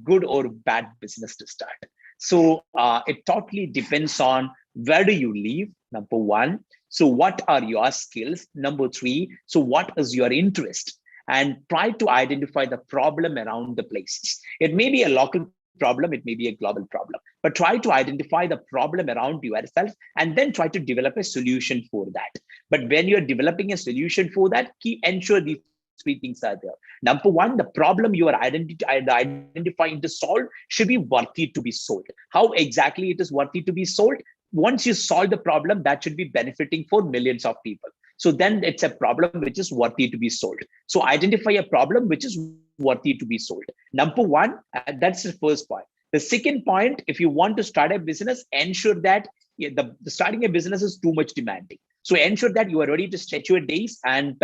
good or bad business to start. So it totally depends on where do you live, number 1. So what are your skills? Number 3, so what is your interest? And try to identify the problem around the places. It may be a local problem, it may be a global problem, but try to identify the problem around yourself and then try to develop a solution for that. But when you're developing a solution for that, ensure these 3 things are there. Number 1, the problem you are identifying to solve should be worthy to be solved. How exactly it is worthy to be solved? Once you solve the problem, that should be benefiting for millions of people. So then it's a problem which is worthy to be sold. So identify a problem which is worthy to be sold. Number one, that's the first point. The second point, if you want to start a business, ensure that the starting a business is too much demanding. So ensure that you are ready to stretch your days and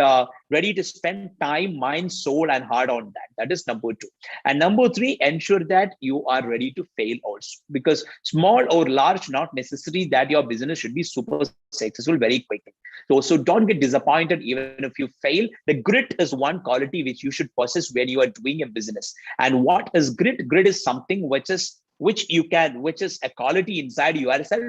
ready to spend time, mind, soul, and heart on that. That is number two. And number three, ensure that you are ready to fail also. Because small or large, not necessary that your business should be super successful very quickly. So don't get disappointed even if you fail. The grit is one quality which you should possess when you are doing a business. And what is grit? Grit is something which is a quality inside yourself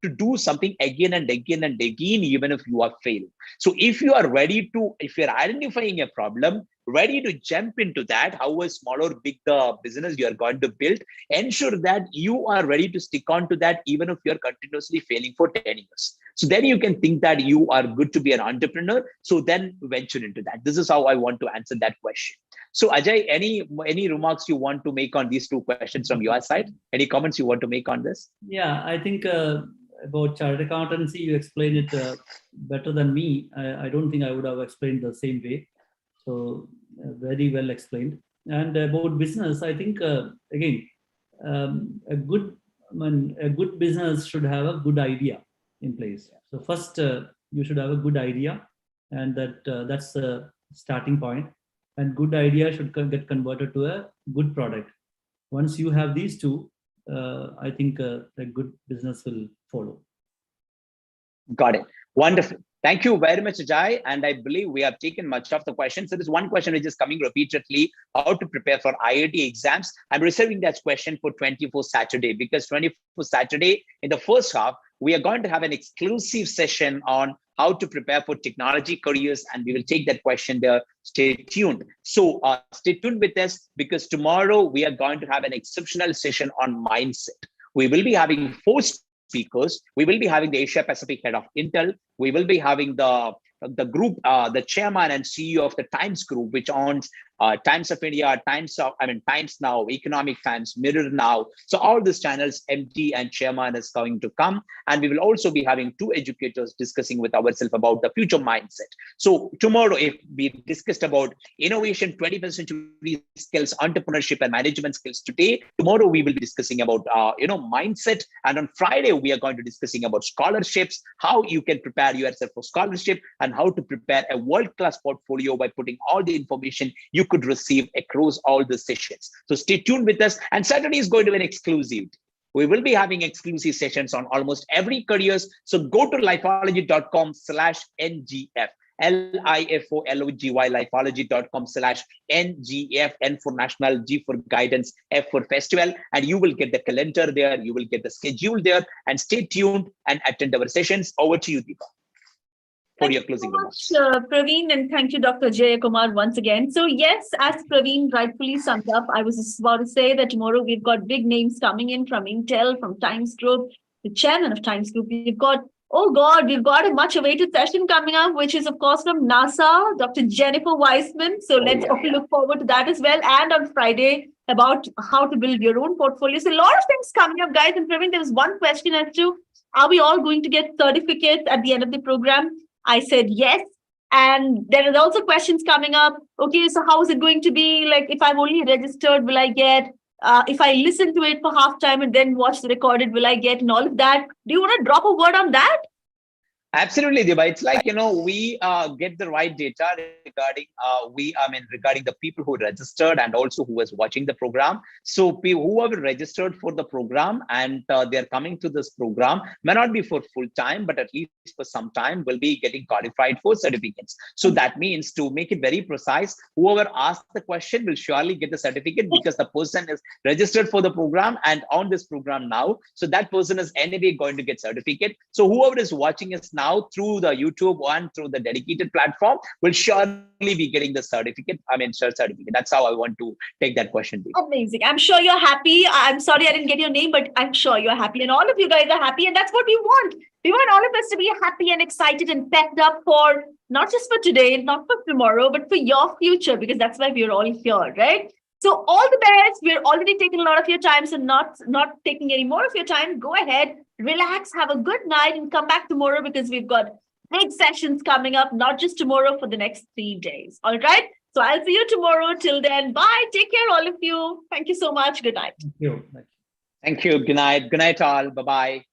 to do something again and again and again, even if you are failing. So if you're identifying a problem, ready to jump into that, however small or big the business you're going to build, ensure that you are ready to stick on to that, even if you're continuously failing for 10 years. So then you can think that you are good to be an entrepreneur. So then venture into that. This is how I want to answer that question. So Ajay, any remarks you want to make on these two questions from your side? Any comments you want to make on this? Yeah, I think about chartered accountancy, you explained it better than me. I don't think I would have explained the same way. So very well explained. And about business, I think again, a good business should have a good idea in place. So first, you should have a good idea, and that's the starting point. And good idea should get converted to a good product. Once you have these two, I think a good business will follow. Got it. Wonderful. Thank you very much, Ajay. And I believe we have taken much of the questions. There is one question which is coming repeatedly: how to prepare for IIT exams. I'm reserving that question for 24th Saturday, because 24th Saturday in the first half, we are going to have an exclusive session on how to prepare for technology careers, and we will take that question there. Stay tuned. So stay tuned with us, because tomorrow we are going to have an exceptional session on mindset. We will be having 4 speakers. We will be having the Asia Pacific head of Intel. We will be having the group, the chairman and CEO of the Times Group, which owns Times of India, Times Now, Economic Times, Mirror Now. So all these channels, MD and chairman is going to come. And we will also be having 2 educators discussing with ourselves about the future mindset. So tomorrow, if we discussed about innovation, 21st century skills, entrepreneurship and management skills today, tomorrow we will be discussing about, mindset. And on Friday, we are going to be discussing about scholarships, how you can prepare yourself for scholarship, and how to prepare a world-class portfolio by putting all the information you could receive across all the sessions. So stay tuned with us. And Saturday is going to be an exclusive. We will be having exclusive sessions on almost every careers. So go to lifeology.com/NGF, LIFOLOGY, lifeology.com/NGF, N for national, G for guidance, F for festival. And you will get the calendar there. You will get the schedule there, and stay tuned and attend our sessions. Over to you, Deepa. Thank you so much, Praveen, and thank you, Dr. Jay Kumar, once again. So yes, as Praveen rightfully summed up, I was just about to say that tomorrow we've got big names coming in from Intel, from Times Group, the chairman of Times Group. We've got a much awaited session coming up, which is of course from NASA, Dr. Jennifer Weissman. So let's look forward to that as well. And on Friday, about how to build your own portfolio. So a lot of things coming up, guys. And Praveen, there was one question as to, are we all going to get certificates at the end of the program? I said yes. And there are also questions coming up. Okay, so how is it going to be? Like, if I'm only registered, will I get? If I listen to it for half time and then watch the recorded, will I get? And all of that. Do you want to drop a word on that? Absolutely, Deba. It's like, we get the right data regarding regarding the people who registered and also who was watching the program. So whoever registered for the program and they're coming to this program may not be for full time, but at least for some time will be getting qualified for certificates. So that means, to make it very precise, whoever asked the question will surely get the certificate, because the person is registered for the program and on this program now. So that person is anyway going to get certificate. So whoever is watching us now through the YouTube and through the dedicated platform will surely be getting the certificate. Certificate. That's how I want to take that question. Amazing. I'm sure you're happy. I'm sorry I didn't get your name, but I'm sure you're happy. And all of you guys are happy. And that's what we want. We want all of us to be happy and excited and pepped up for not just for today, not for tomorrow, but for your future, because that's why we're all here, right? So all the best. We're already taking a lot of your time, so not taking any more of your time. Go ahead, relax, have a good night, and come back tomorrow, because we've got big sessions coming up, not just tomorrow, for the next 3 days. All right. So I'll see you tomorrow. Till then, bye. Take care, all of you. Thank you so much. Good night. Thank you. Thank you. Good night. Good night, all. Bye-bye.